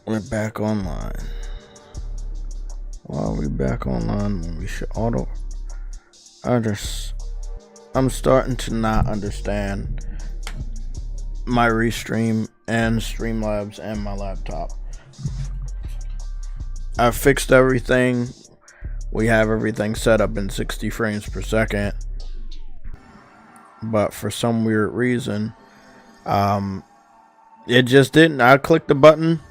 We're back online. Why are we back online when we should auto? I'm starting to not understand my restream and Streamlabs and my laptop. I fixed everything. We have everything set up in 60 frames per second. But for some weird reason, it just didn't. I clicked the button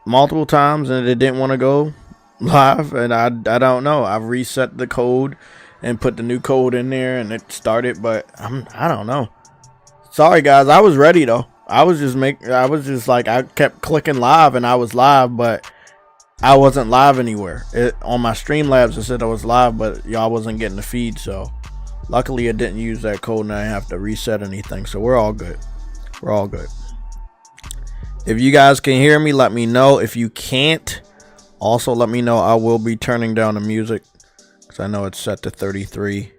multiple times and it didn't want to go live, and I don't know. I've reset the code and put the new code in there and it started, but I don't know. Sorry guys, I was ready though. I kept clicking live and I was live, but I wasn't live anywhere. On my Streamlabs it said I was live, but y'all wasn't getting the feed, so luckily I didn't use that code and I didn't have to reset anything, so we're all good. We're all good. If you guys can hear me, let me know. If you can't, also let me know. I will be turning down the music because I know it's set to 33.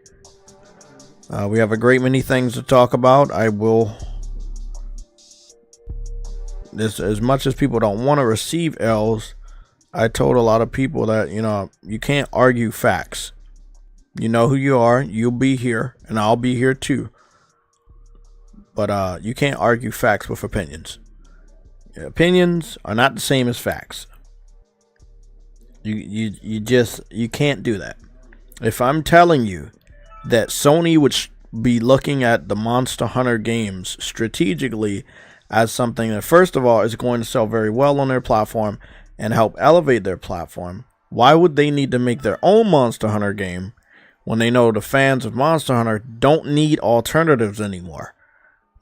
We have a great many things to talk about. As much as people don't want to receive L's, I told a lot of people that, you can't argue facts. You know who you are. You'll be here and I'll be here too. But you can't argue facts with opinions. Opinions are not the same as facts. You can't do that. If I'm telling you that Sony would be looking at the Monster Hunter games strategically as something that, first of all, is going to sell very well on their platform and help elevate their platform, why would they need to make their own Monster Hunter game when they know the fans of Monster Hunter don't need alternatives anymore?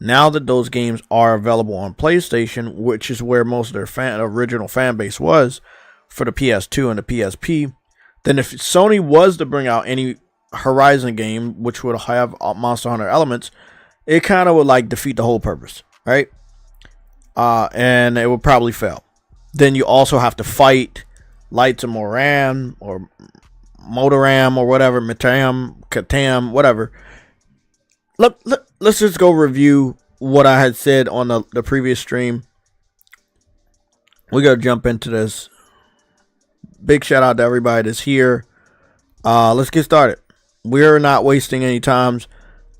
Now that those games are available on PlayStation, which is where most of their original fan base was for the PS2 and the PSP, then if Sony was to bring out any Horizon game which would have Monster Hunter elements, it kind of would defeat the whole purpose, right? And it would probably fail. Then you also have to fight Lights of Moran or Motiram or whatever, Katam, whatever. Let's just go review what I had said on the previous stream. We gotta jump into this. Big shout out to everybody that's here. Let's get started. We're not wasting any times.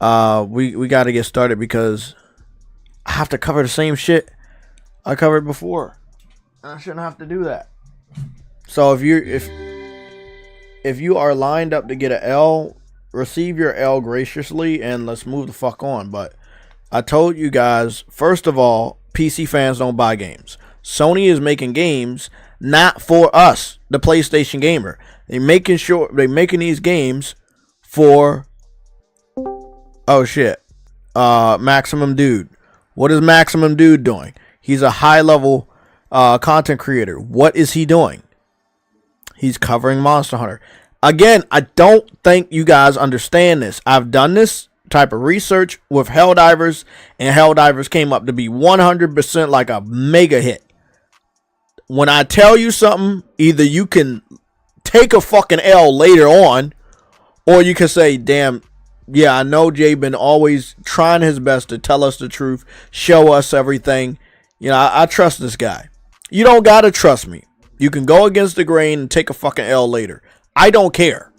We got to get started because I have to cover the same shit I covered before. I shouldn't have to do that. So if you are lined up to get an L, receive your L graciously and let's move the fuck on. But I told you guys, first of all, PC fans don't buy games. Sony is making games not for us, the PlayStation gamer. They're making these games for Maximum Dude. What is Maximum Dude doing? He's a high level content creator. What is he doing? He's covering Monster Hunter. Again, I don't think you guys understand this. I've done this type of research with Helldivers, and Helldivers came up to be 100% like a mega hit. When I tell you something, either you can take a fucking L later on, or you can say, damn, yeah, I know Jay been always trying his best to tell us the truth, show us everything. I trust this guy. You don't gotta trust me. You can go against the grain and take a fucking L later. I don't care.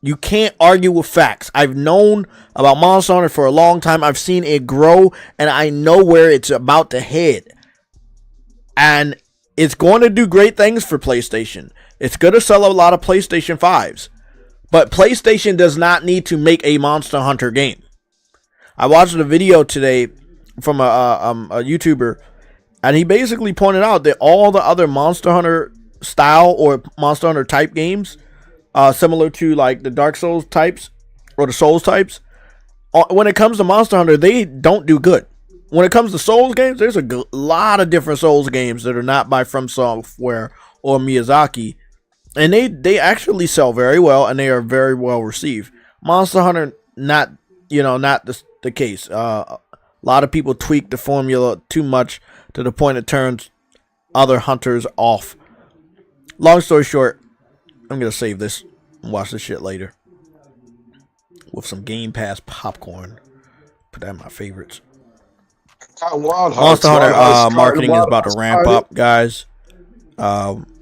You can't argue with facts. I've known about Monster Hunter for a long time. I've seen it grow, and I know where it's about to head. And it's going to do great things for PlayStation. It's going to sell a lot of PlayStation 5s. But PlayStation does not need to make a Monster Hunter game. I watched a video today from a YouTuber, and he basically pointed out that all the other Monster Hunter style or Monster Hunter type games, similar to the Dark Souls types or the Souls types, when it comes to Monster Hunter, they don't do good. When it comes to Souls games, there's a lot of different Souls games that are not by From Software or Miyazaki, and they actually sell very well and they are very well received. Monster Hunter, not the case. A lot of people tweak the formula too much to the point it turns other hunters off. Long story short, I'm gonna save this and watch this shit later with some Game Pass popcorn. Put that in my favorites. Wild Hearts. Monster Hunter Wild Hearts marketing is Wild about to Hearts ramp tried it. up, guys.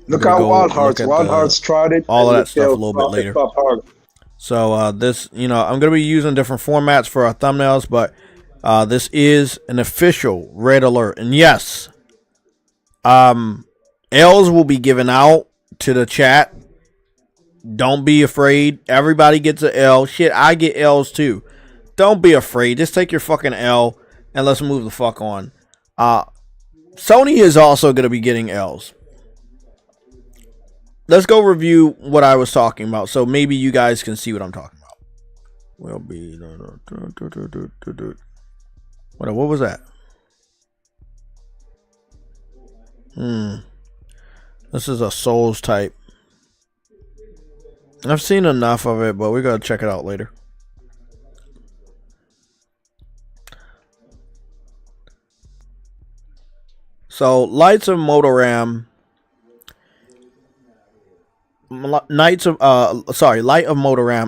Look how Wild Hearts. Wild Hearts tried it. all of and that it stuff a failed. little bit later. It flopped hard. So this, you know, I'm gonna be using different formats for our thumbnails, but this is an official red alert, and yes, L's will be given out to the chat. Don't be afraid. Everybody gets an L. Shit, I get L's too. Don't be afraid. Just take your fucking L and let's move the fuck on. Sony is also gonna be getting L's. Let's go review what I was talking about, so maybe you guys can see what I'm talking about. Will be what was that? This is a Souls type. I've seen enough of it, but we're gonna check it out later. So, Light of Motiram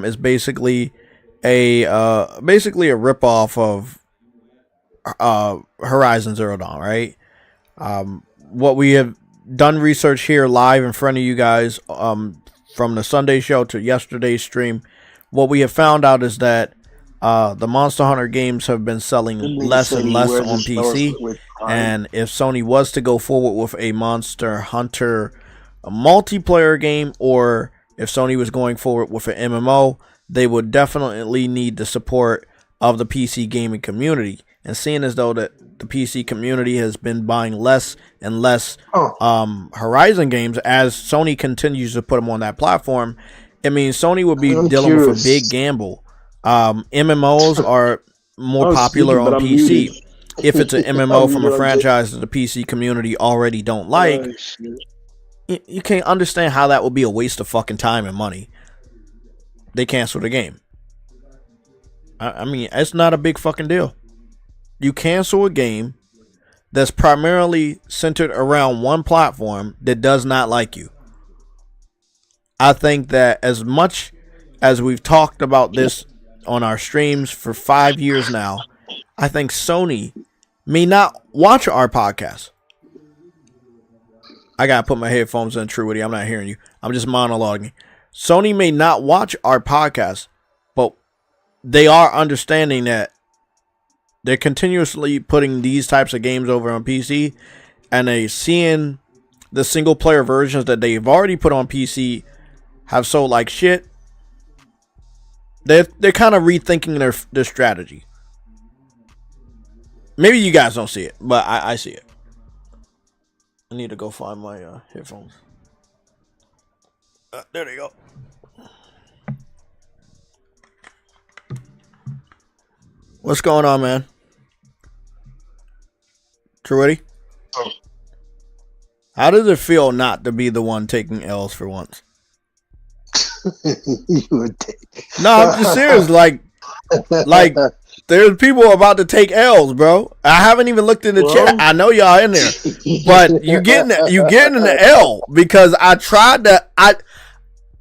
is basically a ripoff of Horizon Zero Dawn, right? What we have done research here live in front of you guys, from the Sunday show to yesterday's stream, what we have found out is that the Monster Hunter games have been selling less and less on PC, and if Sony was to go forward with a Monster Hunter multiplayer game, or if Sony was going forward with an MMO, they would definitely need the support of the PC gaming community. And seeing as though that the PC community has been buying less and less Horizon games as Sony continues to put them on that platform, it means Sony would be dealing with a big gamble. MMOs are more popular on PC. If it's an MMO from a franchise that the PC community already don't like, you can't understand how that would be a waste of fucking time and money. They cancel the game. I mean, it's not a big fucking deal. You cancel a game that's primarily centered around one platform that does not like you. I think that as much as we've talked about this on our streams for 5 years now, I think Sony may not watch our podcast. I gotta put my headphones in, Truity. I'm not hearing you. I'm just monologuing. Sony may not watch our podcast, but they are understanding that they're continuously putting these types of games over on PC, and they seeing the single player versions that they've already put on PC have sold like shit. They're kind of rethinking their strategy. Maybe you guys don't see it, but I see it. I need to go find my headphones. There they go. What's going on, man? Truity? Oh. How does it feel not to be the one taking L's for once? You would take. No, I'm just serious. Like there's people about to take L's, bro. I haven't even looked in the chat. I know y'all in there, but you getting the L because I tried to.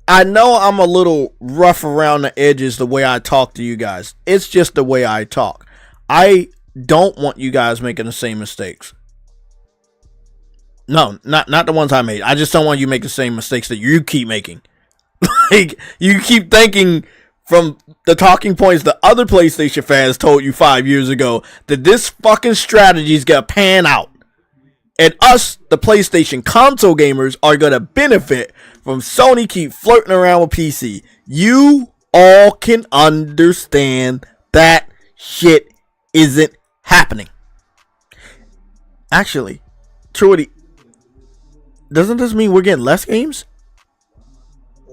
I know I'm a little rough around the edges the way I talk to you guys. It's just the way I talk. I don't want you guys making the same mistakes. No, not the ones I made. I just don't want you to make the same mistakes that you keep making. Like, you keep thinking from the talking points the other PlayStation fans told you 5 years ago that this fucking strategy is going to pan out. And us, the PlayStation console gamers, are going to benefit from Sony keep flirting around with PC. You all can understand that shit isn't happening. Actually, Truity, doesn't this mean we're getting less games?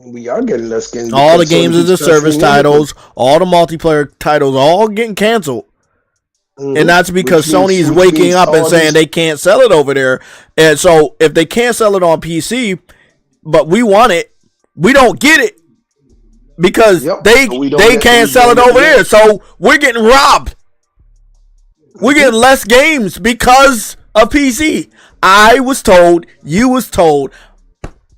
We are getting less games. All the games as a service titles, all the multiplayer titles, all getting canceled. Mm-hmm. And that's because Sony is waking up and saying they can't sell it over there. And so if they can't sell it on PC, but we want it, we don't get it because they can't sell it over there. So we're getting robbed. We're getting less games because of PC. I was told, you was told,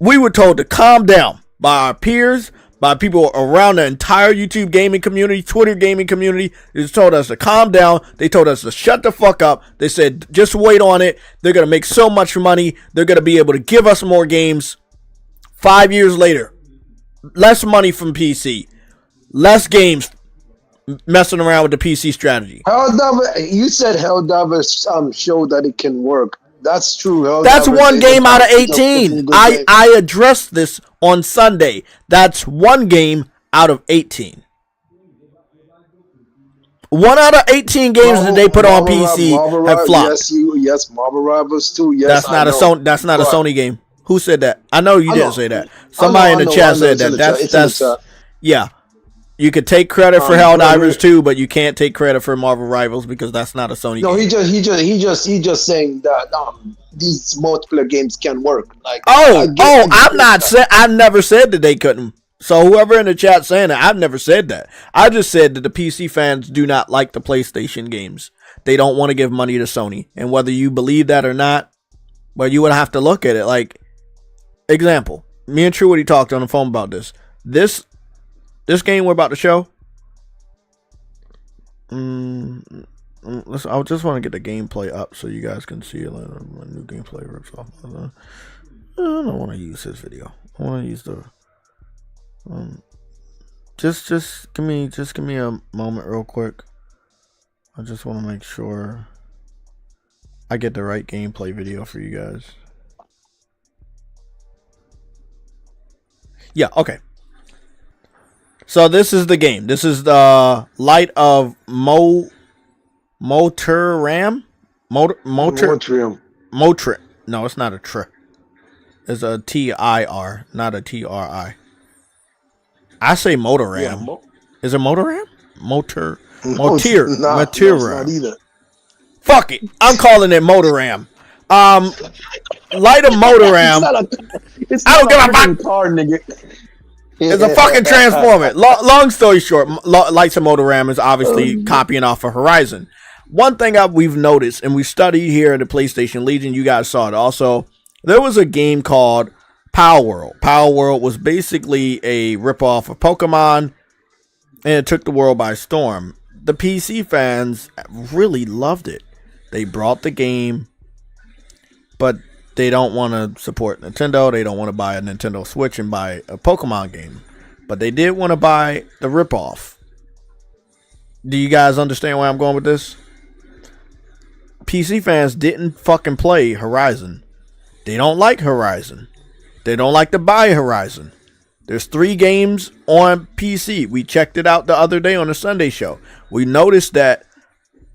we were told to calm down by our peers, by people around the entire YouTube gaming community, Twitter gaming community. They just told us to calm down. They told us to shut the fuck up. They said, just wait on it. They're going to make so much money. They're going to be able to give us more games. 5 years later, less money from PC, less games messing around with the PC strategy. You said Helldivers showed that it can work. That's true. That's one game out of 18. I addressed this on Sunday. That's one game out of 18. 1 out of 18 games that they put on PC have flopped. Yes, Marvel Rivals too. Yes, that's not a Sony game. Who said that? I know you didn't say that. Somebody in the chat said that. That's yeah. You could take credit for Helldivers too, but you can't take credit for Marvel Rivals because that's not a Sony game. No, he just saying that these multiplayer games can work. Like I never said that they couldn't. So whoever in the chat saying that, I've never said that. I just said that the PC fans do not like the PlayStation games. They don't want to give money to Sony. And whether you believe that or not, well, you would have to look at it. Like, example, me and Truity talked on the phone about this. This game we're about to show, I just want to get the gameplay up so you guys can see a new gameplay rips off. I don't want to use his video. I want to use the just give me a moment real quick. I just want to make sure I get the right gameplay video for you guys. Yeah, okay. So this is the game. This is the Light of Motiram. Motiram. No, it's not a tr. It's a TIR, not a TRI. I say Motiram. Yeah, is it Motiram? Motiram. Not either. Fuck it. I'm calling it Motiram. Light of Motiram. I don't give a fuck. Car, nigga. It's a fucking transformer. Long story short, Lights of Motiram is obviously copying off of Horizon. One thing we've noticed, and we studied here at the PlayStation Legion, you guys saw it also, there was a game called Power World. Power World was basically a ripoff of Pokemon, and it took the world by storm. The PC fans really loved it. They brought the game, but they don't want to support Nintendo. They don't want to buy a Nintendo Switch and buy a Pokemon game. But they did want to buy the ripoff. Do you guys understand where I'm going with this? PC fans didn't fucking play Horizon. They don't like Horizon. They don't like to buy Horizon. There's 3 games on PC. We checked it out the other day on the Sunday show. We noticed that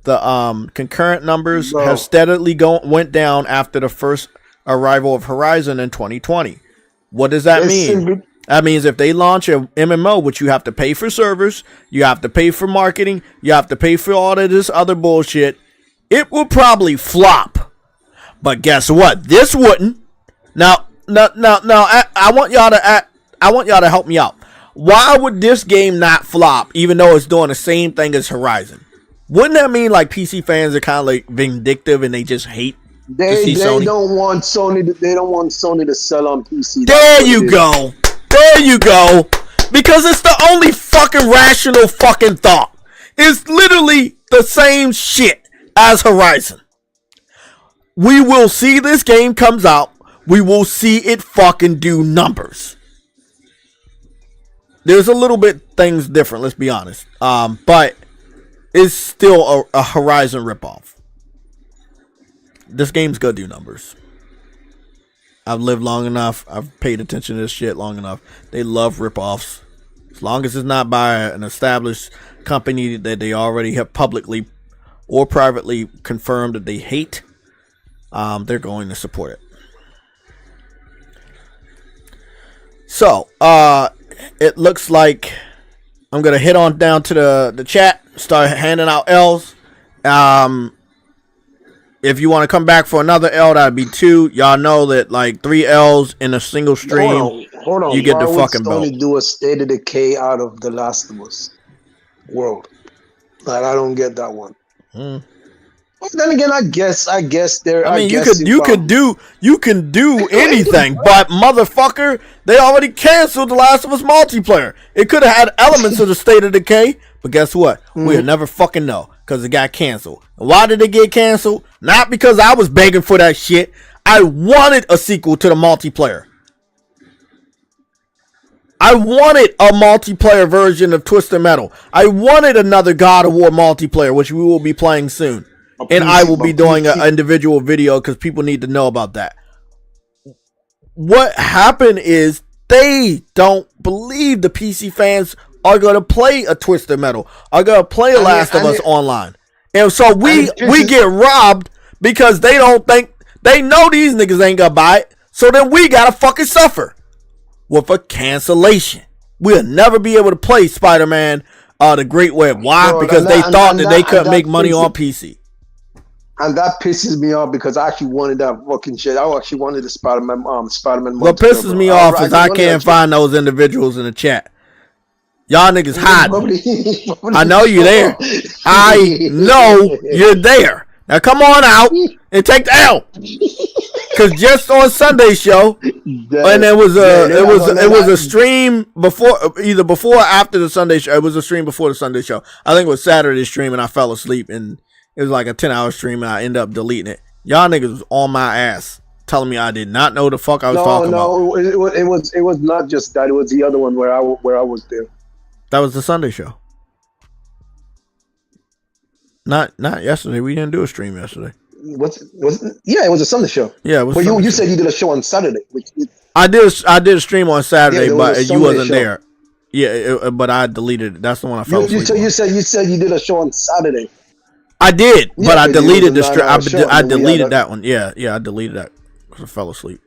the concurrent numbers have steadily went down after the first arrival of Horizon in 2020. What does that mean? That means if they launch a MMO, which you have to pay for servers, you have to pay for marketing, you have to pay for all of this other bullshit, it will probably flop. But guess what? This wouldn't. Now, I want y'all to help me out. Why would this game not flop, even though it's doing the same thing as Horizon? Wouldn't that mean like PC fans are kind of like vindictive and they just hate? They don't want Sony to sell on PC. There you go. Because it's the only fucking rational fucking thought. It's literally the same shit as Horizon. We will see this game comes out. We will see it fucking do numbers. There's a little bit things different, let's be honest. But it's still a Horizon ripoff. This game's gonna do numbers. I've lived long enough. I've paid attention to this shit long enough. They love ripoffs. As long as it's not by an established company that they already have publicly or privately confirmed that they hate, they're going to support it. So, it looks like I'm going to head on down to the chat, start handing out L's. If you want to come back for another L, that'd be 2. Y'all know that like 3 L's in a single stream, hold on. You get the fucking belt. Why would Sony do a State of Decay out of The Last of Us world? Like, I don't get that one. Well, then again, I guess there. I mean, you can do anything, but motherfucker, they already canceled The Last of Us multiplayer. It could have had elements of the State of Decay, but guess what? We'll never fucking know because it got canceled. And why did it get canceled? Not because I was begging for that shit. I wanted a sequel to the multiplayer. I wanted a multiplayer version of Twisted Metal. I wanted another God of War multiplayer, which we will be playing soon. And I will be doing an individual video because people need to know about that. What happened is they don't believe the PC fans are going to play a Twisted Metal, are going to play Last of Us online. And so we get robbed because they don't think, they know these niggas ain't going to buy it. So then we got to fucking suffer with a cancellation. We'll never be able to play Spider-Man the Great Web. Why? Because they thought that they couldn't make money on PC. And that pisses me off because I actually wanted that fucking shit. I actually wanted the Spider-Man. What pisses me off is I can't find those individuals in the chat. Y'all niggas hiding. I know you're there. I know you're there. Now come on out and take the L. Cause just on Sunday show, and it was a stream either before or after the Sunday show. It was a stream before the Sunday show. I think it was Saturday's stream, and I fell asleep, and it was like a 10-hour stream, and I ended up deleting it. Y'all niggas was on my ass, telling me I did not know the fuck I was talking about. No, it was not just that. It was the other one where I was there. That was the Sunday show. Not yesterday. We didn't do a stream yesterday. It was a Sunday show. Yeah, it was. But you said you did a show on Saturday. I did a stream on Saturday, but you wasn't there. Yeah, but I deleted it. That's the one I fell asleep. So you said you did a show on Saturday. I did, but I deleted the stream. I deleted that one. Yeah, I deleted that because I fell asleep.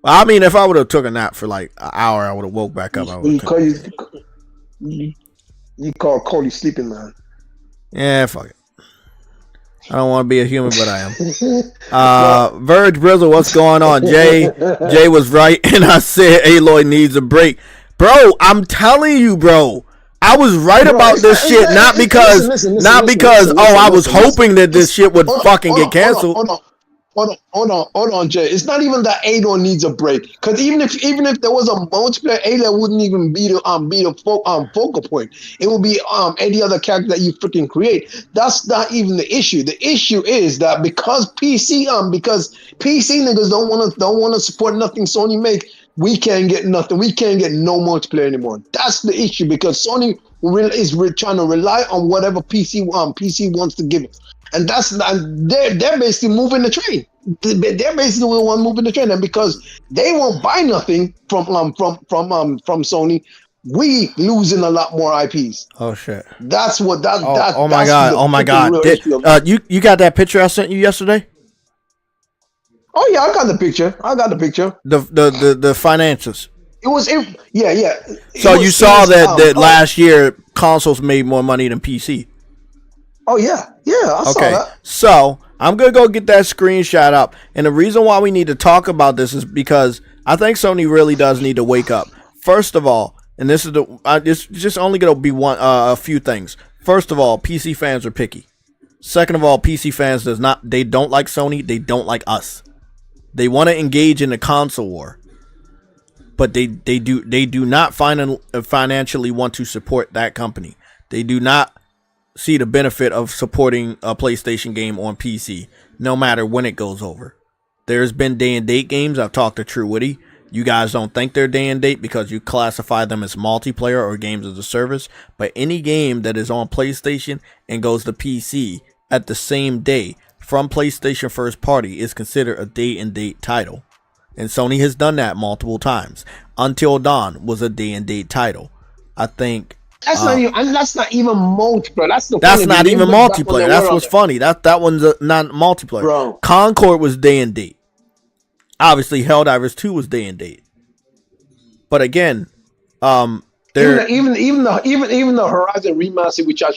I mean, if I would have took a nap for like an hour, I would have woke back up. You call Cody sleeping, man. Yeah, fuck it. I don't want to be a human, but I am. Verge Brizzle, what's going on? Jay was right, and I said Aloy needs a break. Bro, I'm telling you, bro. I was right about this shit, not because I was hoping that this shit would fucking get canceled. Hold on, Jay. It's not even that Aloy needs a break. Because even if there was a multiplayer, Aloy wouldn't even be the focal point. It would be any other character that you freaking create. That's not even the issue. The issue is that because PC niggas don't wanna support nothing Sony make, we can't get nothing. We can't get no multiplayer anymore. That's the issue because Sony is trying to rely on whatever PC wants to give it. And they're basically moving the train. They're basically the one moving the train, and because they won't buy nothing from Sony, we losing a lot more IPs. Oh shit! That's what that. Oh my god! You got that picture I sent you yesterday? Oh yeah, I got the picture. The finances. Yeah. So you saw that last year consoles made more money than PC. Oh yeah, I saw that. So I'm gonna go get that screenshot up, and the reason why we need to talk about this is because I think Sony really does need to wake up. First of all, and this is it's just only gonna be a few things. First of all, PC fans are picky. Second of all, PC fans they don't like Sony. They don't like us. They want to engage in a console war, but they do not financially want to support that company. They do not see the benefit of supporting a PlayStation game on PC, no matter when it goes over. There's been day and date games. I've talked to True Witty. You guys don't think they're day and date because you classify them as multiplayer or games as a service. But any game that is on PlayStation and goes to PC at the same day from PlayStation first party is considered a day and date title. And Sony has done that multiple times. Until Dawn was a day and date title. I think that's not even multiplayer. That's not even multiplayer. That's what's funny. That one's not multiplayer. Bro. Concord was day and date. Obviously, Helldivers 2 was day and date. But again, even the Horizon remaster, which I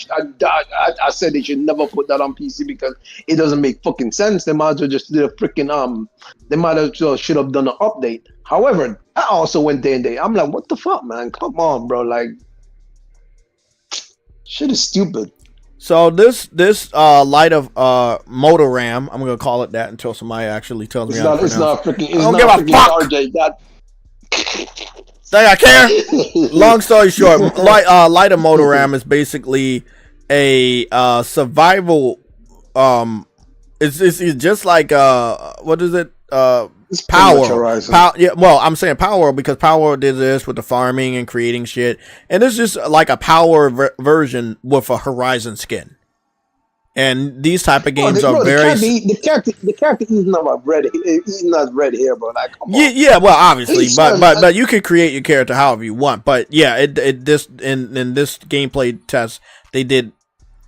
said they should never put that on PC because it doesn't make fucking sense. They might as well just did a freaking They might as well should have done an update. However, that also went day and date. I'm like, what the fuck, man? Come on, bro. Like, shit is stupid. So this light of Motiram, I'm gonna call it that until somebody actually tells me how to pronounce it. I don't give a fuck. RJ, that I care. Long story short, light of Motiram is basically a survival. It's just like what is it? Power. Yeah, well, I'm saying Power because Power did this with the farming and creating shit, and it's just like a Power version with a Horizon skin. And these type of games are very. The character is not red. He's not red hair, bro. Like, come on. Yeah. Well, obviously, but you can create your character however you want. But yeah, in this gameplay test, they did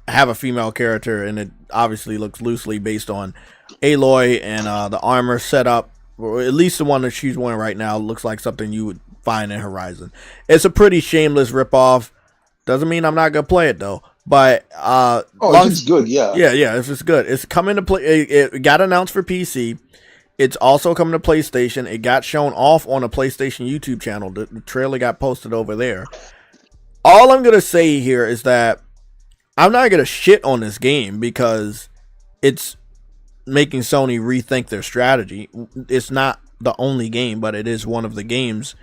have a female character, and it obviously looks loosely based on Aloy and the armor setup, or at least the one that she's wearing right now looks like something you would find in Horizon. It's a pretty shameless ripoff. Doesn't mean I'm not gonna play it though. But it's good, yeah. Yeah, it's good. It's coming to play. It got announced for PC. It's also coming to PlayStation. It got shown off on a PlayStation YouTube channel. The trailer got posted over there. All I'm gonna say here is that I'm not gonna shit on this game because it's making Sony rethink their strategy. It's not the only game, but it is one of the games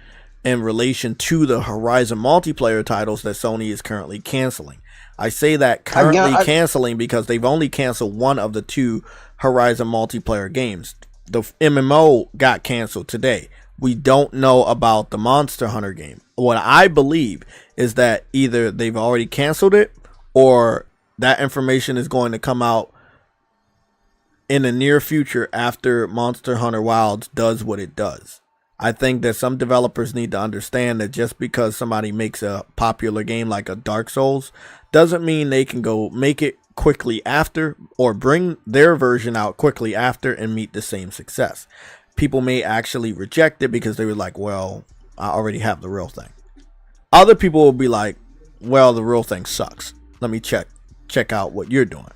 in relation to the Horizon multiplayer titles that Sony is currently canceling. I say that currently canceling because they've only canceled one of the two Horizon multiplayer games. The MMO got canceled today. We don't know about the Monster Hunter game. What I believe is that either they've already canceled it or that information is going to come out in the near future after Monster Hunter Wilds does what it does. I think that some developers need to understand that just because somebody makes a popular game like a Dark Souls doesn't mean they can go make it quickly after or bring their version out quickly after and meet the same success. People may actually reject it because they were like, well, I already have the real thing. Other people will be like, well, the real thing sucks. Let me check out what you're doing.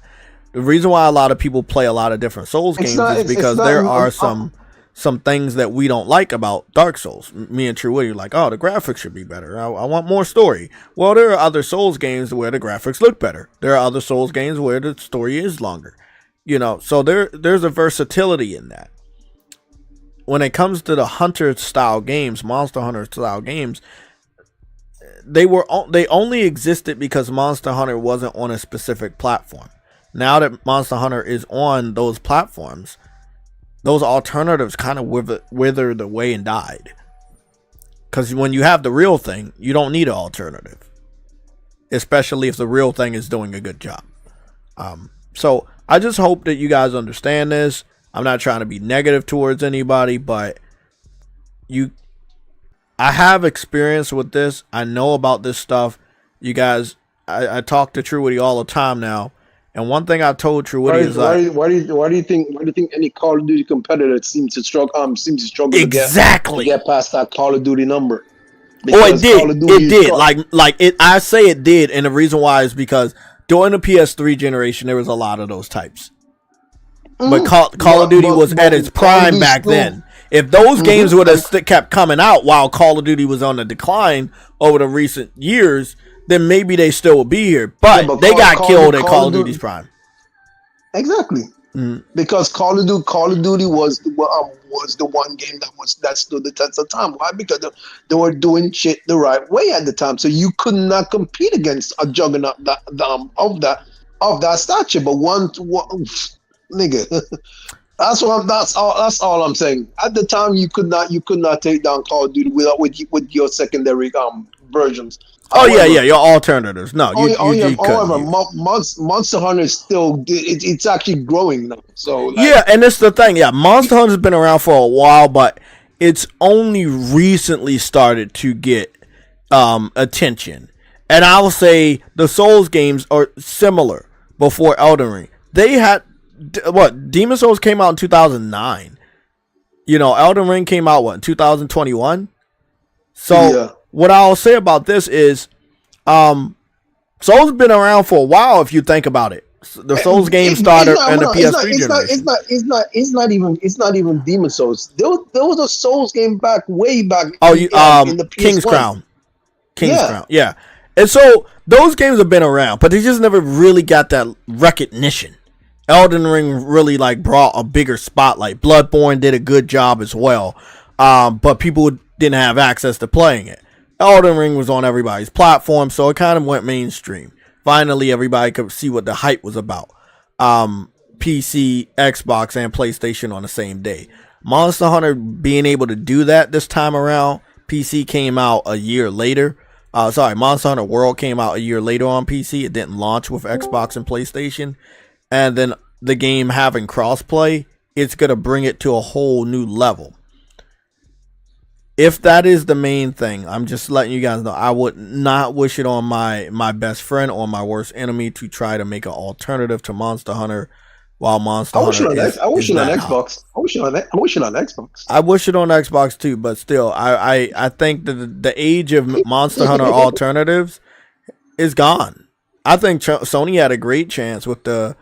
The reason why a lot of people play a lot of different Souls games is because there are some things that we don't like about Dark Souls. Me and True Woody are like, oh, the graphics should be better. I want more story. Well, there are other Souls games where the graphics look better. There are other Souls games where the story is longer. You know, so there's a versatility in that. When it comes to the Hunter style games, Monster Hunter style games, they only existed because Monster Hunter wasn't on a specific platform. Now that Monster Hunter is on those platforms, those alternatives kind of withered away and died. Because when you have the real thing, you don't need an alternative. Especially if the real thing is doing a good job. So I just hope that you guys understand this. I'm not trying to be negative towards anybody, but I have experience with this. I know about this stuff. You guys, I talk to True Woody all the time now. And one thing I told True Woody is like, why do you think any Call of Duty competitor seems to struggle exactly to get past that Call of Duty number? Because it did. I say it did, and the reason why is because during the PS3 generation there was a lot of those types. But Call of Duty was at its prime back then. If those games would have kept coming out while Call of Duty was on the decline over the recent years, then maybe they still would be here. But they got killed at Call of Duty's prime. Exactly. Because Call of Duty was the one game that stood the test of time. Why? Because they were doing shit the right way at the time. So you could not compete against a juggernaut of that stature. But one nigga. That's all I'm saying. At the time, you could not take down Call of Duty with your secondary versions. However, your alternatives. No, however, Monster Hunter is still it's actually growing now. So and it's the thing. Yeah, Monster Hunter's been around for a while, but it's only recently started to get attention. And I will say the Souls games are similar before Elden Ring. They had Demon Souls came out in 2009. You know, Elden Ring came out in 2021. So what I'll say about this is, Souls been around for a while. If you think about it, the Souls game started in the PS3 generation. It's not even Demon Souls. There was a Souls game way back. In the PS1. King's Crown. Yeah. And so those games have been around, but they just never really got that recognition. Elden Ring really like brought a bigger spotlight. Bloodborne did a good job as well, but people didn't have access to playing it. Elden Ring was on everybody's platform, so it kind of went mainstream. Finally, everybody could see what the hype was about. PC, Xbox, and PlayStation on the same day. Monster Hunter being able to do that this time around, PC came out a year later. Monster Hunter World came out a year later on PC. It didn't launch with Xbox and PlayStation. And then the game having crossplay, it's going to bring it to a whole new level. If that is the main thing, I'm just letting you guys know, I would not wish it on my best friend or my worst enemy to try to make an alternative to Monster Hunter while Monster Hunter is I wish it on Xbox. I wish it on Xbox. I wish it on Xbox too, but still, I think that the age of Monster Hunter alternatives is gone. I think Sony had a great chance with the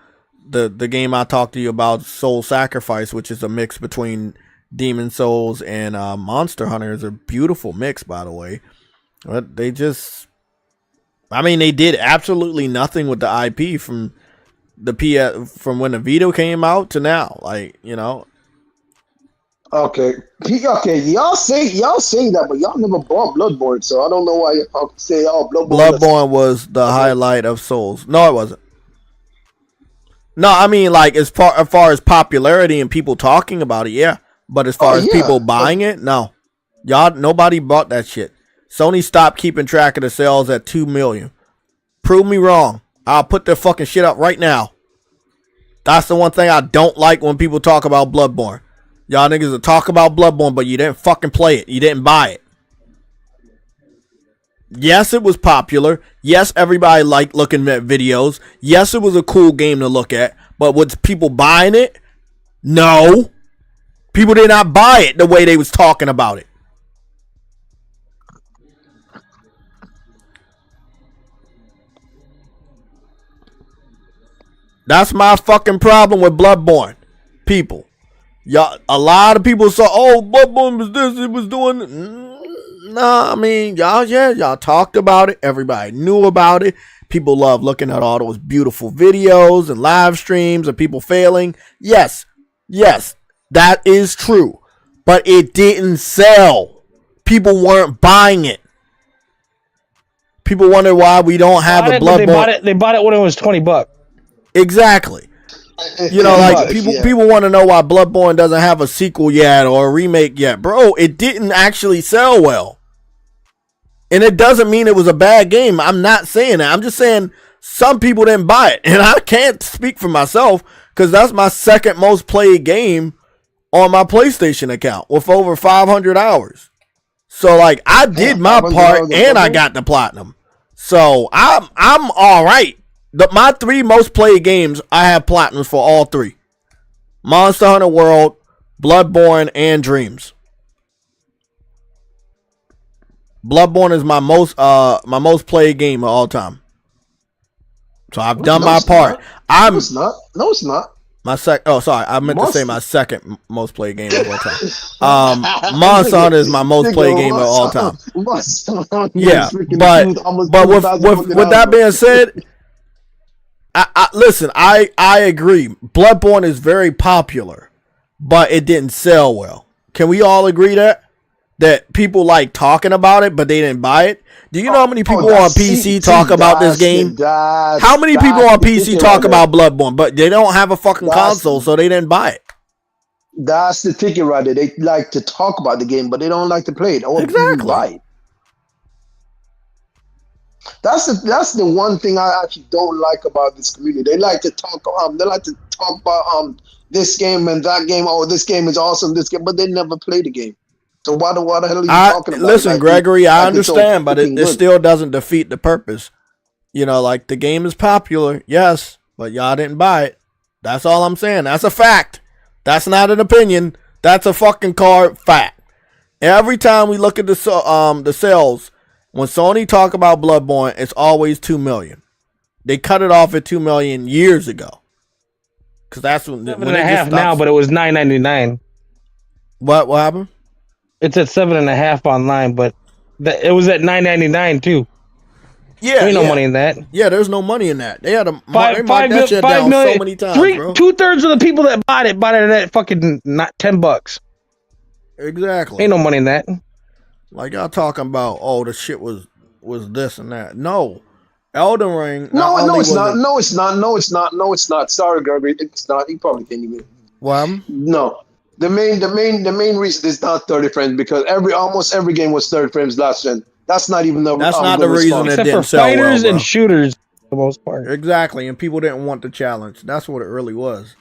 game I talked to you about, Soul Sacrifice, which is a mix between Demon Souls and Monster Hunter. Is a beautiful mix, by the way. But they did absolutely nothing with the IP from from when the Vita came out to now. Like, you know. Okay. Y'all say that, but y'all never bought Bloodborne, so I don't know why y'all say, oh, Bloodborne was the highlight of Souls. No, it wasn't. No, I mean, like, as far as popularity and people talking about it, yeah. But as far as people buying it, no. Nobody bought that shit. Sony stopped keeping track of the sales at 2 million. Prove me wrong. I'll put the fucking shit up right now. That's the one thing I don't like when people talk about Bloodborne. Y'all niggas will talk about Bloodborne, but you didn't fucking play it. You didn't buy it. Yes, it was popular. Yes, everybody liked looking at videos. Yes, it was a cool game to look at. But was people buying it? No. People did not buy it the way they was talking about it. That's my fucking problem with Bloodborne. People. Y'all, a lot of people saw, oh, Bloodborne was this, it was doing. Nah, I mean, y'all talked about it. Everybody knew about it. People love looking at all those beautiful videos and live streams of people failing. Yes, that is true. But it didn't sell. People weren't buying it. People wonder why we don't have a Bloodborne. They bought it when it was $20. Exactly. You know, like people want to know why Bloodborne doesn't have a sequel yet or a remake yet. Bro, it didn't actually sell well. And it doesn't mean it was a bad game. I'm not saying that. I'm just saying some people didn't buy it. And I can't speak for myself because that's my second most played game on my PlayStation account with over 500 hours. So, like, I did my part and I got the platinum. So, I'm all right. My 3 most played games, I have platinums for all 3. Monster Hunter World, Bloodborne, and Dreams. Bloodborne is my most played game of all time. So I've done my part. No, it's not. My second most played game of all time. Monster Hunter is my most played game of all time. Yeah, but with that being said, listen, I agree. Bloodborne is very popular, but it didn't sell well. Can we all agree that people like talking about it, but they didn't buy it? Do you know how many people on PC talk about this game? How many people on PC talk about Bloodborne, but they don't have a fucking console, so they didn't buy it? That's the ticket right there. They like to talk about the game, but they don't like to play it. Or exactly. Buy it. That's the one thing I actually don't like about this community. They like to talk. They like to talk about this game and that game. Oh, this game is awesome. This game, but they never play the game. So why the hell are you talking about? Listen, like, Gregory, I understand, but it still doesn't defeat the purpose. You know, like the game is popular, yes, but y'all didn't buy it. That's all I'm saying. That's a fact. That's not an opinion. That's a fucking card fact. Every time we look at the sales. When Sony talk about Bloodborne, it's always 2 million. They cut it off at 2 million years ago. Because that's when 7.5 now, but it was $9.99. What happened? It's at 7.5 online, but it was at $9.99 too. There ain't no money in that. Yeah, there's no money in that. They had they marked Five that shit down so many times, bro. 2/3 of the people that bought it at fucking not $10. Exactly. Ain't no money in that. Like y'all talking about, oh, the shit was this and that. No, Elden Ring. No, it's not. No, it's not. No, it's not. No, it's not. Sorry, Gregory. It's not. You probably can't even. What? No. The main reason is not 30 frames because almost every game was 30 frames last gen. That's not even the. That's not the reason it Except didn't for sell well, fighters bro. and shooters, for the most part. Exactly, and people didn't want the challenge. That's what it really was.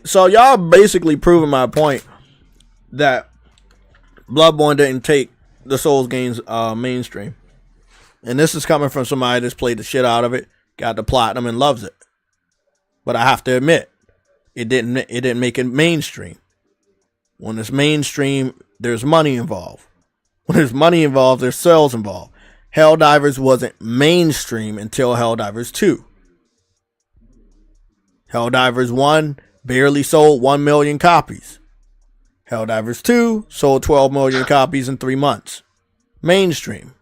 So y'all basically proving my point that Bloodborne didn't take the Souls games mainstream, and this is coming from somebody that's played the shit out of it, got the platinum, and loves it. But I have to admit, it didn't make it mainstream. When it's mainstream, there's money involved. When there's money involved, there's sales involved. Helldivers wasn't mainstream until Helldivers 2. Helldivers 1 barely sold 1 million copies. Helldivers 2 sold 12 million copies in 3 months. Mainstream.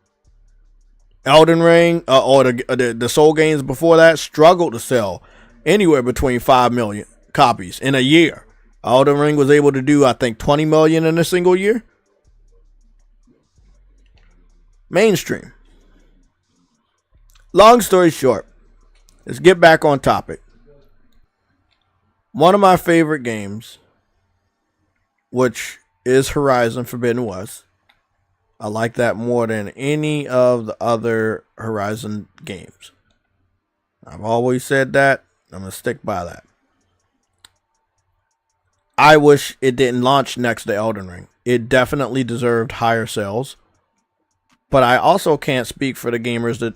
Elden Ring, or the Soul games before that, struggled to sell anywhere between 5 million copies in a year. Elden Ring was able to do, I think, 20 million in a single year. Mainstream. Long story short, let's get back on topic. One of my favorite games, which is Horizon Forbidden West. I like that more than any of the other Horizon games. I've always said that. I'm going to stick by that. I wish it didn't launch next to Elden Ring. It definitely deserved higher sales. But I also can't speak for the gamers that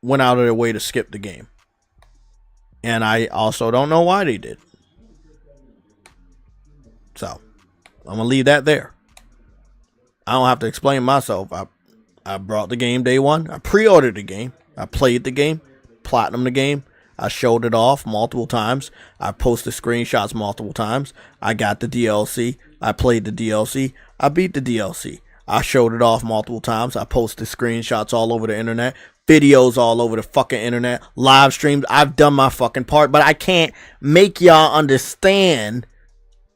went out of their way to skip the game. And I also don't know why they did. So, I'm going to leave that there. I don't have to explain myself. I brought the game day one. I pre-ordered the game. I played the game. Platinum the game. I showed it off multiple times. I posted screenshots multiple times. I got the DLC. I played the DLC. I beat the DLC. I showed it off multiple times. I posted screenshots all over the internet. Videos all over the fucking internet. Live streams. I've done my fucking part. But I can't make y'all understand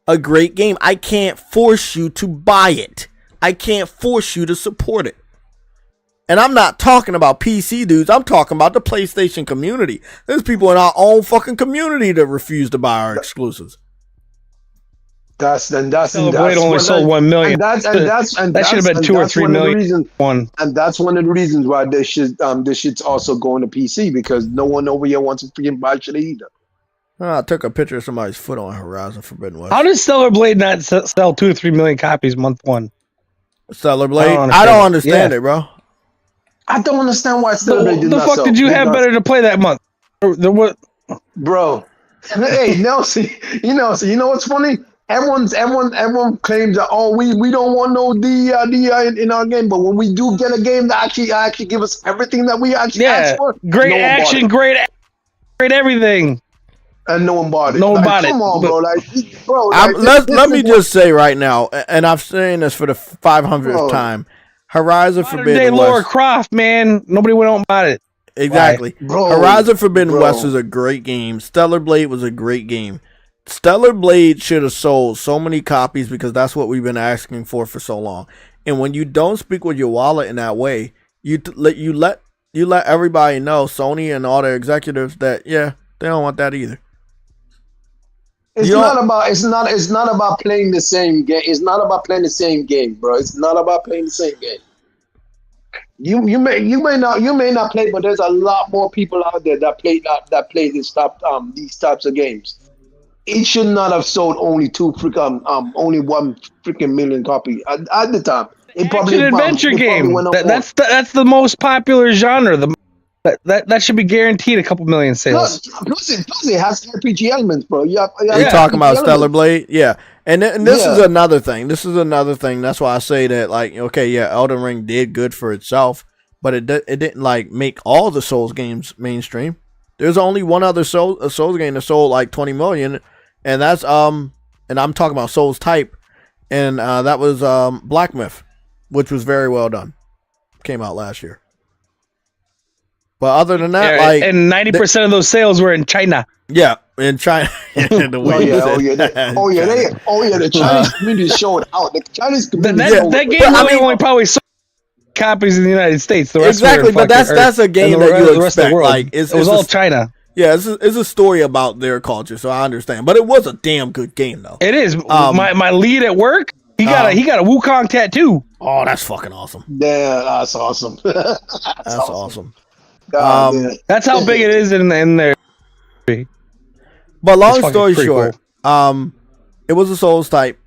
a great game. I can't force you to buy it. I can't force you to support it. And I'm not talking about PC dudes. I'm talking about the PlayStation community. There's people in our own fucking community that refuse to buy our exclusives. Blade only sold 1 million. That should have been 2 or 3 million. And that's one of the reasons why this shit's also going to PC because no one over here wants to freaking buy shit either. I took a picture of somebody's foot on Horizon Forbidden West. How does Stellar Blade not sell 2 to 3 million copies month one? Stellar Blade? I don't understand it, bro. I don't understand why Stellar Blade did not sell. The fuck did you have better to play that month? Bro. Hey, Nelson, you know what's funny? Everyone claims that we don't want no DI in our game, but when we do get a game that actually give us everything that we actually asked for, great action, great everything. And no one bought it. No one bought it. Come on, bro. Let me just say right now, and I've saying this for the 500th time, Horizon Forbidden West. Lara Croft, man. Nobody went out and bought it. Exactly. Horizon Forbidden West is a great game. Stellar Blade was a great game. Stellar Blade should have sold so many copies because that's what we've been asking for so long. And when you don't speak with your wallet in that way, you let everybody know, Sony and all their executives, that they don't want that either. It's not about playing the same game. It's not about playing the same game, bro. It's not about playing the same game. You may not play, but there's a lot more people out there that play these types of games. It should not have sold only only 1 freaking million copy at the time. It probably an adventure game. That's the most popular genre. That should be guaranteed a couple million sales. Plus it has RPG elements, bro. You're talking about Stellar Blade? Yeah. And this is another thing. That's why I say that, Elden Ring did good for itself, but it didn't make all the Souls games mainstream. There's only one other Souls game that sold 20 million, and that's and I'm talking about Souls type, and that was Black Myth, which was very well done. Came out last year. But other than that, like, and 90% of those sales were in China. Yeah, in China. The Chinese community showed out. The Chinese community. That game only probably sold copies in the United States. The rest exactly, but that's a game that you expect. Like, it was all China. Yeah, it's a story about their culture, so I understand. But it was a damn good game, though. It is. My lead at work, he got a Wukong tattoo. Oh, that's fucking awesome. Yeah, that's awesome. That's awesome. That's how big it is in there. But long story short, cool. It was a Souls type,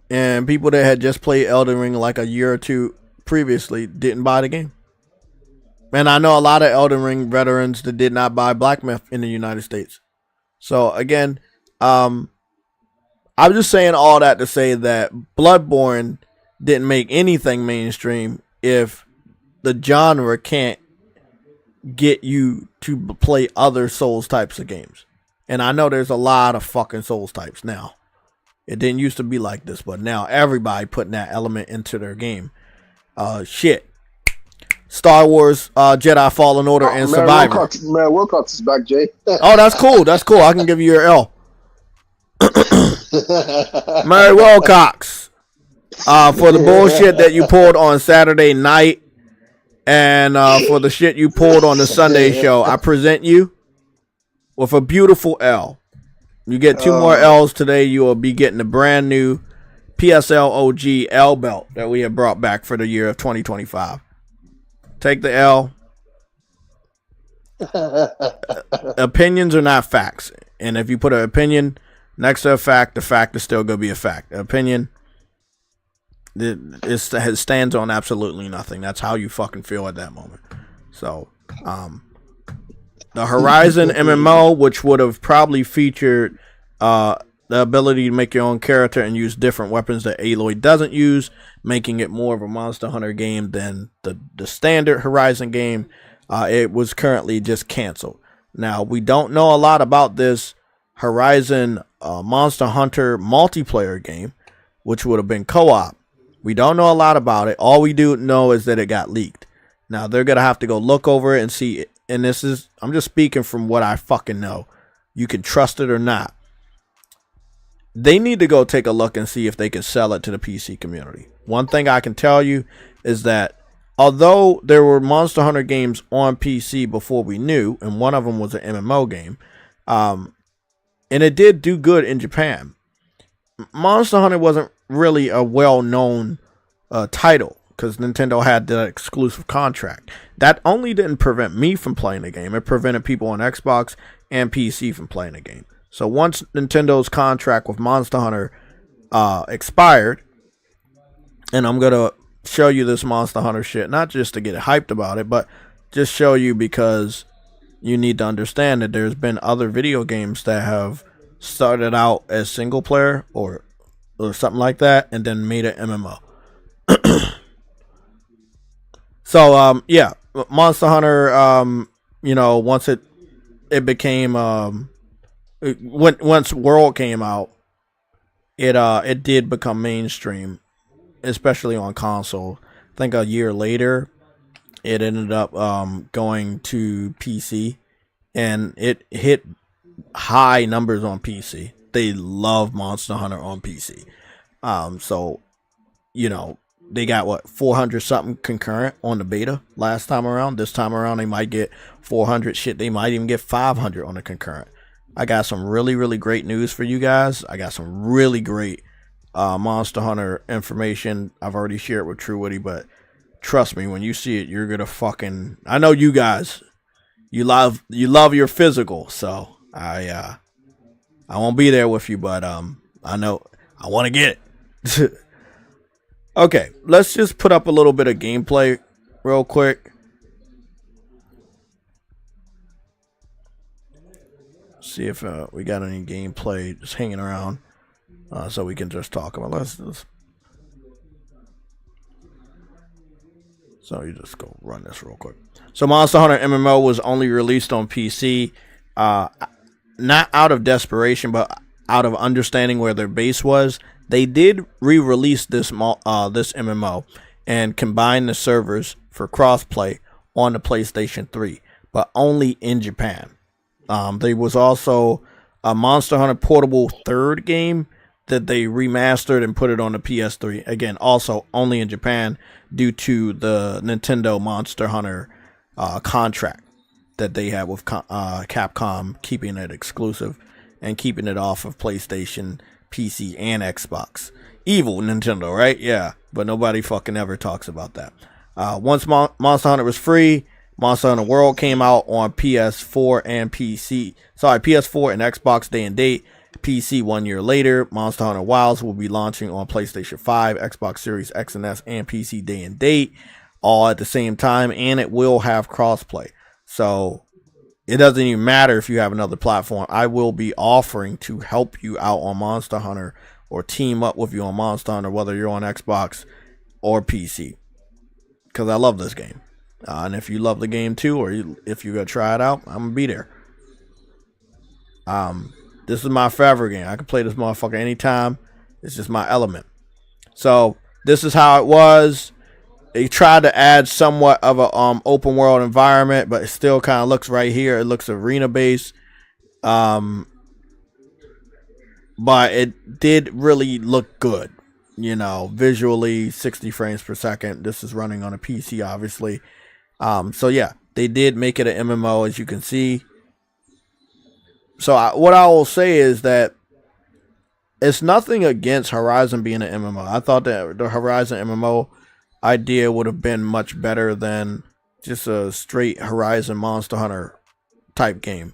and people that had just played Elden Ring like a year or two previously didn't buy the game. And I know a lot of Elden Ring veterans that did not buy Black Myth in the United States. So again, I'm just saying all that to say that Bloodborne didn't make anything mainstream if the genre can't get you to play other Souls types of games. And I know there's a lot of fucking Souls types now. It didn't used to be like this, but now everybody putting that element into their game. Shit. Star Wars, Jedi Fallen Order, and Survivor. Mary Wilcox is back, Jay. Oh, that's cool. That's cool. I can give you your L. Mary Wilcox. For the bullshit that you pulled on Saturday night and for the shit you pulled on the Sunday show, I present you with a beautiful L. You get 2 more L's today. You will be getting a brand new PSLOG L belt that we have brought back for the year of 2025. Take the L. Opinions are not facts. And if you put an opinion next to a fact, the fact is still going to be a fact. An opinion, it stands on absolutely nothing. That's how you fucking feel at that moment. So, the Horizon MMO, which would have probably featured the ability to make your own character and use different weapons that Aloy doesn't use, making it more of a Monster Hunter game than the standard Horizon game, it was currently just canceled. Now, we don't know a lot about this Horizon Monster Hunter multiplayer game, which would have been co-op. We don't know a lot about it. All we do know is that it got leaked. Now, they're going to have to go look over it and see it. And this is, I'm just speaking from what I fucking know. You can trust it or not. They need to go take a look and see if they can sell it to the PC community. One thing I can tell you is that although there were Monster Hunter games on PC before we knew, and one of them was an MMO game, and it did do good in Japan, Monster Hunter wasn't really a well-known title because Nintendo had the exclusive contract. That only didn't prevent me from playing the game. It prevented people on Xbox and PC from playing the game. So once Nintendo's contract with Monster Hunter expired, and I'm going to show you this Monster Hunter shit, not just to get hyped about it, but just show you because you need to understand that there's been other video games that have started out as single player or something like that and then made an MMO. So, yeah, Monster Hunter, once it became, once World came out, it did become mainstream, especially on console. I think a year later, it ended up going to PC, and it hit high numbers on PC. They love Monster Hunter on PC. So, they got 400 something concurrent on the beta last time around. This time around, they might get 400. Shit, they might even get 500 on the concurrent. I got some really, really great news for you guys. I got some really great Monster Hunter information. I've already shared with True Witty, but trust me, when you see it, you're gonna fucking. I know you guys. You love your physical, so I won't be there with you, but I know I want to get it. Okay, let's just put up a little bit of gameplay real quick. See if we got any gameplay just hanging around so we can just talk about this. So you just go run this real quick. So Monster Hunter MMO was only released on PC, not out of desperation, but out of understanding where their base was. They did re-release this MMO and combine the servers for crossplay on the PlayStation 3. but only in Japan. There was also a Monster Hunter Portable 3rd game that they remastered and put it on the PS3. Again, also only in Japan due to the Nintendo Monster Hunter contract that they had with Capcom, keeping it exclusive and keeping it off of PlayStation, PC, and Xbox. Evil Nintendo, right? Yeah, but nobody fucking ever talks about that. Once Monster Hunter was free, Monster Hunter World came out on PS4 and PC. Sorry, PS4 and Xbox day and date. PC 1 year later. Monster Hunter Wilds will be launching on PlayStation 5, Xbox Series X and S, and PC day and date, all at the same time, and it will have crossplay. So it doesn't even matter if you have another platform. I will be offering to help you out on Monster Hunter or team up with you on Monster Hunter, whether you're on Xbox or PC, because I love this game. And if you love the game too, or if you're going to try it out, I'm going to be there. This is my favorite game. I can play this motherfucker anytime. It's just my element. So this is how it was. They tried to add somewhat of a open world environment, but it still kind of looks right here. It looks arena based. But it did really look good. You know, visually 60 frames per second. This is running on a PC, obviously. So yeah, they did make it an MMO, as you can see. So what I will say is that it's nothing against Horizon being an MMO. I thought that the Horizon MMO idea would have been much better than just a straight Horizon Monster Hunter type game.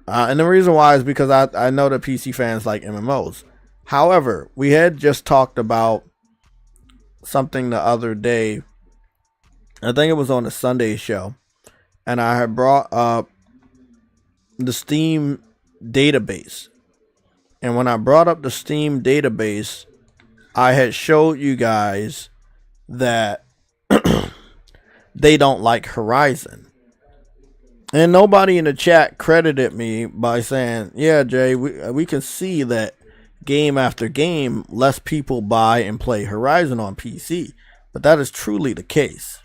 And the reason why is because I know that PC fans like MMOs. However, we had just talked about something the other day. I think it was on the Sunday show. And I had brought up the Steam database. And when I brought up the Steam database, I had showed you guys that they don't like Horizon. And nobody in the chat credited me by saying, yeah, Jay, we can see that game after game, less people buy and play Horizon on PC. But that is truly the case.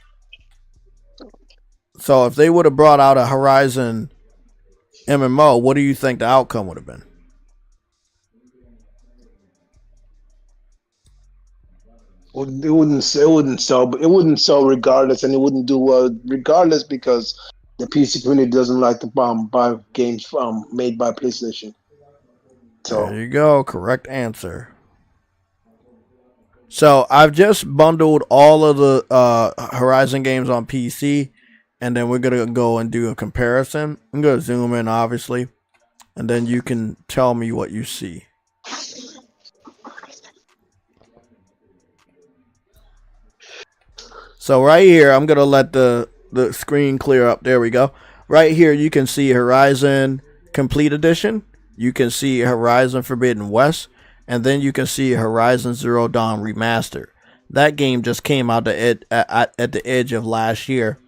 So if they would have brought out a Horizon MMO, what do you think the outcome would have been? Well, it wouldn't sell regardless, and it wouldn't do well regardless because the PC community doesn't like to buy games made by PlayStation. So there you go, correct answer. So I've just bundled all of the Horizon games on PC, and then we're gonna go and do a comparison. I'm gonna zoom in, obviously, and then you can tell me what you see. So right here, I'm gonna let the screen clear up. There we go. Right here, you can see Horizon Complete Edition. You can see Horizon Forbidden West, and then you can see Horizon Zero Dawn Remastered. That game just came out at the edge of last year.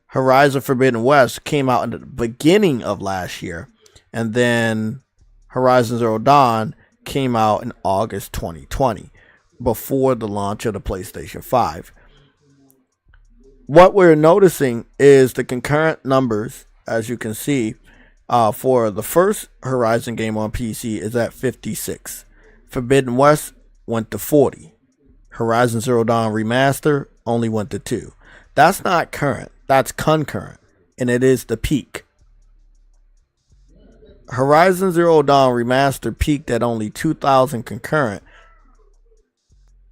Horizon Forbidden West came out in the beginning of last year, and then Horizon Zero Dawn came out in August 2020, before the launch of the PlayStation 5. What we're noticing is the concurrent numbers, as you can see, for the first Horizon game on PC is at 56. Forbidden West went to 40. Horizon Zero Dawn Remaster only went to 2. That's not current. That's concurrent. And it is the peak. Horizon Zero Dawn Remaster peaked at only 2,000 concurrent.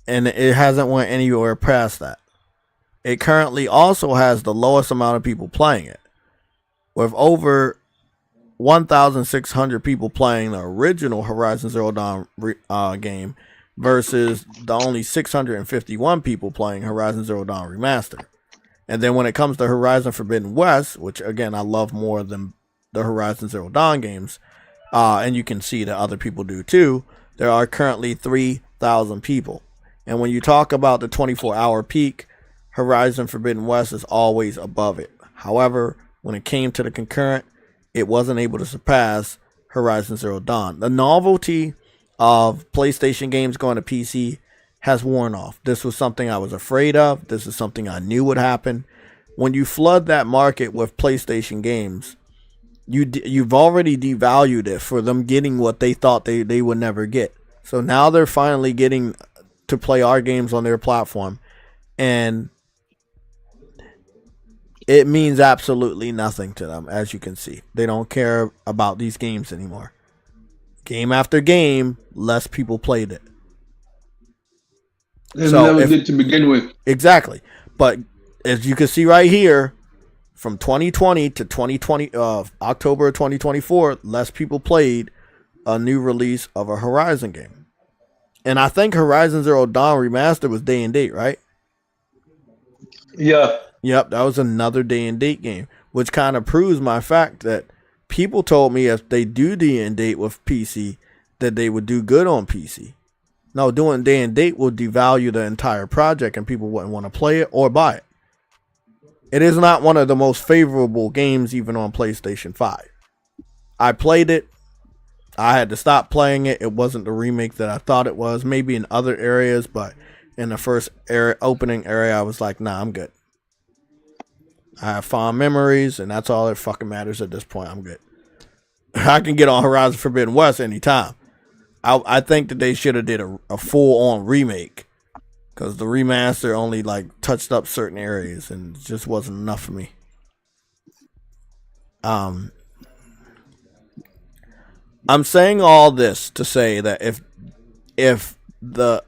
And it hasn't went anywhere past that. It currently also has the lowest amount of people playing it, with over 1,600 people playing the original Horizon Zero Dawn game versus the only 651 people playing Horizon Zero Dawn Remaster. And then when it comes to Horizon Forbidden West, which again I love more than the Horizon Zero Dawn games, and you can see that other people do too, there are currently 3,000 people. And when you talk about the 24-hour peak, Horizon Forbidden West is always above it. However, when it came to the concurrent, it wasn't able to surpass Horizon Zero Dawn. The novelty of PlayStation games going to PC has worn off. This was something I was afraid of. This is something I knew would happen when you flood that market with PlayStation games, you've already devalued it for them getting what they thought they would never get. So now they're finally getting to play our games on their platform, and it means absolutely nothing to them. As you can see, they don't care about these games anymore. Game after game, less people played it. They never did to begin with. Exactly. But as you can see right here, from 2020 to 2020, October of 2024, less people played a new release of a Horizon game. And I think Horizon Zero Dawn Remastered was day and date, right? Yeah. Yep, that was another day and date game, which kind of proves my fact that people told me if they do day and date with PC, that they would do good on PC. No, doing day and date will devalue the entire project and people wouldn't want to play it or buy it. It is not one of the most favorable games even on PlayStation 5. I played it. I had to stop playing it. It wasn't the remake that I thought it was. Maybe in other areas, but in the first opening area, I was like, nah, I'm good. I have fond memories, and that's all that fucking matters at this point. I'm good. I can get on Horizon Forbidden West anytime. I think that they should have did a full-on remake, because the remaster only like touched up certain areas and it just wasn't enough for me. I'm saying all this to say that if the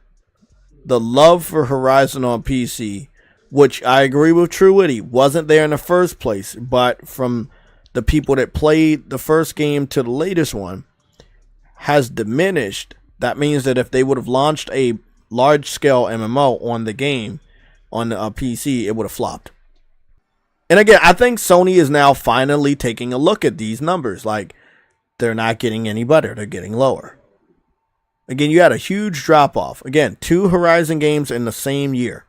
love for Horizon on PC, which I agree with True Witty, wasn't there in the first place, but from the people that played the first game to the latest one, has diminished. That means that if they would have launched a large-scale MMO on the game, on the PC, it would have flopped. And again, I think Sony is now finally taking a look at these numbers. Like, they're not getting any better. They're getting lower. Again, you had a huge drop-off. Again, 2 Horizon games in the same year.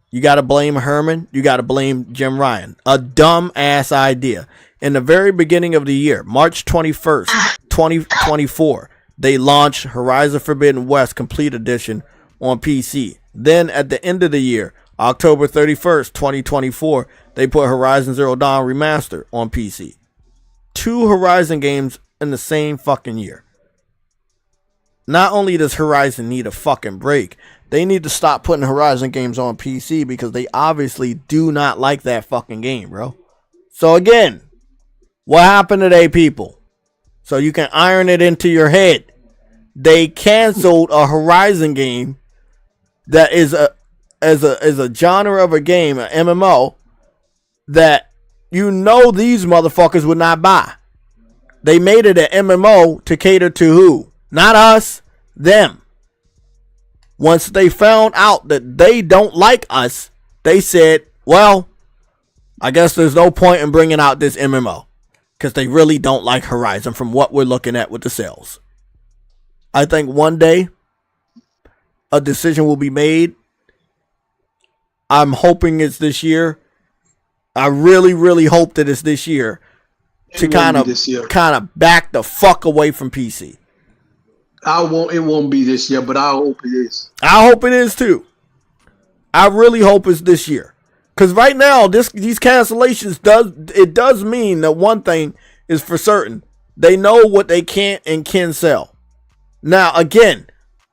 You got to blame Herman. You got to blame Jim Ryan. A dumb-ass idea. In the very beginning of the year, March 21st, 2024, they launched Horizon Forbidden West Complete Edition on PC. Then at the end of the year, October 31st, 2024, they put Horizon Zero Dawn Remaster on PC. 2 Horizon games in the same fucking year. Not only does Horizon need a fucking break, they need to stop putting Horizon games on PC because they obviously do not like that fucking game, bro. So again, what happened today, people? So you can iron it into your head. They canceled a Horizon game that is a genre of a game, an MMO, that you know these motherfuckers would not buy. They made it an MMO to cater to who? Not us, them. Once they found out that they don't like us, they said, well, I guess there's no point in bringing out this MMO. Because they really don't like Horizon from what we're looking at with the sales. I think one day a decision will be made. I'm hoping it's this year. I really, really hope that it's this year. To kind of back the fuck away from PC. It won't be this year, but I hope it is. I hope it is too. I really hope it's this year. Because right now, these cancellations does mean that one thing is for certain. They know what they can't and can sell. Now, again,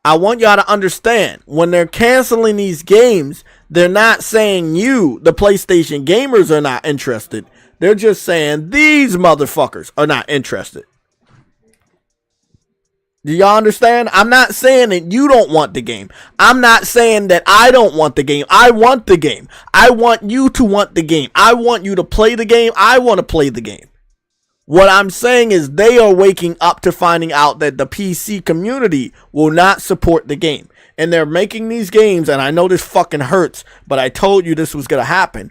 I want y'all to understand, when they're canceling these games, they're not saying you, the PlayStation gamers, are not interested. They're just saying these motherfuckers are not interested. Do y'all understand? I'm not saying that you don't want the game. I'm not saying that I don't want the game. I want the game. I want you to want the game. I want you to play the game. I want to play the game. What I'm saying is they are waking up to finding out that the PC community will not support the game. And they're making these games, and I know this fucking hurts, but I told you this was going to happen.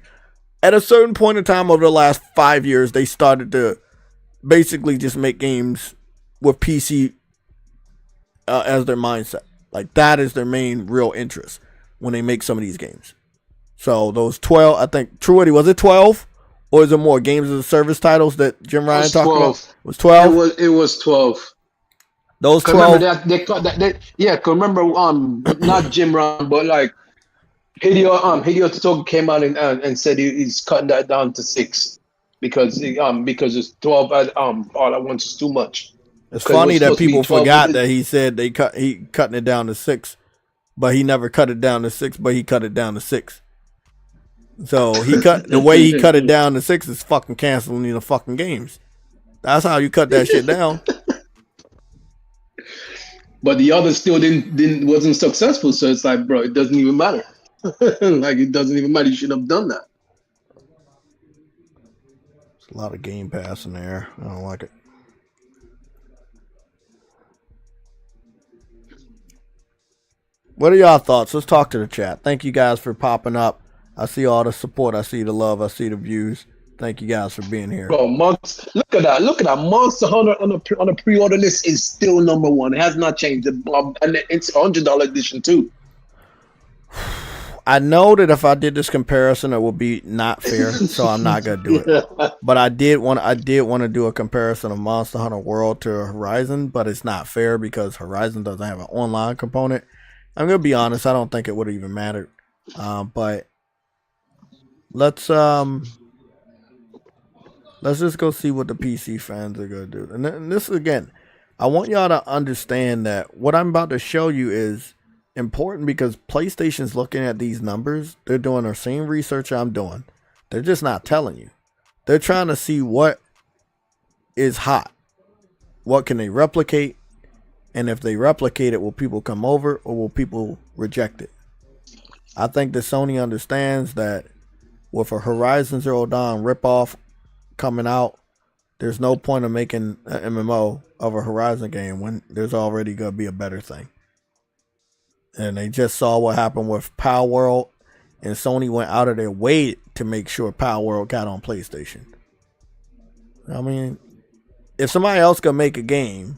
At a certain point in time over the last 5 years, they started to basically just make games with PC as their mindset. Like, that is their main real interest when they make some of these games. So those 12, I think, Truity, was it 12? Or is it more games as a service titles that Jim Ryan talked about? It was 12? It was 12. Those 12? Remember that, remember, not Jim Ryan, but like, Hideo Totoki came out and said he's cutting that down to 6 because it's 12 all at once is too much. It's Because it was funny that supposed to be people 12 forgot that he said he cutting it down to 6, but he never cut it down to 6, but he cut it down to 6. So the way he cut it down to 6 is fucking canceling the fucking games. That's how you cut that shit down. But the others still wasn't successful, so it's like, bro, it doesn't even matter. Like, it doesn't even matter. You should have done that. There's a lot of Game Pass in there. I don't like it. What are y'all thoughts? Let's talk to the chat. Thank you guys for popping up. I see all the support. I see the love. I see the views. Thank you guys for being here. Bro, look at that. Look at that. Monster Hunter on the pre-order list is still number 1. It has not changed. And it's $100 edition too. I know that if I did this comparison, it would be not fair, so I'm not gonna do it. But I did want to do a comparison of Monster Hunter World to Horizon, but it's not fair because Horizon doesn't have an online component. I'm gonna be honest, I don't think it would have even mattered. But let's just go see what the PC fans are gonna do. And this again, I want y'all to understand that what I'm about to show you is important because PlayStation's looking at these numbers. They're doing the same research I'm doing. They're just not telling you. They're trying to see what is hot. What can they replicate? And if they replicate it, will people come over or will people reject it? I think that Sony understands that with a Horizon Zero Dawn ripoff coming out, there's no point of making an MMO of a Horizon game when there's already going to be a better thing. And they just saw what happened with Power World, and Sony went out of their way to make sure Power World got on PlayStation. I mean, if somebody else can make a game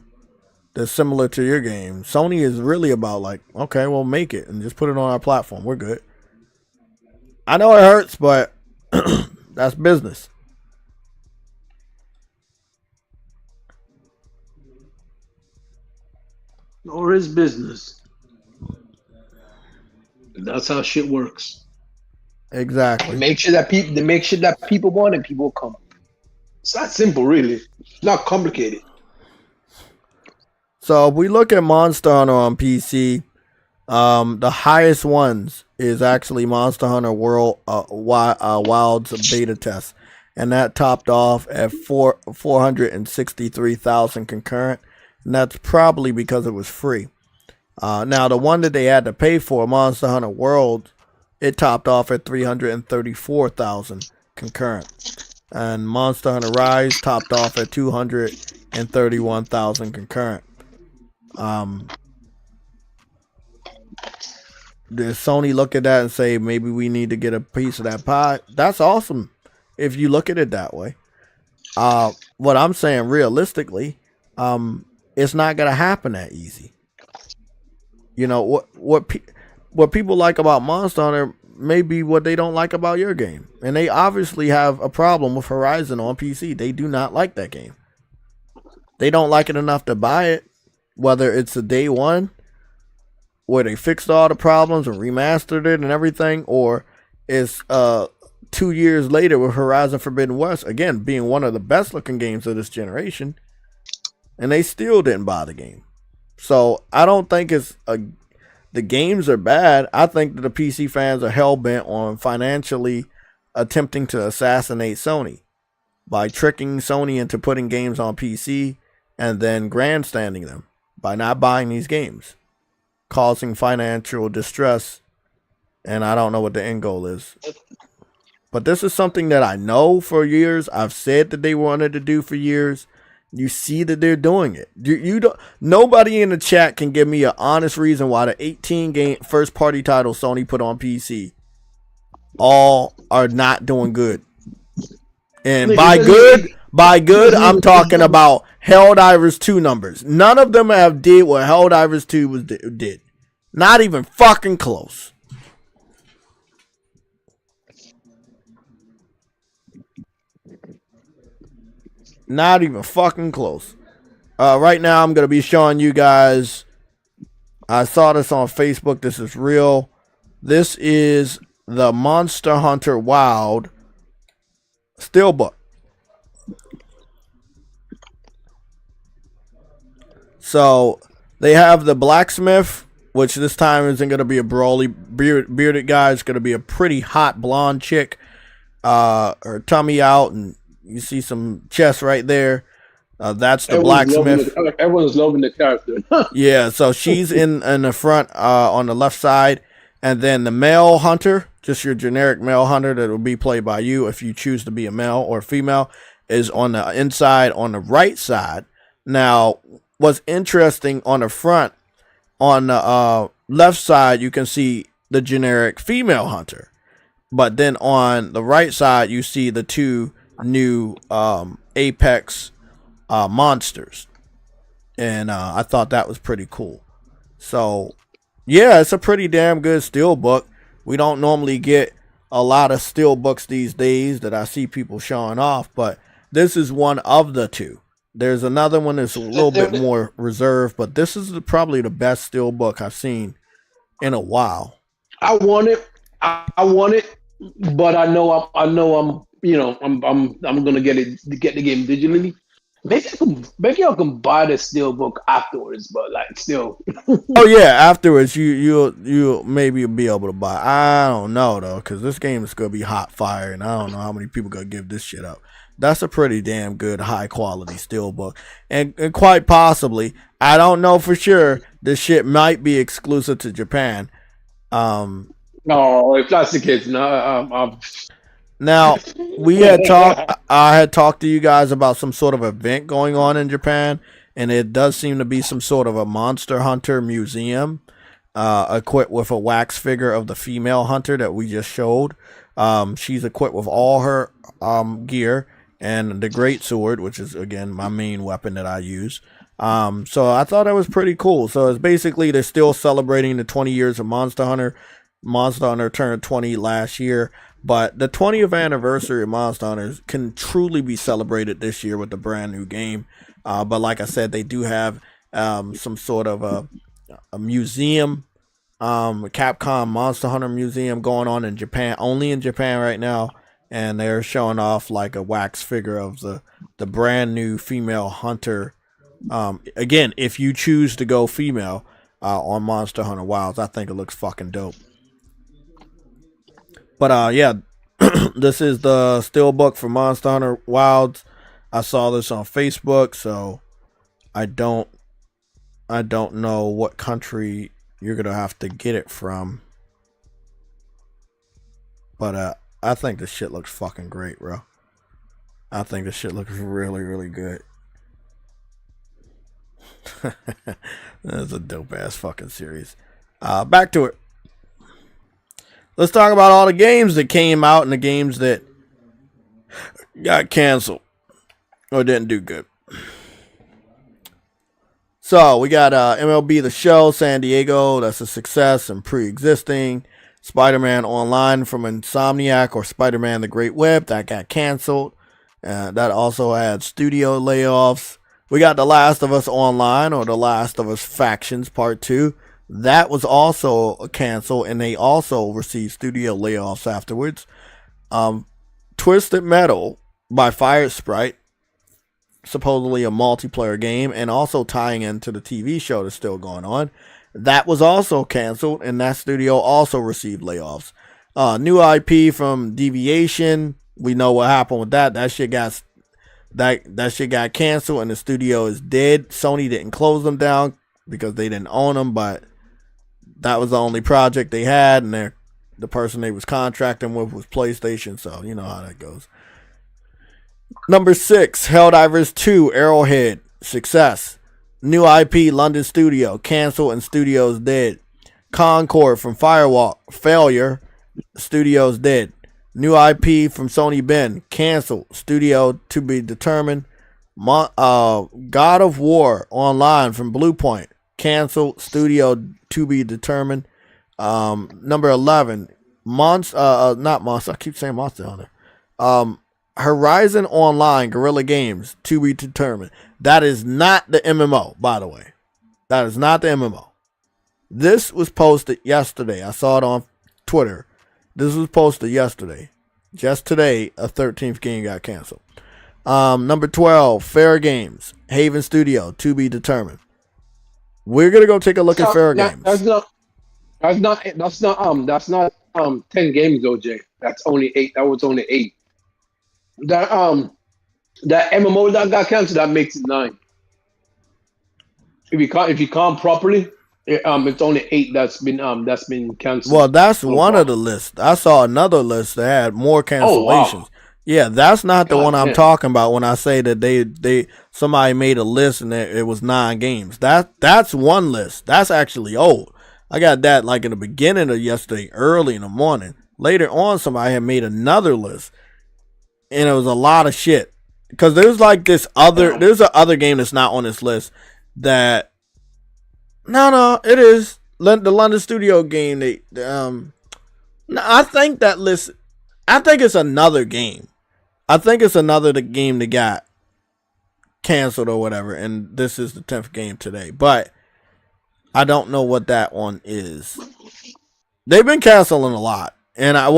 that's similar to your game, Sony is really about like, okay, well, make it and just put it on our platform. We're good. I know it hurts, but that's business. Or is business. That's how shit works. Exactly. Make sure that people want it, people come. It's that simple, really. It's not complicated. So if we look at Monster Hunter on PC, the highest ones is actually Monster Hunter World Wild's beta test, and that topped off at 463,000 concurrent, and that's probably because it was free. Now, the one that they had to pay for, Monster Hunter World, it topped off at 334,000 concurrent. And Monster Hunter Rise topped off at 231,000 concurrent. Does Sony look at that and say, maybe we need to get a piece of that pie? That's awesome if you look at it that way. What I'm saying, realistically, it's not going to happen that easy. You know, what people like about Monster Hunter may be what they don't like about your game. And they obviously have a problem with Horizon on PC. They do not like that game. They don't like it enough to buy it, whether it's a day one, where they fixed all the problems and remastered it and everything, or it's 2 years later with Horizon Forbidden West, again, being one of the best looking games of this generation, and they still didn't buy the game. So I don't think the games are bad. I think that the PC fans are hell-bent on financially attempting to assassinate Sony by tricking Sony into putting games on PC and then grandstanding them by not buying these games, causing financial distress, and I don't know what the end goal is. But this is something that I know for years. I've said that they wanted to do for years. You see that they're doing it. You don't. Nobody in the chat can give me an honest reason why the 18 game first party titles Sony put on PC all are not doing good. And by good, I'm talking about Helldivers 2 numbers. None of them have did what Helldivers 2 did. Not even fucking close. Not even fucking close. Right now, I'm going to be showing you guys. I saw this on Facebook. This is real. This is the Monster Hunter Wild Steelbook. So they have the blacksmith, which this time isn't going to be a brawly bearded guy. It's going to be a pretty hot blonde chick. Her tummy out, and you see some chest right there. That's the blacksmith. Everyone's loving the character. Yeah, so she's in the front on the left side. And then the male hunter, just your generic male hunter that will be played by you if you choose to be a male or female, is on the inside on the right side. Now, what's interesting on the front, on the left side, you can see the generic female hunter. But then on the right side, you see the two new Apex monsters. And I thought that was pretty cool. So, yeah, it's a pretty damn good steelbook. We don't normally get a lot of steelbooks these days that I see people showing off, but this is one of the two. There's another one that's a little bit more reserved, but this is probably the best steelbook I've seen in a while. I want it. I want it, but I know I'm gonna get the game digitally. Maybe I can buy the steelbook afterwards, but like still. Oh yeah, afterwards you'll maybe be able to buy. I don't know though, because this game is gonna be hot fire, and I don't know how many people gonna give this shit up. That's a pretty damn good high quality steelbook, and quite possibly, I don't know for sure, this shit might be exclusive to Japan. No, if that's the case, no. Now, I had talked to you guys about some sort of event going on in Japan, and it does seem to be some sort of a Monster Hunter museum, equipped with a wax figure of the female hunter that we just showed. She's equipped with all her gear and the great sword, which is, again, my main weapon that I use. So I thought that was pretty cool. So it's basically they're still celebrating the 20 years of Monster Hunter. Monster Hunter turned 20 last year. But the 20th anniversary of Monster Hunter can truly be celebrated this year with the brand new game. But like I said, they do have some sort of a museum, Capcom Monster Hunter Museum going on in Japan, only in Japan right now. And they're showing off like a wax figure of the brand new female hunter. Again, if you choose to go female on Monster Hunter Wilds, I think it looks fucking dope. But yeah, this is the steelbook for Monster Hunter Wilds. I saw this on Facebook, so I don't know what country you're gonna have to get it from. But I think this shit looks fucking great, bro. I think this shit looks really, really good. That's a dope ass fucking series. Back to it. Let's talk about all the games that came out and the games that got canceled or didn't do good. So we got MLB The Show San Diego. That's a success and pre-existing. Spider-Man Online from Insomniac or Spider-Man The Great Web. That got canceled. That also had studio layoffs. We got The Last of Us Online or The Last of Us Factions Part 2. That was also canceled, and they also received studio layoffs afterwards. Twisted Metal by Fire Sprite, supposedly a multiplayer game, and also tying into the TV show that's still going on. That was also canceled, and that studio also received layoffs. New IP from Deviation. We know what happened with that. That shit got canceled, and the studio is dead. Sony didn't close them down because they didn't own them, but that was the only project they had, and the person they was contracting with was PlayStation, so you know how that goes. Number 6, Helldivers 2 Arrowhead, success. New IP London studio, cancel and studios dead. Concord from Firewalk, failure, studios dead. New IP from Sony Ben, cancel, studio to be determined. God of War Online from Bluepoint, cancel, studio to be determined. Number 11, not Monster. I keep saying Monster Hunter. Horizon Online Guerrilla Games to be determined. That is not the MMO, by the way. That is not the MMO. This was posted yesterday. I saw it on Twitter. This was posted yesterday. Just today, a 13th game got canceled. Number 12, Fair Games, Haven Studio, to be determined. We're gonna go take a look at Fair Games. That's not 10 games though, Jay. That's only 8. That was only 8. That MMO that got canceled, that makes it 9. If you count properly, it's only 8 that's been canceled. Well, that's one of the lists. I saw another list that had more cancellations. Oh, wow. Yeah, that's not the God one I'm damn. talking about when I say that somebody made a list and it was 9 games. That's one list. That's actually old. I got that like in the beginning of yesterday, early in the morning. Later on, somebody had made another list, and it was a lot of shit. Because there's like there's a other game that's not on this list that. No, it is the London Studio game. I think that list. I think it's another game. I think it's another game that got canceled or whatever, and this is the 10th game today. But I don't know what that one is. They've been canceling a lot, and I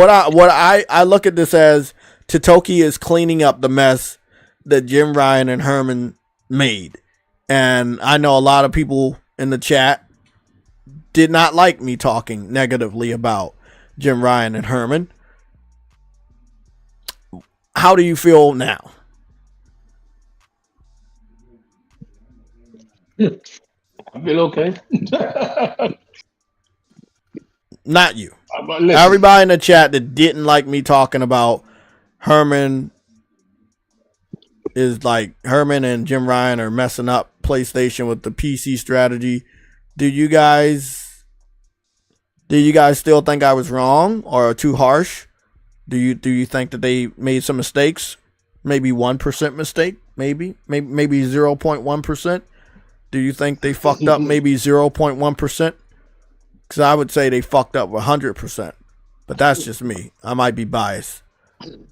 look at this as Totoki is cleaning up the mess that Jim Ryan and Herman made, and I know a lot of people in the chat did not like me talking negatively about Jim Ryan and Herman. How do you feel now? I feel okay. Not you. Listen, Everybody in the chat that didn't like me talking about Herman and Jim Ryan are messing up PlayStation with the PC strategy. Do you guys still think I was wrong or too harsh? Do you think that they made some mistakes? Maybe 1% mistake? Maybe 0.1%? Do you think they fucked up maybe 0.1%? Because I would say they fucked up 100%. But that's just me. I might be biased.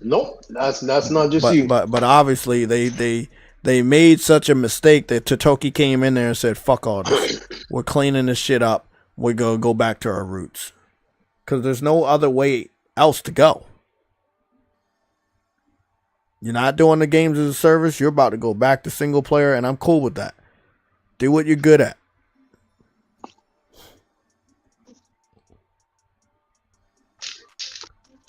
Nope, that's not just you. But obviously they made such a mistake that Totoki came in there and said, fuck all this. We're cleaning this shit up. We're going to go back to our roots. Because there's no other way else to go. You're not doing the games as a service. You're about to go back to single player, and I'm cool with that. Do what you're good at.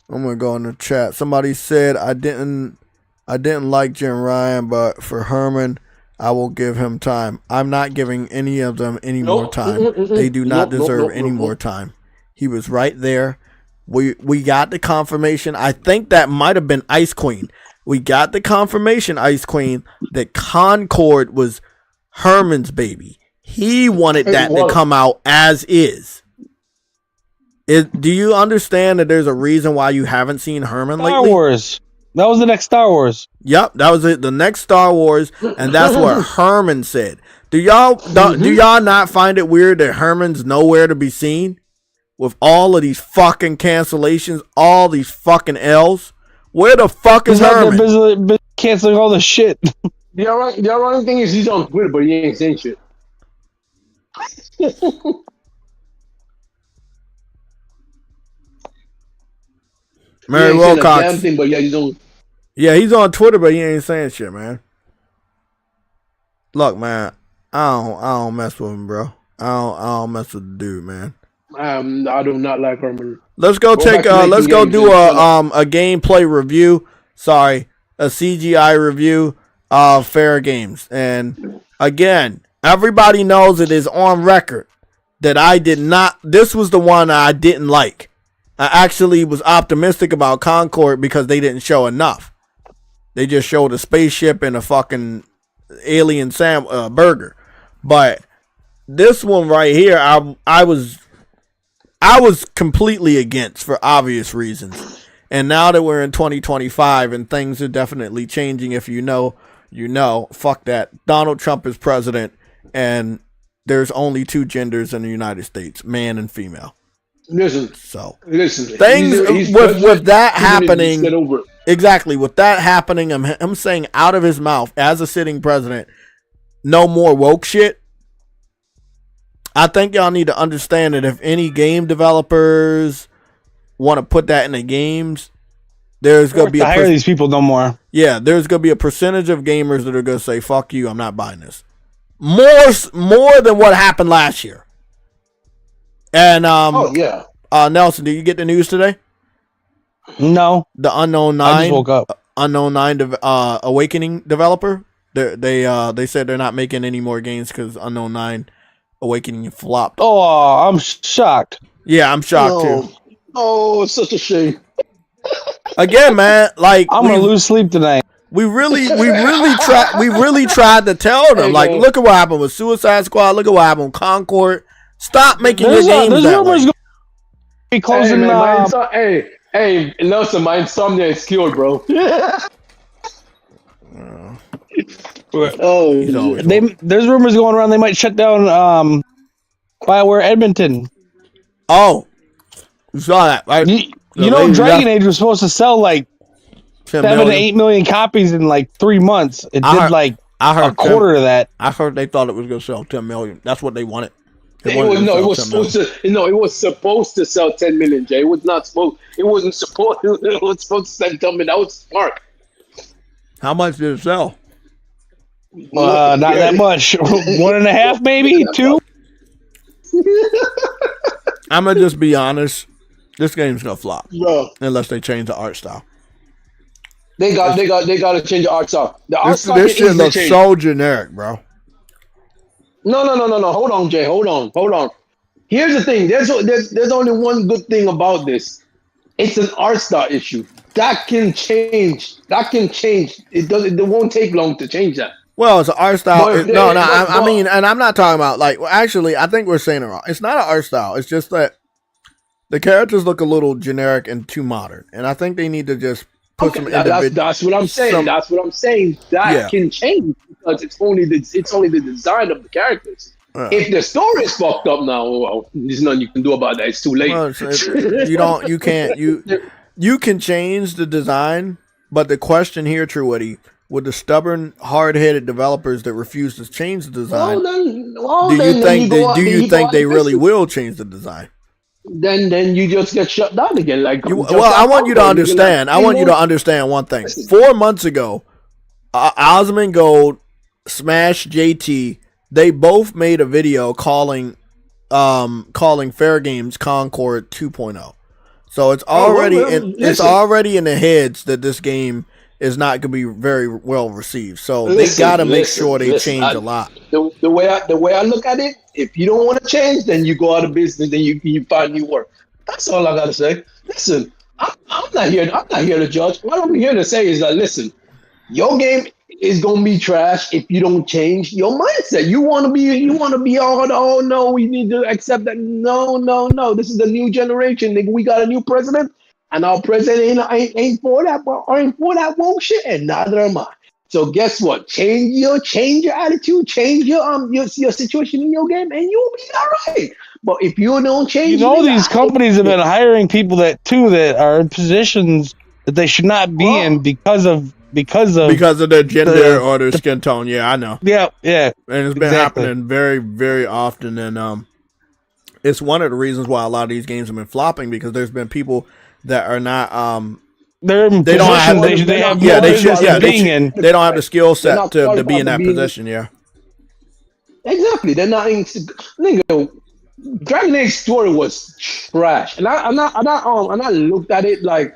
I'm gonna go in the chat. Somebody said I didn't like Jim Ryan, but for Herman, I will give him time. I'm not giving any of them any more time. They do not deserve any more time. He was right there. We got the confirmation. I think that might have been Ice Queen. We got the confirmation, Ice Queen, that Concord was Herman's baby. He wanted that to come out as is. Do you understand that there's a reason why you haven't seen Herman lately? Star Wars. That was the next Star Wars. Yep, that was it. The next Star Wars, and that's what Herman said. Do y'all not find it weird that Herman's nowhere to be seen with all of these fucking cancellations, all these fucking L's? Where the fuck is Herman? Busy canceling all the shit. The ironic thing is he's on Twitter, but he ain't saying shit. Mary Wilcox. Damn thing, but yeah, he's on Twitter, but he ain't saying shit, man. Look, man, I don't mess with him, bro. I don't mess with the dude, man. I do not like Herman. Let's go do a gameplay review. Sorry, a CGI review of Fair Games. And again, everybody knows it is on record that I did not. This was the one I didn't like. I actually was optimistic about Concord because they didn't show enough. They just showed a spaceship and a fucking alien burger. But this one right here, I was completely against for obvious reasons. And now that we're in 2025 and things are definitely changing, if you know, you know, fuck that. Donald Trump is president and there's only 2 genders in the United States, man and female. Listen. Things with that happening. Exactly. With that happening, I'm saying out of his mouth as a sitting president, no more woke shit. I think y'all need to understand that if any game developers, want to put that in the games, there's going to be hire these people no more. Yeah, there's going to be a percentage of gamers that are going to say, fuck you, I'm not buying this. More than what happened last year. And Nelson, did you get the news today? No. The Unknown 9. I just woke up. Unknown 9 Awakening developer. They said they're not making any more games because Unknown 9 Awakening flopped. Oh, I'm shocked. Yeah, I'm shocked too. Oh, it's such a shame. Again, man, like I'm gonna lose sleep tonight. We really tried to tell them, like, look at what happened with Suicide Squad. Look at what happened with Concord. Stop making your games that way. Be closing. Hey, Nelson, my insomnia is cured, bro. There's rumors going around they might shut down BioWare Edmonton. Oh, you saw that, right? You know, Dragon Age was supposed to sell like 7 to 8 million copies in like 3 months. It did a quarter of that. I heard they thought it was going to sell 10 million. That's what they wanted. It was supposed to sell 10 million, Jay. It was not supposed. It wasn't supposed. It was supposed to sell 10 million. That was smart. How much did it sell? Not that much. 1.5, maybe 2. I'm gonna just be honest. This game's gonna flop, bro. Unless they change the art style. They got to change the art style. This shit looks so generic, bro. No. Hold on, Jay. Hold on. Here's the thing. There's only one good thing about this. It's an art style issue. That can change. It won't take long to change that. Well, it's an art style. I mean, and I'm not talking about like. Well, actually, I think we're saying it wrong. It's not an art style. It's just that the characters look a little generic and too modern, and I think they need to just put some individual. That's what I'm saying. That's what I'm saying. That can change because it's only the design of the characters. If the story is fucked up now, well, there's nothing you can do about that. It's too late. Well, you can change the design, but the question here, Truity, with the stubborn, hard-headed developers that refuse to change the design, do you think they really will change the design? Then you just get shut down again. I want you to understand. I want you to understand one thing. 4 months ago, Osmond Gold, Smash JT, they both made a video calling Fair Games Concord 2.0. So it's already in the heads that this game is not going to be very well received. So they got to make sure they change a lot. The way I look at it, if you don't want to change, then you go out of business, then you find new work. That's all I got to say. Listen, I'm not here to judge. What I'm here to say is that, listen, your game is gonna be trash if you don't change your mindset. You want to be oh no, we need to accept that. No. This is the new generation. Nigga, we got a new president, and our president ain't for that woke shit, and neither am I. So guess what? Change your attitude, change your situation in your game, and you'll be all right. But if you don't change, these companies have been hiring people that are in positions that they should not be in because of their gender or their skin tone. Yeah, I know. Yeah. And it's been happening very, very often, and it's one of the reasons why a lot of these games have been flopping, because there's been people that are not they don't have the skill set to be in that position. Yeah, exactly. They're not in. Nigga, Dragon Age story was trash, and I looked at it like.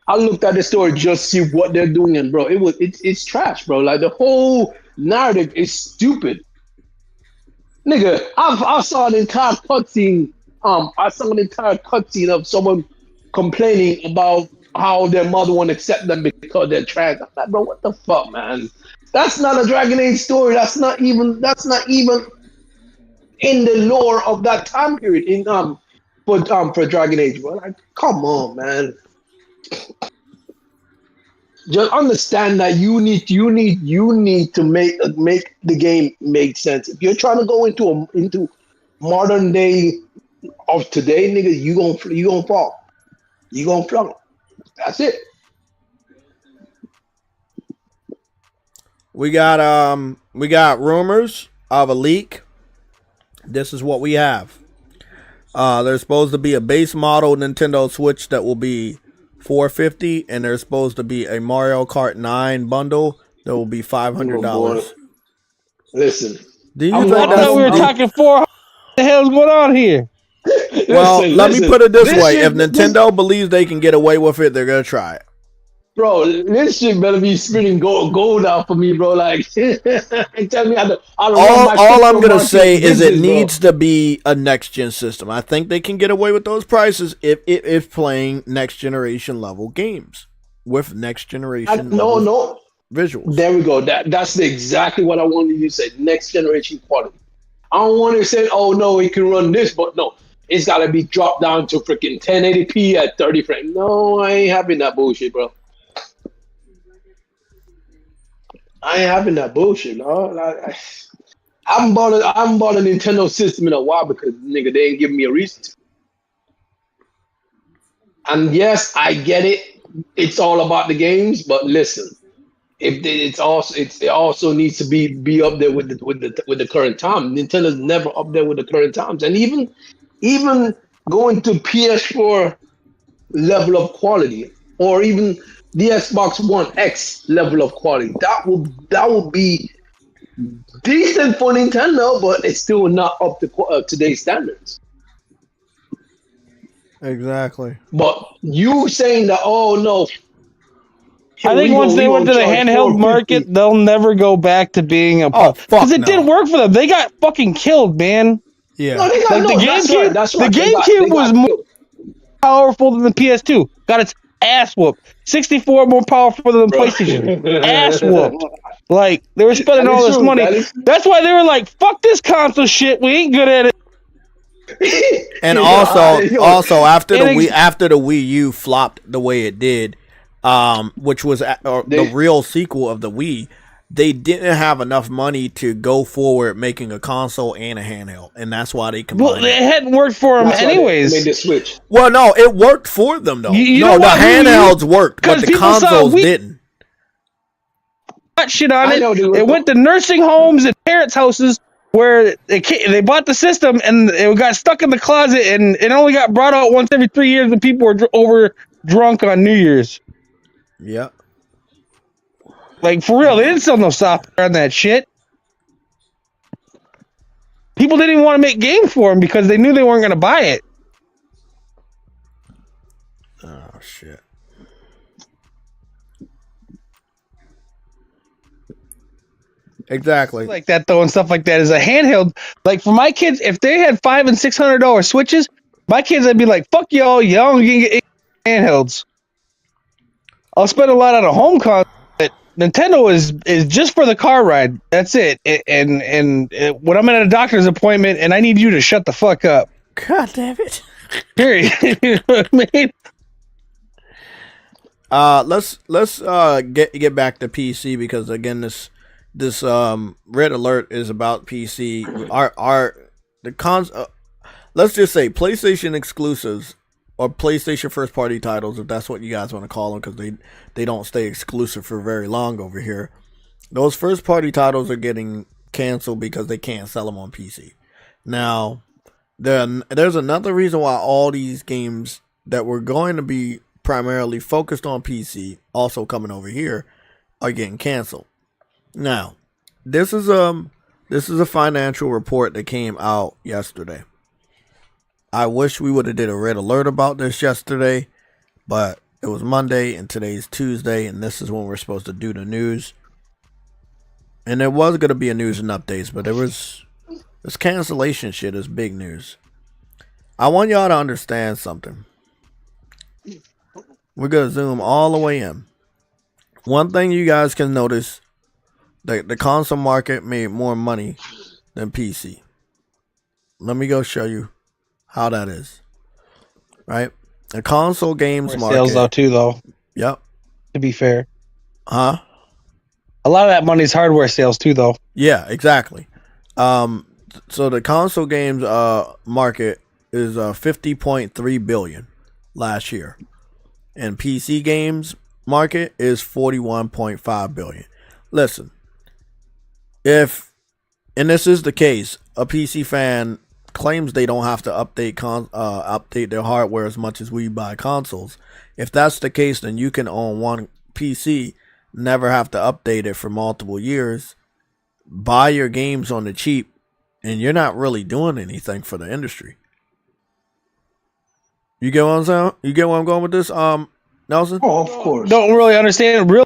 I looked at the story just to see what they're doing, and bro, it's trash, bro. Like the whole narrative is stupid. Nigga, I saw an entire cutscene. I saw an entire cutscene of someone complaining about how their mother won't accept them because they're trans. I'm like, bro, what the fuck, man? That's not a Dragon Age story. That's not even in the lore of that time period for Dragon Age, bro. Like, come on, man. Just understand that you need to make the game make sense. If you're trying to go into modern day of today, nigga, you gonna fall. You gonna flunk. That's it. We got rumors of a leak. This is what we have. There's supposed to be a base model Nintendo Switch that will be $450, and there's supposed to be a Mario Kart 9 bundle that will be $500. Listen, I thought we were talking $400. What the hell's going on here? Well, let me put it this way: if Nintendo believes they can get away with it, they're gonna try it. Bro, this shit better be spinning gold out for me, bro. Like, tell me, I don't all I'm gonna say is it needs to be a next gen system. I think they can get away with those prices if playing next generation level games with next generation visuals. There we go. That's exactly what I wanted you to say. Next generation quality. I don't want to say, oh no, it can run this, but no, it's gotta be dropped down to freaking 1080p at 30 frames. No, I ain't having that bullshit, bro. I ain't having that bullshit, no. I haven't bought a Nintendo system in a while because nigga they ain't giving me a reason to. And yes, I get it. It's all about the games, but listen, it also needs to be up there with the current time. Nintendo's never up there with the current times, and even going to PS4 level of quality, or even the Xbox One X level of quality, that will be decent for Nintendo, but it's still not up to today's standards. Exactly. But you saying that, oh no. I think once they went to the handheld market, they'll never go back to being a because it didn't work for them. They got fucking killed, man. Yeah. No, the GameCube. That's right. The GameCube was more powerful than the PS2. Got its ass whooped. 64 more powerful than the PlayStation. Ass whooped. Like they were spending all this money. That's why they were like, "Fuck this console shit. We ain't good at it." And also after the Wii U flopped the way it did, which was the real sequel of the Wii, they didn't have enough money to go forward making a console and a handheld, and that's why they combined. Well, it hadn't worked for them anyways. They made the switch. Well, no, it worked for them though. No, the handhelds worked, but the consoles didn't. Shit on it. It went to nursing homes and parents' houses where they bought the system and it got stuck in the closet, and it only got brought out once every 3 years when people were over drunk on New Year's. Yeah. Like, for real, they didn't sell no software on that shit. People didn't even want to make games for them because they knew they weren't going to buy it. Oh, shit. Exactly. Like that, though, and stuff like that is a handheld. Like, for my kids, if they had $500 and $600 Switches, my kids, I'd be like, fuck y'all can get handhelds. I'll spend a lot on a home console. Nintendo is just for the car ride. That's it. And when I'm at a doctor's appointment and I need you to shut the fuck up. God damn it. Period. You know what I mean? Let's get back to PC because again this red alert is about PC. Let's just say PlayStation exclusives or PlayStation first party titles, if that's what you guys want to call them, because they don't stay exclusive for very long over here. Those first party titles are getting canceled because they can't sell them on PC. Now, there's another reason why all these games that were going to be primarily focused on PC, also coming over here, are getting canceled. Now, this is a financial report that came out yesterday. I wish we would have did a red alert about this yesterday, but it was Monday and today's Tuesday, and this is when we're supposed to do the news. And there was going to be a news and updates, but this cancellation shit is big news. I want y'all to understand something. We're going to zoom all the way in. One thing you guys can notice, the console market made more money than PC. Let me go show you how that is. Right? The console games market. Sales though too though. Yep. To be fair. Huh? A lot of that money's hardware sales too though. Yeah, exactly. So the console games market is 50.3 billion last year. And PC games market is 41.5 billion. Listen, and this is the case, a PC fan claims they don't have to update their hardware as much as we buy consoles. If that's the case, then you can own one PC, never have to update it for multiple years, buy your games on the cheap, and you're not really doing anything for the industry. You get what I'm saying? You get where I'm going with this, Nelson? Oh, of course. Don't really understand. Real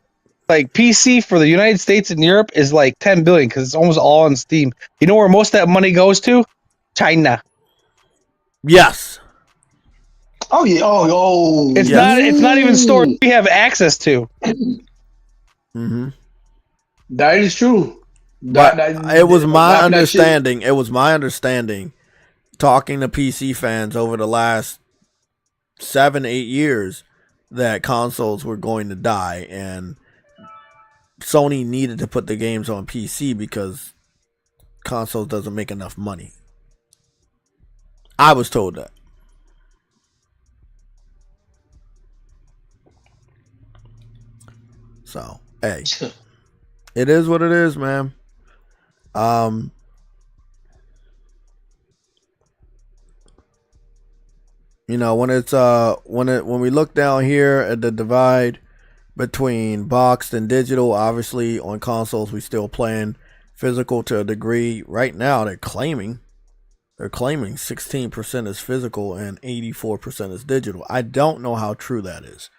like PC for the United States and Europe is like 10 billion because it's almost all on Steam. You know where most of that money goes to? China. Yes. Oh yeah. Oh. It's Yes. not. It's not even stores we have access to. Mm-hmm. That is true. But it was my understanding. It was my understanding, talking to PC fans over the last 7-8 years, that consoles were going to die, and Sony needed to put the games on PC because consoles doesn't make enough money. I was told that. So, hey, it is what it is, man. You know, when it's when we look down here at the divide between boxed and digital, obviously on consoles we still playing physical to a degree. Right now they're claiming 16% is physical and 84% is digital. I don't know how true that is.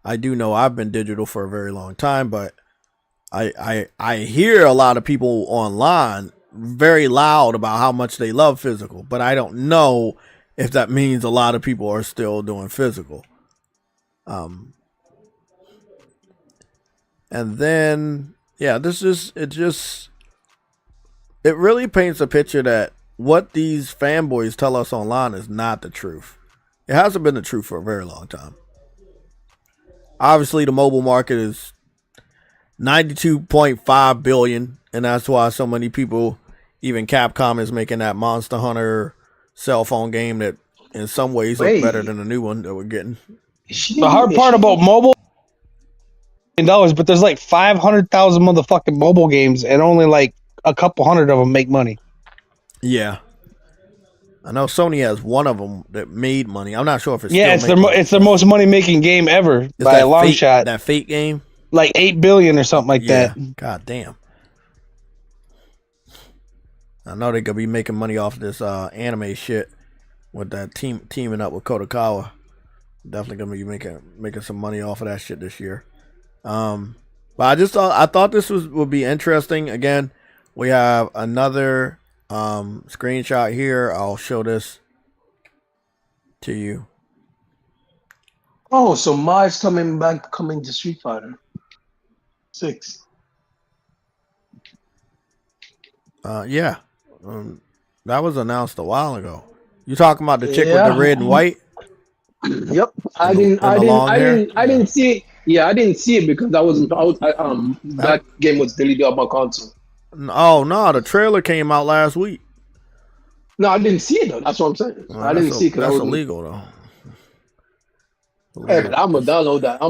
I do know I've been digital for a very long time, but I hear a lot of people online very loud about how much they love physical, but I don't know if that means a lot of people are still doing physical. And then, yeah, it really paints a picture that what these fanboys tell us online is not the truth. It hasn't been the truth for a very long time. Obviously, the mobile market is 92.5 billion, and that's why so many people, even Capcom, is making that Monster Hunter cell phone game that in some ways look better than the new one that we're getting. The hard part about mobile $1 but there's like 500,000 motherfucking mobile games and only like a couple hundred of them make money. Yeah. I know Sony has one of them that made money. I'm not sure if it's it's their most money making game ever by a long shot. That Fate game, like 8 billion or something like that. God damn. I know they're gonna be making money off this anime shit with that teaming up with Kodakawa. Definitely gonna be making some money off of that shit this year. But I thought this would be interesting. Again, we have another screenshot here. I'll show this to you. Oh, so Mars coming to Street Fighter 6. Yeah. That was announced a while ago. You talking about the chick with the red and white? Yep. I didn't see it. Yeah, I didn't see it because that game was deleted on my console. Oh no, the trailer came out last week. No, I didn't see it though. That's what I'm saying. I didn't see it because that's illegal though. Hey, but I'm gonna download that.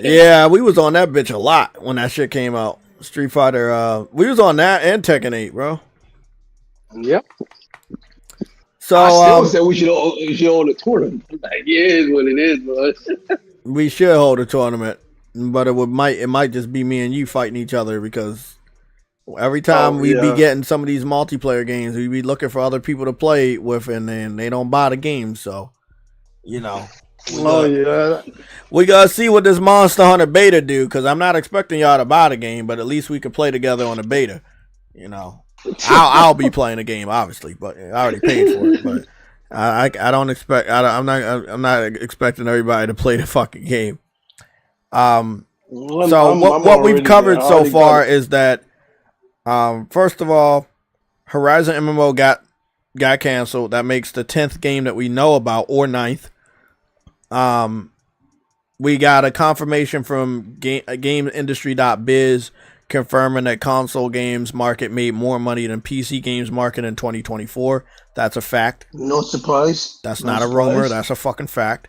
Yeah, we was on that bitch a lot when that shit came out. Street Fighter. We was on that and Tekken 8, bro. Yep. So I still said we should hold a tournament. Like, yeah, it is what it is, bro. We should hold a tournament, but it might just be me and you fighting each other because every time we be getting some of these multiplayer games, we be looking for other people to play with, and then they don't buy the game. So, you know. We gotta see what this Monster Hunter beta do, because I'm not expecting y'all to buy the game, but at least we can play together on the beta. You know, I'll be playing the game obviously, but I already paid for it. But I don't expect I'm not expecting everybody to play the fucking game. What we've covered so far is that first of all, Horizon MMO got canceled. That makes the 10th game that we know about, or 9th. We got a confirmation from GameIndustry.biz confirming that console games market made more money than PC games market in 2024. That's a fact. No surprise. That's not a rumor. That's a fucking fact.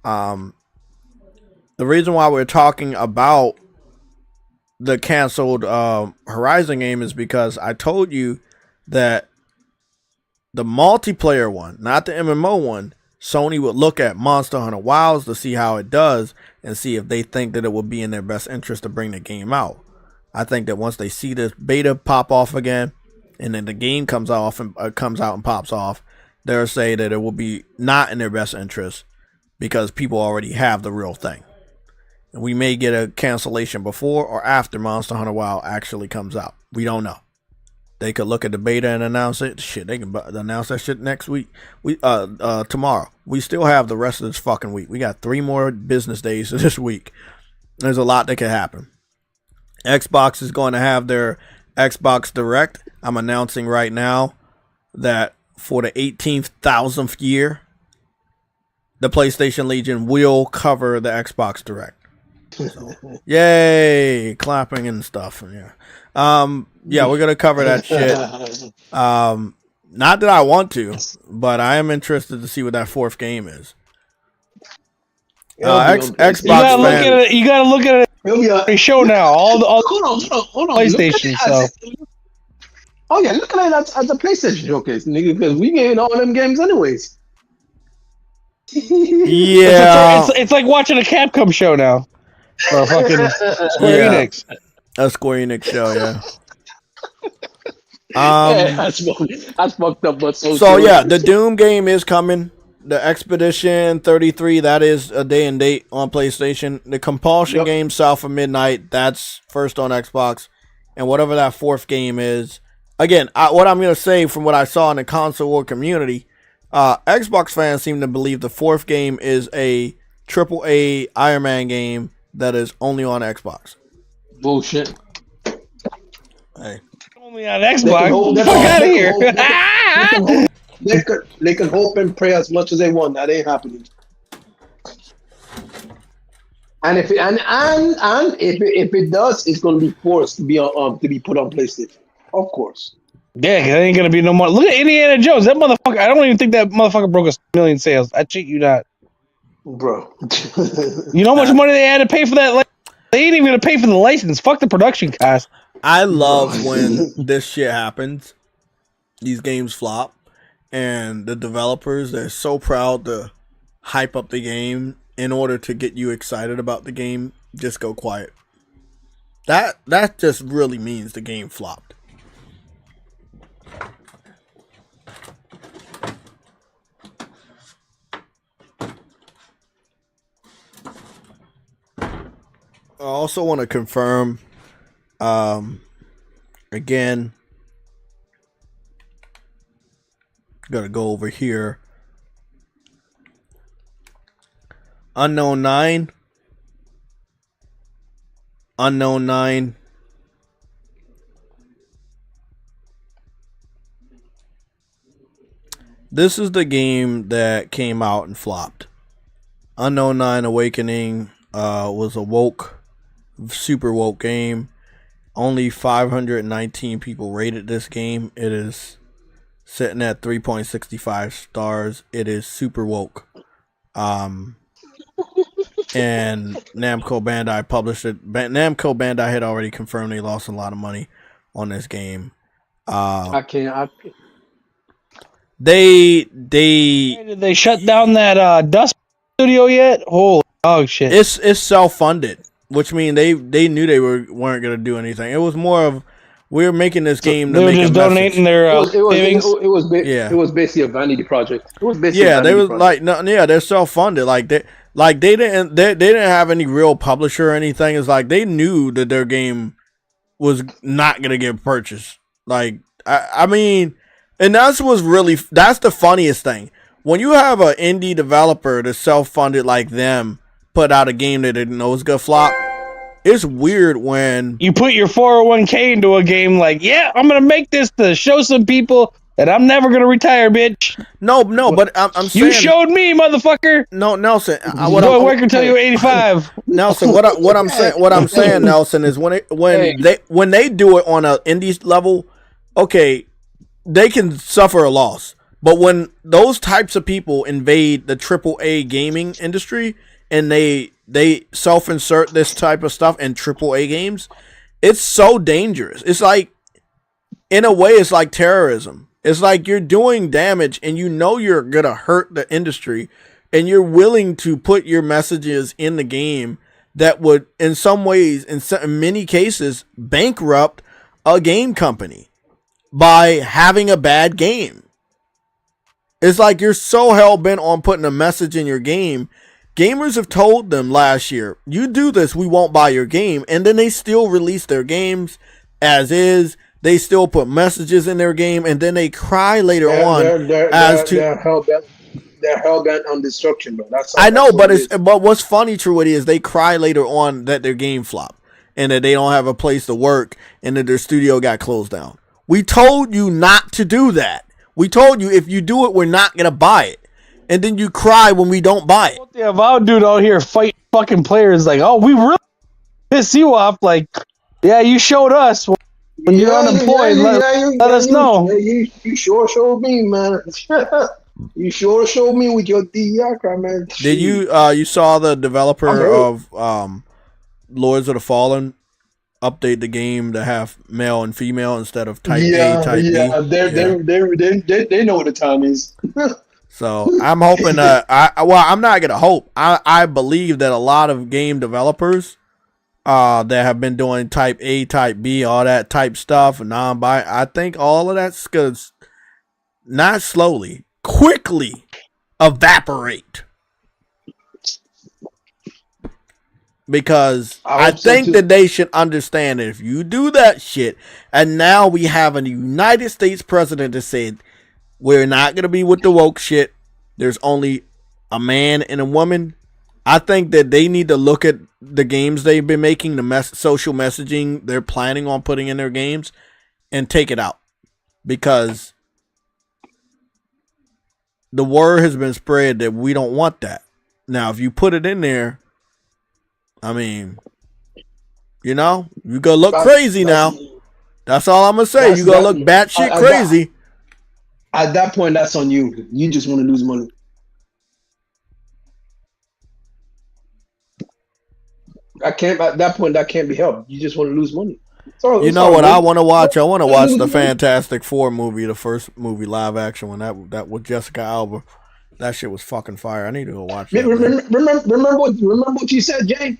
The reason why we're talking about the canceled Horizon game is because I told you that the multiplayer one, not the MMO one, Sony would look at Monster Hunter Wilds to see how it does and see if they think that it would be in their best interest to bring the game out. I think that once they see this beta pop off again, and then the game comes out and pops off, they'll say that it will be not in their best interest because people already have the real thing. And we may get a cancellation before or after Monster Hunter Wild actually comes out. We don't know. They could look at the beta and announce it. Shit, they can announce that shit next week. Tomorrow. We still have the rest of this fucking week. We got 3 more business days this week. There's a lot that could happen. Xbox is going to have their Xbox Direct. I'm announcing right now that for the 18,000th year, the PlayStation Legion will cover the Xbox Direct. So, yay, clapping and stuff. Yeah. We're gonna cover that shit. Not that I want to, but I am interested to see what that 4th game is. Xbox. You gotta look at it. They show now all hold on. PlayStation. Oh yeah, look at it as a PlayStation showcase, nigga. Because we getting all them games anyways. Yeah, it's like watching a Capcom show now. Or a fucking Square Enix. A Square Enix show, yeah. That's fucked up, but so yeah, the Doom game is coming. The Expedition 33, that is a day and date on PlayStation. The Compulsion game, South of Midnight, that's first on Xbox. And whatever that 4th game is. Again, what I'm going to say from what I saw in the console war community, Xbox fans seem to believe the 4th game is a AAA Iron Man game that is only on Xbox. Bullshit. Hey. Only on Xbox? Get the fuck out of here. They can hope and pray as much as they want. That ain't happening. And if it does, it's going to be forced to be put on PlayStation. Of course. Yeah, cause there ain't gonna be no more. Look at Indiana Jones. That motherfucker. I don't even think that motherfucker broke 1 million sales. I cheat you not, bro. You know how much money they had to pay for that? They ain't even gonna pay for the license. Fuck the production cost. I love when this shit happens. These games flop, and the developers, they're so proud to hype up the game in order to get you excited about the game. Just go quiet. That just really means the game flopped. I also want to confirm, again, gotta go over here. Unknown 9. This is the game that came out and flopped. Unknown 9 Awakening was a super woke game. Only 519 people rated this game. It is sitting at 3.65 stars. It is super woke. And Namco Bandai published it. Namco Bandai had already confirmed they lost a lot of money on this game. Did they shut down that Dust studio yet? Holy dog shit! It's self-funded, which means they knew they weren't gonna do anything. It was more of we're making this game. They were just donating their savings. It was basically a vanity project. It was basically they're self-funded. Like they didn't have any real publisher or anything. It's like they knew that their game was not gonna get purchased. Like I mean, and that's the funniest thing. When you have an indie developer that's self-funded like them put out a game that they didn't know was gonna flop, it's weird when you put your 401k into a game like, yeah, I'm gonna make this to show some people that I'm never gonna retire, bitch. No, but I'm saying you showed me, motherfucker. No, Nelson. Go work until you're 85. Nelson, what I'm saying, Nelson, is when they do it on an indie level, okay, they can suffer a loss. But when those types of people invade the AAA gaming industry and they self-insert this type of stuff in AAA games, it's so dangerous. It's like, in a way, it's like terrorism. It's like you're doing damage and you know you're going to hurt the industry and you're willing to put your messages in the game that would, in some ways, in many cases, bankrupt a game company by having a bad game. It's like you're so hell-bent on putting a message in your game. Gamers have told them last year, you do this, we won't buy your game. And then they still release their games as is. They still put messages in their game, and then they cry later on they're hell-bent on destruction, bro. I know, but what's funny, Truity, is they cry later on that their game flopped and that they don't have a place to work and that their studio got closed down. We told you not to do that. We told you if you do it, we're not gonna buy it, and then you cry when we don't buy it. The Avowed dude out here fight fucking players like, oh, we really piss you off. Like, yeah, you showed us. When you're unemployed, let us know. You sure showed me, man. You sure showed me with your DEI crime, man. Did you saw the developer of Lords of the Fallen update the game to have male and female instead of type A, type B? Yeah, they know what the time is. So I'm hoping I'm not gonna hope. I believe that a lot of game developers that have been doing type A, type B, all that type stuff, non-bi. I think all of that's gonna not slowly, quickly evaporate. Because I think that they should understand that if you do that shit, and now we have a United States president that said we're not gonna be with the woke shit. There's only a man and a woman. I think that they need to look at the games they've been making, the social messaging they're planning on putting in their games, and take it out. Because the word has been spread that we don't want that. Now, if you put it in there, I mean, you know, you gonna look crazy now. That's all I'm gonna say. You gonna look batshit crazy. At that point, that's on you. You just want to lose money. At that point, that can't be helped. You just want to lose money. You know what I want to watch? I want to watch the Fantastic Four movie, the first movie live action one that with Jessica Alba. That shit was fucking fire. I need to go watch that. Remember what you said, Jay?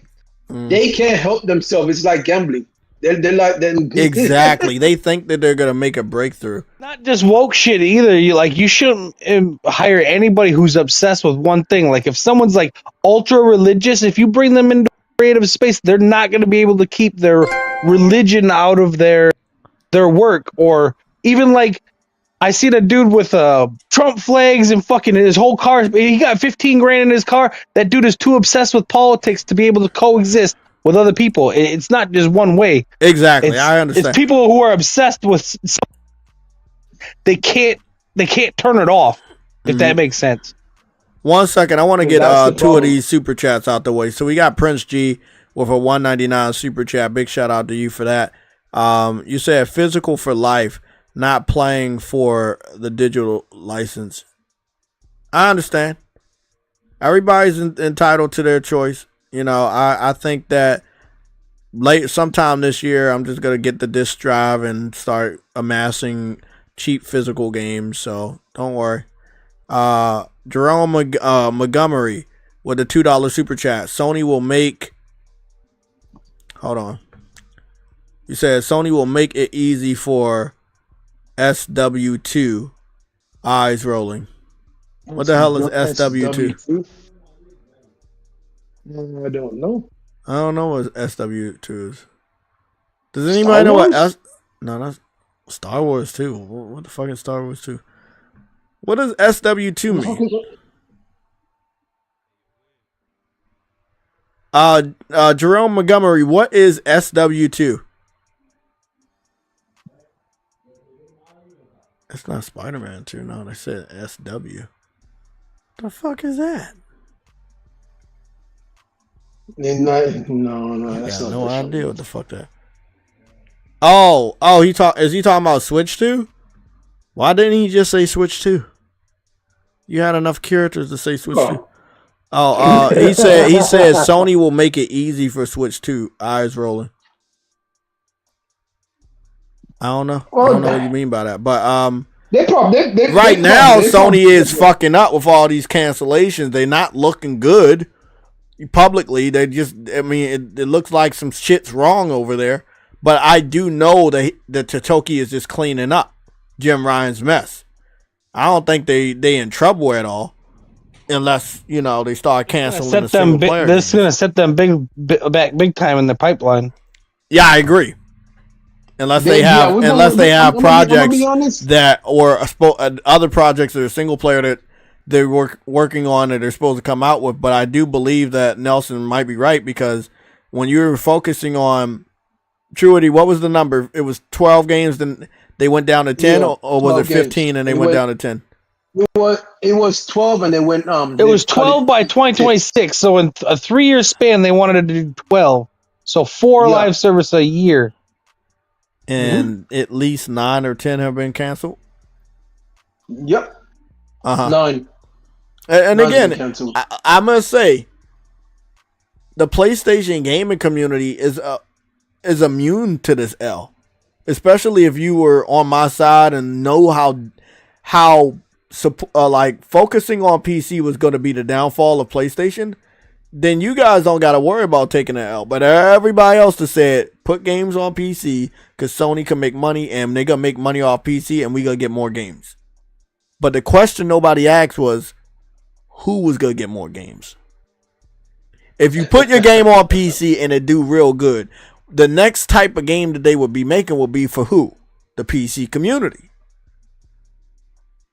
They can't help themselves. It's like gambling. They're like exactly. They think that they're gonna make a breakthrough. Not just woke shit either. You shouldn't hire anybody who's obsessed with one thing. Like if someone's like ultra religious, if you bring them into creative space, they're not going to be able to keep their religion out of their work. Or even like I seen a dude with Trump flags and fucking his whole car. He got 15 grand in his car. That dude is too obsessed with politics to be able to coexist with other people. It's not just one way. Exactly. I understand. It's people who are obsessed with. They can't turn it off. If that makes sense. 1 second, I want to get two of these super chats out the way. So we got Prince G with a $1.99 super chat. Big shout out to you for that. You said physical for life, not playing for the digital license. I understand. Everybody's entitled to their choice. You know, I think that sometime this year, I'm just gonna get the disc drive and start amassing cheap physical games. So don't worry. Jerome Montgomery with a $2 super chat. Sony will make. Hold on. You said Sony will make it easy for SW2. Eyes rolling. What the hell is SW2? I don't know. I don't know what SW2 is. Does anybody know what No, that's Star Wars 2. What the fuck is Star Wars 2? What does SW2 mean? Jerome Montgomery, what is SW2? It's not Spider-Man 2. No, they said SW. The fuck is that? No, that's not. No idea what the fuck that. Oh, is he talking about Switch 2? Why didn't he just say Switch 2? You had enough characters to say Switch 2. Oh, he said Sony will make it easy for Switch 2. Eyes rolling. I don't know. I don't know what you mean by that. But Right now, Sony is fucking up with all these cancellations. They're not looking good publicly. They just, I mean, it looks like some shit's wrong over there. But I do know that Totoki is just cleaning up Jim Ryan's mess. I don't think they in trouble at all, unless they start canceling the single player. This is gonna set them big time in the pipeline. Yeah, I agree. Unless they have projects that or other projects that are single player that they're working on that they're supposed to come out with. But I do believe that Nelson might be right, because when you're focusing on Truity, what was the number? It was 12 games, then they went down to 10, or was it 15 games, and they went down to 10? It was 12, and they went. It was 12 by 2026. So in a 3-year span, they wanted to do 12. So 4 live service a year. And at least 9 or 10 have been canceled. Yep. 9. And again, I must say, the PlayStation gaming community is immune to this L, especially if you were on my side and know how like focusing on PC was going to be the downfall of PlayStation. Then you guys don't got to worry about taking an L. But everybody else that said, put games on PC because Sony can make money, and they going to make money off PC, and we going to get more games. But the question nobody asked was, who was going to get more games? If you put your game on PC and it do real good, the next type of game that they would be making would be for who? The PC community.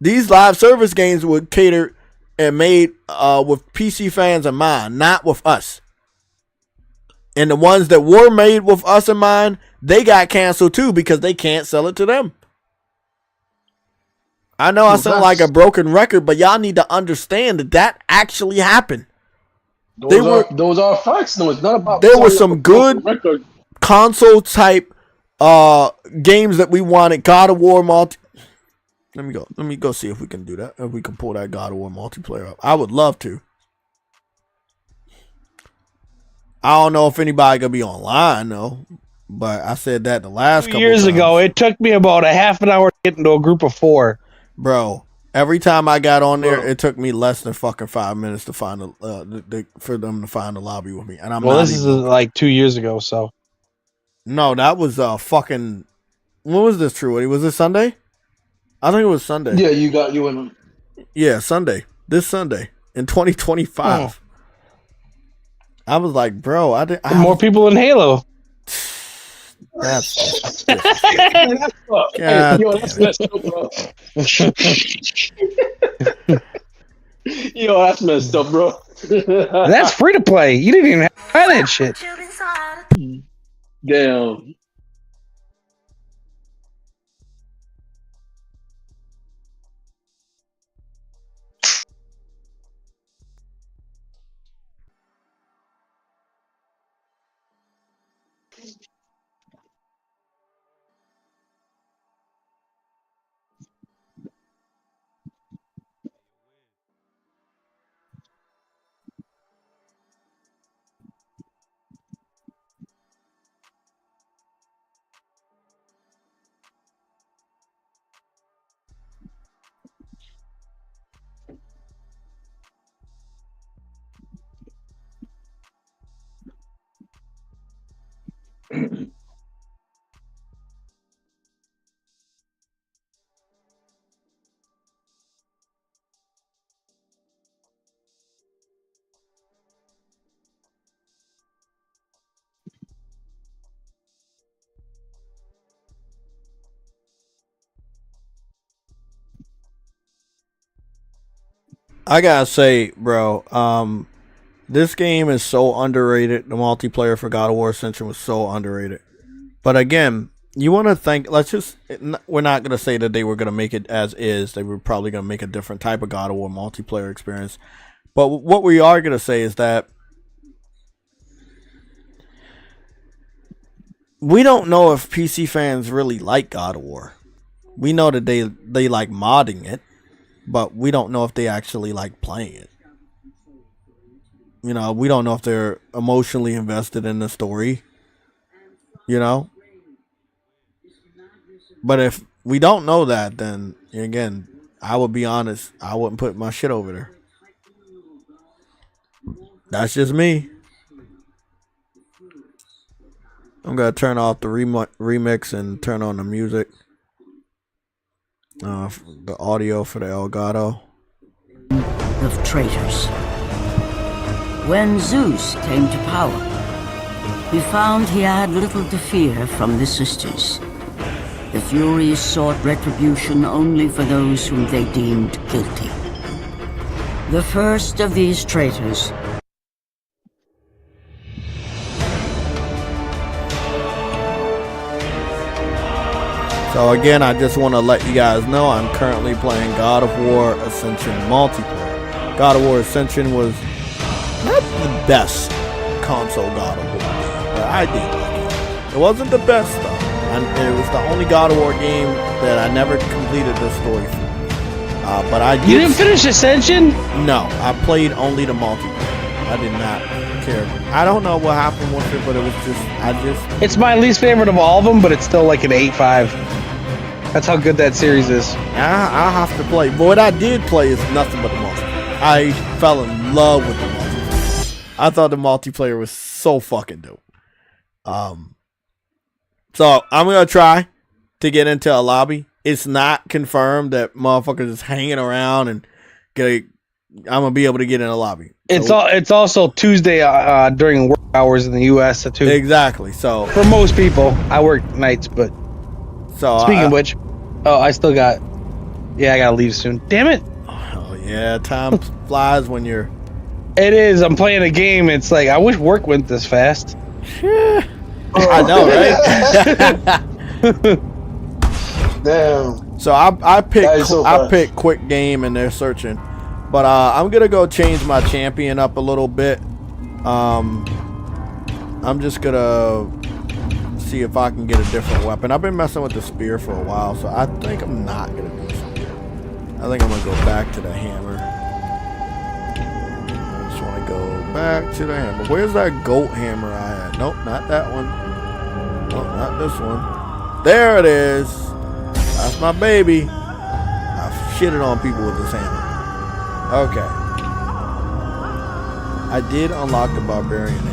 These live service games would cater and made with PC fans in mind, not with us. And the ones that were made with us in mind, they got canceled too because they can't sell it to them. I know I sound like a broken record, but y'all need to understand that actually happened. Those are facts. No, it's not about. There were some good console type games that we wanted. God of War multi. Let me go see if we can do that. If we can pull that God of War multiplayer up. I would love to. I don't know if anybody gonna be online though. But I said that the last couple years ago. It took me about a half an hour to get into a group of 4. Bro, every time I got on there, it took me less than fucking 5 minutes to find for them to find the lobby with me. And this is like 2 years ago. So no, that was fucking. When was this, Truity? Was it Sunday? I think it was Sunday. Yeah, you went on. Yeah, Sunday. This Sunday in 2025. Oh. I was like, bro, more people in Halo. That's that's messed up, bro. That's messed up, bro. That's free to play. You didn't even have to buy that shit. Damn. I gotta say, bro, this game is so underrated. The multiplayer for God of War Ascension was so underrated. But again, you want to think, we're not going to say that they were going to make it as is. They were probably going to make a different type of God of War multiplayer experience. But what we are going to say is that we don't know if PC fans really like God of War. We know that they like modding it, but we don't know if they actually like playing it. You know, we don't know if they're emotionally invested in the story. You know? But if we don't know that, then again, I would be honest. I wouldn't put my shit over there. That's just me. I'm gonna turn off the remix and turn on the music. The audio for the Elgato. Of traitors. When Zeus came to power, he found he had little to fear from the sisters. The Furies sought retribution only for those whom they deemed guilty. The first of these traitors. So again, I just want to let you guys know I'm currently playing God of War Ascension multiplayer. God of War Ascension was not the best console God of War game, but I did like it. It wasn't the best though. And it was the only God of War game that I never completed the story for. But I did. You didn't finish Ascension? No, I played only the multiplayer. I did not care. I don't know what happened with it, but it was just, It's my least favorite of all of them, but it's still like an 8.5. That's how good that series is. I'll have to play. But what I did play is nothing but the multiplayer. I fell in love with the multiplayer. I thought the multiplayer was so fucking dope. So I'm gonna try to get into a lobby. It's not confirmed that motherfuckers is hanging around and I'm gonna be able to get in a lobby. It's also Tuesday during work hours in the U.S. too. Exactly. So for most people, I work nights, but speaking of which, I still got. Yeah, I gotta leave soon. Damn it! Oh yeah, time flies when you're. It is. I'm playing a game. It's like I wish work went this fast. I know, right? Damn. So I picked so I picked quick game and they're searching, but I'm gonna go change my champion up a little bit. I'm just gonna see if I can get a different weapon. I've been messing with the spear for a while, so I think I'm not gonna do spear. I think I'm gonna go back to the hammer. I just want to go back to the hammer. Where's that goat hammer I had? Nope, not that one. Nope, not this one. There it is. That's my baby. I've shitted on people with this hammer. Okay. I did unlock the barbarian hammer.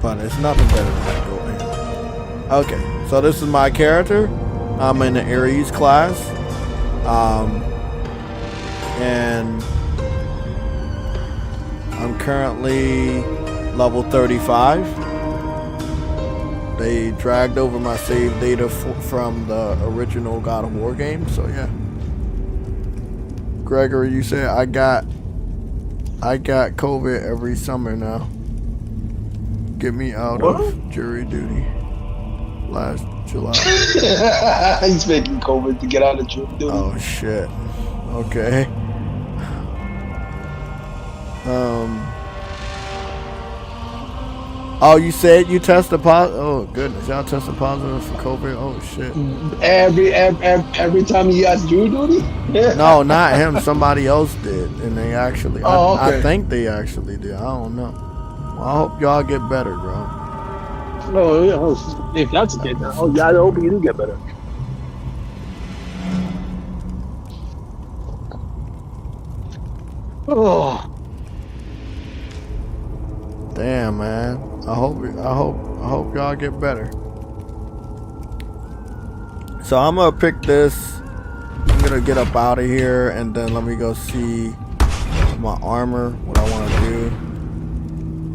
But it's nothing better than that gold hammer. Okay, so this is my character. I'm in the Ares class. And I'm currently level 35. They dragged over my save data from the original God of War game, so yeah. Gregory, you said I got COVID every summer now. Get me out of jury duty last July. He's making COVID to get out of jury duty. Oh shit. Okay. Oh, you said you tested positive? Oh goodness, y'all tested positive for COVID? Oh shit. Every time he has jury duty? No, not him. Somebody else did, and they actually. Oh, okay. I think they actually did. I don't know. Well, I hope y'all get better, bro. No, yeah, if that's the case, oh yeah, I hope you do get better. Oh. Damn, man. I hope y'all get better. So I'm gonna pick this. I'm gonna get up out of here, and then let me go see my armor. What I want to do.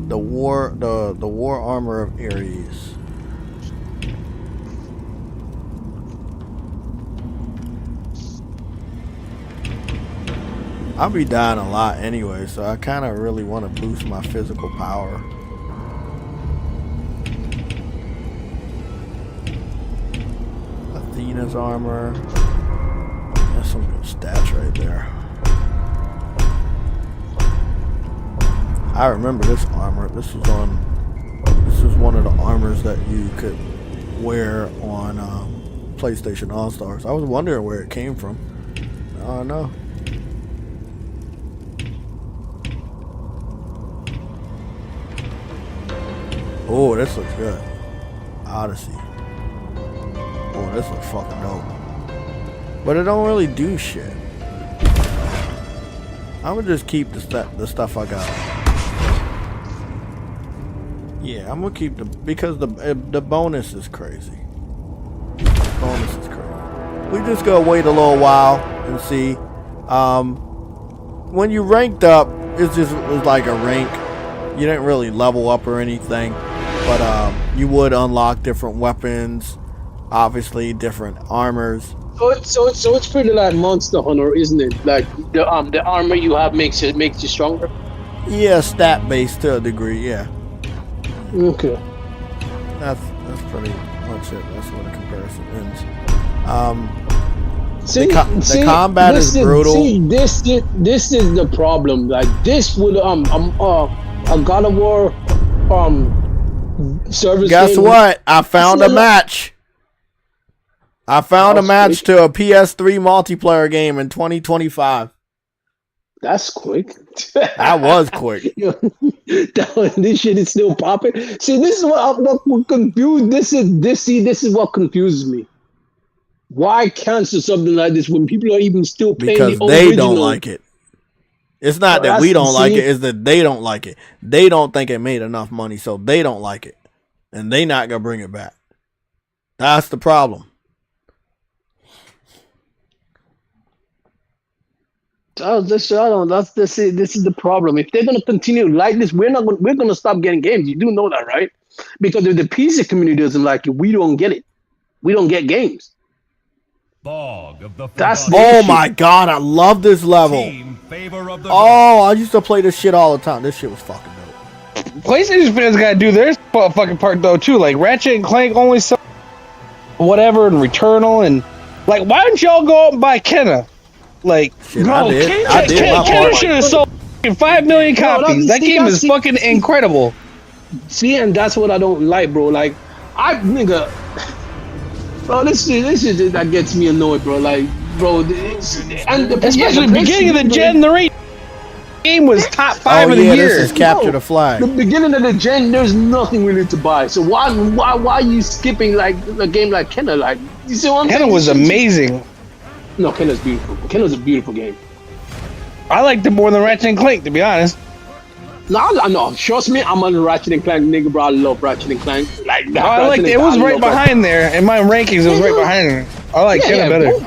The war armor of Ares. I'll be dying a lot anyway, so I kind of really want to boost my physical power. Athena's armor. That's some good stats right there. I remember this armor. This is one of the armors that you could wear on PlayStation All-Stars. I was wondering where it came from. I don't know. Oh, this looks good. Odyssey. this looks fucking dope. But it don't really do shit. I'm gonna just keep the stuff I got. Yeah, I'm gonna keep because the bonus is crazy. Bonus is crazy. We just gonna wait a little while and see. When you ranked up, it was like a rank. You didn't really level up or anything, but you would unlock different weapons, obviously different armors. So it's pretty like Monster Hunter, isn't it? Like the armor you have makes you stronger. Yeah, stat based to a degree. Yeah. Okay. That's pretty much it. That's what the comparison ends. The combat is brutal. See, this is the problem. Like this would a God of War service. Guess what? I found a match. I found a match to a PS3 multiplayer game in 2025. That's quick. That was quick. This shit is still popping. See, this is what confused. This is what confuses me. Why cancel something like this when people are even still playing because the they original? don't like it. It's not that we don't like it, it's that they don't like it. They don't think it made enough money, so they don't like it. And they not gonna bring it back. That's the problem. This is the problem. If they're gonna continue like this, we're gonna stop getting games. You do know that, right? Because if the PC community doesn't like it, we don't get it. We don't get games. That's the issue. My god, I love this level. I used to play this shit all the time. This shit was fucking dope. PlayStation fans gotta do their fucking part though too. Like Ratchet and Clank only sell whatever and Returnal and like why don't y'all go out and buy Kenna? Like shit, bro, I did. Kenna should have sold 5 million copies. That game is fucking incredible. See, and that's what I don't like, bro. Like bro, this is that gets me annoyed, bro. Like, bro, especially the beginning of the gen, the game was top 5 of the year. This is capture the flag. The beginning of the gen, there's nothing really to buy. So why are you skipping like a game like Kenna? Like, you see what I'm saying? Kenna was amazing. No, Kenna's beautiful. Kenna's a beautiful game. I liked it more than Ratchet and Clank, to be honest. No, trust me, I'm on the Ratchet and Clank nigga, bro. I love Ratchet and Clank. Like that. I liked it. It was right behind there in my rankings. It was right behind there. I like Kenna better.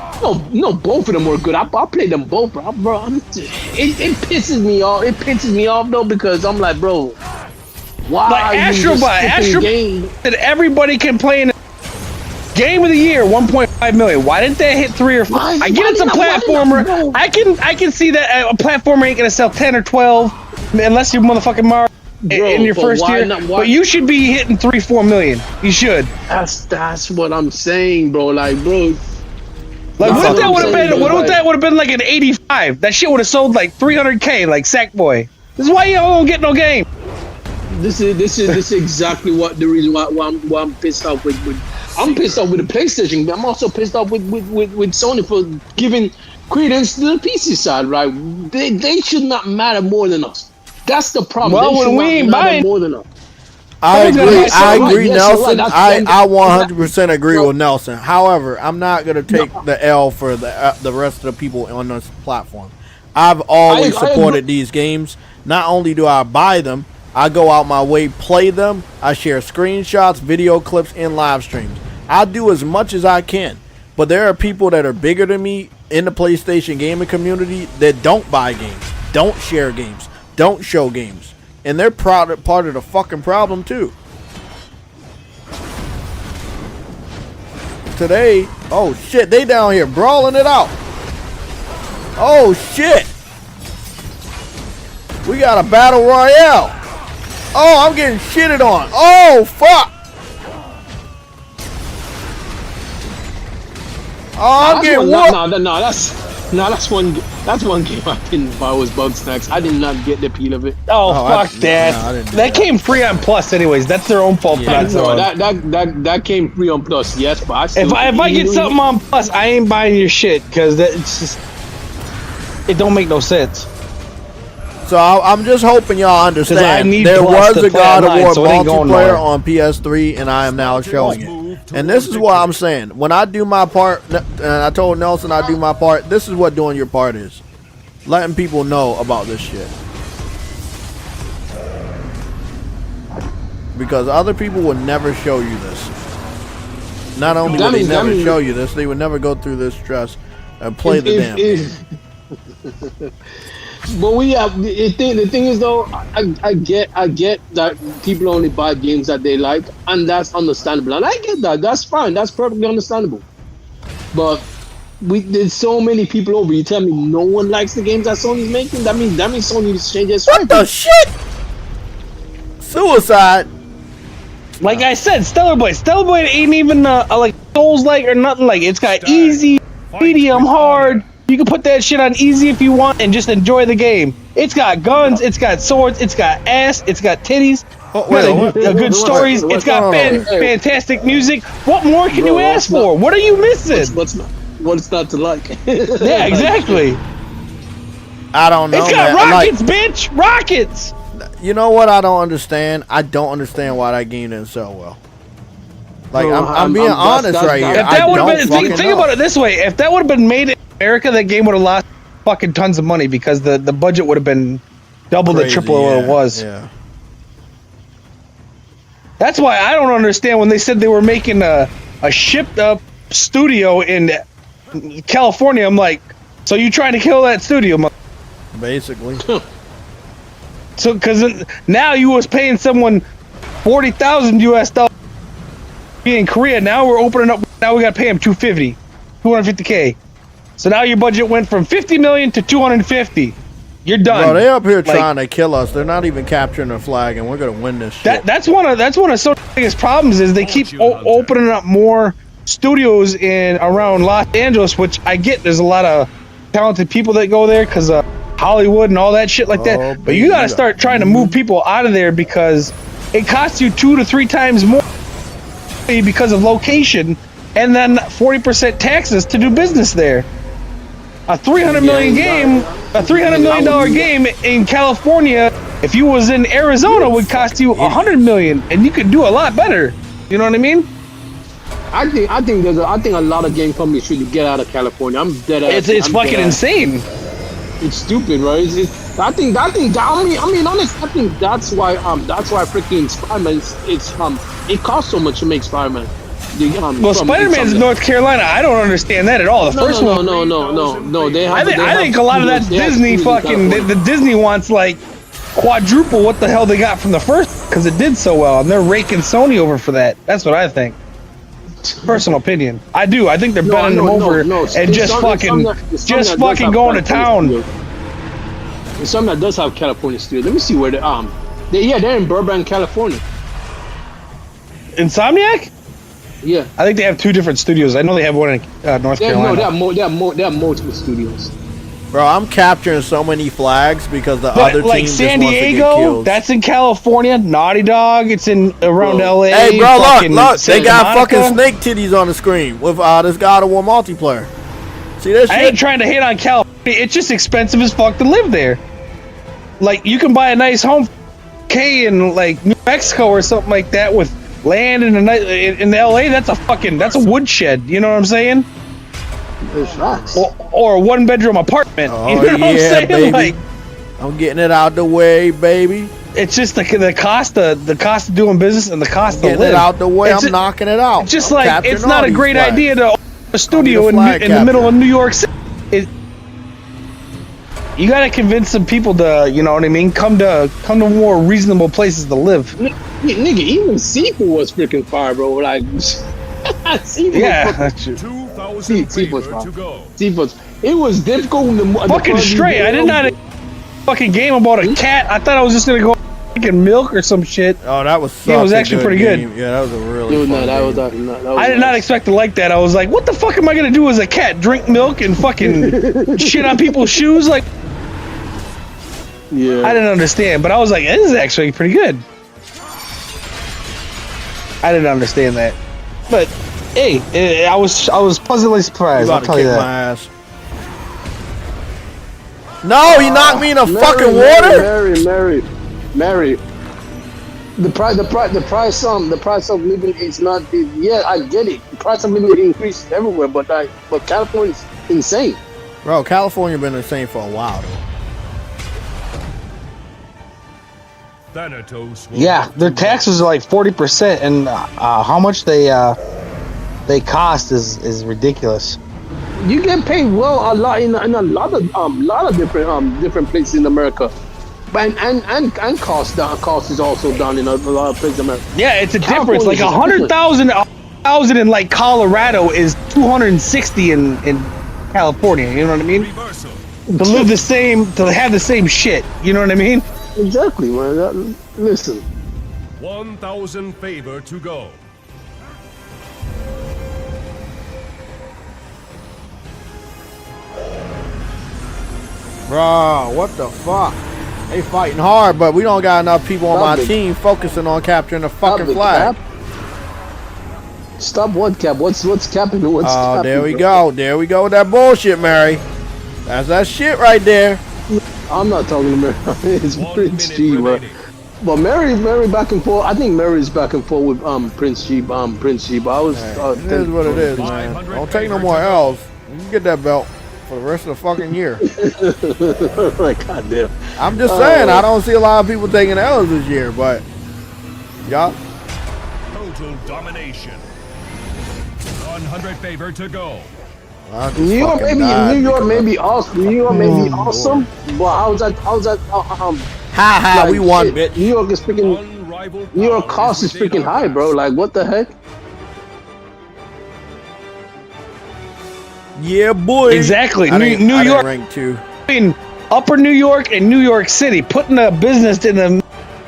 Both of them were good. I played them both, bro. It pisses me off. It pisses me off though because I'm like, bro, why? Like Astrobot that everybody can play in. Game of the year, 1.5 million. Why didn't they hit 3 or 4? I get it's a platformer. I can see that a platformer ain't gonna sell 10 or 12 unless you're motherfucking Mario in your first year. But you should be hitting 3-4 million. You should. That's what I'm saying, bro. Like, bro. Like, what if that would have been? What if that would have been like an 85? That shit would have sold like 300K, like Sackboy. This is why y'all don't get no game. This is exactly what the reason why I'm pissed off with. I'm pissed off with the PlayStation, but I'm also pissed off with Sony for giving credence to the PC side, right? They should not matter more than us. That's the problem. Well, when we ain't buying more than us. I agree, Nelson. I 100% agree with Nelson. However, I'm not going to take the L for the rest of the people on this platform. I've always supported these games. Not only do I buy them, I go out my way, play them. I share screenshots, video clips, and live streams. I do as much as I can. But there are people that are bigger than me in the PlayStation gaming community that don't buy games, don't share games, don't show games. And they're part of the fucking problem too. Today, oh shit, they down here brawling it out. Oh shit. We got a battle royale. Oh, I'm getting shitted on. Oh, fuck. Oh, I'm getting whooped. That's one game I didn't buy was Bugsnax. I did not get the appeal of it. Oh fuck that. That came free on Plus anyways. That's their own fault. Yeah, that came free on Plus. Yes, but I still, if I get something on Plus, I ain't buying your shit because it's just it don't make no sense. So I'm just hoping y'all understand. There was a God of War multiplayer on PS3, and I am now showing it. And this is what I'm saying. When I do my part, and I told Nelson I do my part, this is what doing your part is. Letting people know about this shit. Because other people would never show you this. Not only would they never show you this, they would never go through this stress and play the damn game. But the thing is though, I get that people only buy games that they like, and that's understandable, and I get that. That's fine. That's perfectly understandable. But there's so many people over. You tell me no one likes the games that Sony's making. That means Sony needs to change its strategy. What the shit? Suicide. Like I said, Stellar Blade ain't even like Souls-like or nothing. Like it's got easy, medium, hard. You can put that shit on easy if you want and just enjoy the game. It's got guns, it's got swords, it's got ass, it's got titties, good stories, it's got fantastic music. What more can you ask for? What are you missing? What's not to like? Yeah, exactly. I don't know. It's got rockets, bitch! Rockets! You know what I don't understand? I don't understand why that game didn't sell well. Like, I'm being honest right here. If that would have been, think about it this way: if that would have been made in America, that game would have lost fucking tons of money because the budget would have been double the triple what it was. Yeah. That's why I don't understand when they said they were making a shipped up studio in California. I'm like, so you trying to kill that studio? Basically. So, because now you was paying someone $40,000 US in Korea. Now we're opening up. Now we got to pay him $250K. So now your budget went from 50 million to 250. You're done. Bro, they up here trying to kill us. They're not even capturing the flag, and we're gonna win this shit. That's one of Sony's biggest problems is they keep opening up more studios in around Los Angeles, which I get. There's a lot of talented people that go there because Hollywood and all that shit like that. But you gotta start trying to move people out of there because it costs you 2 to 3 times more because of location, and then 40% taxes to do business there. A $300 million game, a $300 million game in California, if you was in Arizona, would cost you $100 million, and you could do a lot better. You know what I mean? I think a lot of game companies should get out of California. I'm dead ass. It's fucking insane. It's stupid, right? I mean, honestly, I think that's why freaking Spider-Man, it costs so much to make Spider-Man. Well, Spider-Man's in North Carolina. I don't understand that at all. The first one. No. I think a lot of that Disney fucking the Disney wants like quadruple what the hell they got from the first because it did so well, and they're raking Sony over for that. That's what I think. Personal opinion. I do. I think they're bending them over and just fucking going to town. There's some that does have California studio. Let me see where they're in Burbank, California. Insomniac? Yeah, I think they have 2 different studios. I know they have one in North Carolina. No, they have multiple studios. Bro, I'm capturing so many flags because the other team like San just wants to get Diego, killed. that's in California. Naughty Dog, it's in around LA. Hey, bro, look, they got Monica. fucking snake titties on the screen with this God of War multiplayer. See this shit? I ain't trying to hate on California. It's just expensive as fuck to live there. Like you can buy a nice home, in like New Mexico or something like that with land in LA. That's a woodshed. You know what I'm saying? Or a 1-bedroom apartment. Oh, you know what I'm saying? Baby. Like, I'm getting it out the way, baby. it's just the cost of doing business and the cost Getting to live. it out the way. I'm knocking it out. It's just I'm like it's capturing not all a these great flags. idea to open a studio in the middle of New York City. You gotta convince some people to, you know what I mean, come to more reasonable places to live. Nigga, even Seafood was freaking fire, bro. Like, Seafood was fire. It was difficult when the fucking straight. I did not fucking game about a cat. I thought I was just gonna go fucking milk or some shit. Oh, that was it was actually pretty good. Yeah, that was a really fun game. I did not expect to like that. I was like, what the fuck am I gonna do as a cat? Drink milk and fucking shit on people's shoes? Like, yeah. I didn't understand, but I was like, this is actually pretty good. I didn't understand that, but hey, I was pleasantly surprised. I'll tell you that. My ass. No, he knocked me in the fucking water. Mary. The price of living is not. Yeah, I get it. The price of living increases everywhere, but California's insane. Bro, California been insane for a while though. Yeah, their taxes are like 40%, and how much they cost is ridiculous. You get paid well a lot in a lot of different places in America, and cost is also done in a lot of places in America. Yeah, it's a difference. Like 100,000 in like Colorado is 260 in California. You know what I mean? To live the same, to have the same shit. You know what I mean? Exactly, man. Listen. 1,000 favor to go. Bro, what the fuck? They fighting hard, but we don't got enough people on my team focusing on capturing the fucking flag. Stop what, Cap? What's capping? What's capping, there we bro? go. There we go with that bullshit, Mary. That's that shit right there. I'm not talking to Mary. It's Prince G, bro. But Mary back and forth. I think Mary's back and forth with Prince G. Prince G. But I was. It is what it is, man. Don't take no more L's. You can get that belt for the rest of the fucking year. Like, goddamn. I'm just saying, I don't see a lot of people taking L's this year, but yup. Total domination. 100 favor to go. New York may be awesome. But how's that? Like, we won, bitch. New York is freaking. New York cost is freaking high, bro. Like, what the heck? Yeah, boy. Exactly. New York rank 2. In Upper New York and New York City, putting a business in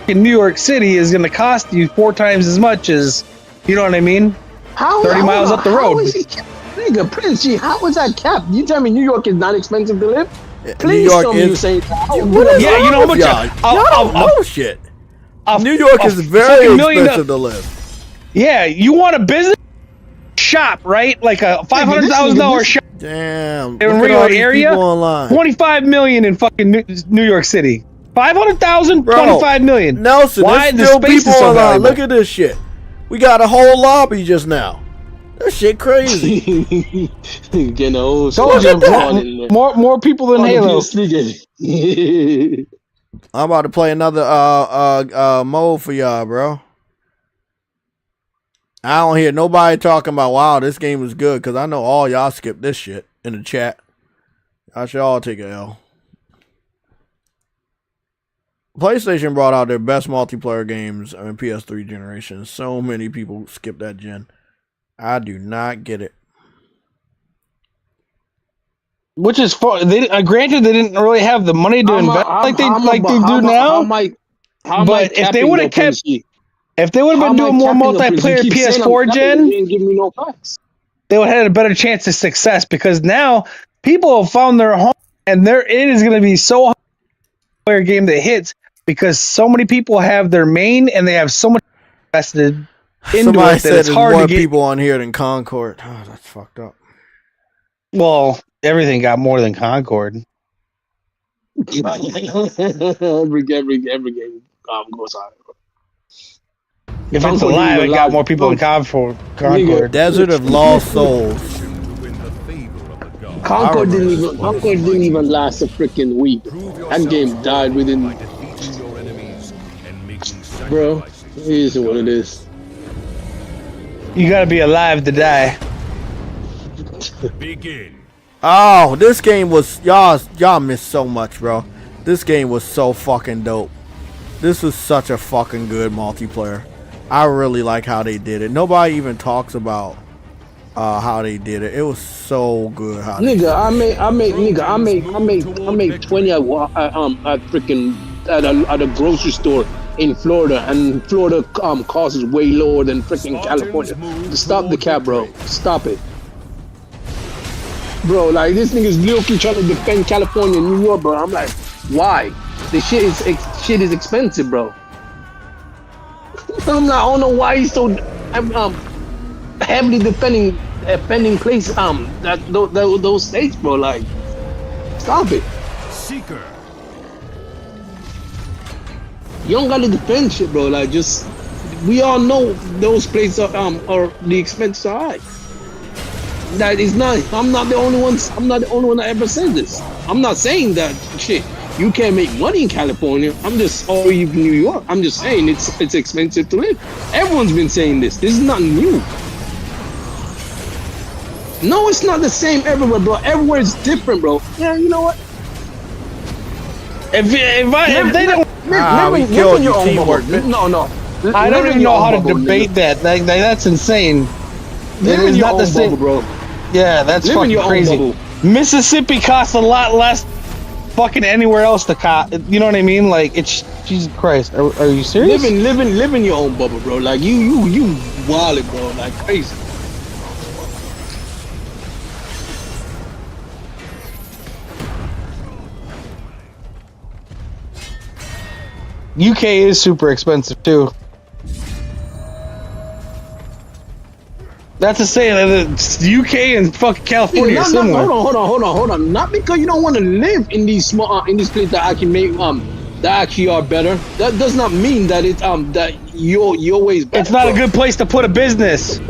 New York City is going to cost you 4 times as much as, you know what I mean? 30 miles up the road. Nigga, Prince G, how was that cap? You tell me New York is not expensive to live? Please New York tell me you say yeah, you know how much? Y'all don't know shit. New York is very expensive to live. Yeah, you want a business shop, right? Like a $500,000 shop. Damn. In Rio area, 25 million in fucking New York City. 500,000, 25 million. Nelson, why there's still people online. Look at this shit. We got a whole lobby just now. That shit crazy. Getting old. Told you, more people than Halo. I'm about to play another mode for y'all, bro. I don't hear nobody talking about, wow, this game is good, because I know all y'all skipped this shit in the chat. I should all take a L. PlayStation brought out their best multiplayer games in PS3 generation. So many people skipped that gen. I do not get it. Which is fun. Granted, they didn't really have the money to invest like they do now. But if they would have kept, if they would have been doing more multiplayer PS4 gen, they would have had a better chance of success. Because now people have found their home, and it is going to be so hard player game that hits because so many people have their main and they have so much invested. Somebody said there's more people on here than Concord. Oh, that's fucked up. Well, everything got more than Concord. every game goes on. If it's alive, it got more people than Concord. Desert of Lost Souls. Concord didn't even last a freaking week. That game died within. Bro, it is what it is. You gotta be alive to die. Begin. Oh, this game was y'all missed so much, bro. This game was so fucking dope. This was such a fucking good multiplayer. I really like how they did it. Nobody even talks about how they did it. It was so good. How nigga, I made 20 at freaking at a grocery store in Florida, and Florida cost is way lower than freaking California. Stop the cap, bro. Stop it, bro. Like, this nigga's literally trying to defend California and New York, bro. I'm like, why? The shit is expensive, bro. I'm like, I don't know why he's so heavily defending place those states, bro. Like, stop it. Seeker. You don't gotta defend shit, bro. Like, just we all know those places are the expenses are high. That is not. I'm not the only one. I'm not the only one that ever said this. I'm not saying that shit. You can't make money in California. I'm just, or even New York. I'm just saying it's expensive to live. Everyone's been saying this. This is not new. No, it's not the same everywhere, bro. Everywhere is different, bro. Yeah, you know what? If they don't, we killed your teamwork, bitch. No. I don't even know how to debate that. Like, that's insane. Live in your own bubble, bro. Yeah, that's Live in fucking your own crazy. bubble. Mississippi costs a lot less fucking anywhere else to cost. You know what I mean? Like, it's Jesus Christ. Are you serious? Live in your own bubble, bro. Like you wild, bro. Like crazy. UK is super expensive too. That's to say that the UK and fucking California are similar. Hold on. Not because you don't want to live in these small in these places that actually make that actually are better. That does not mean that it's that your way is better. It's not a good place to put a business.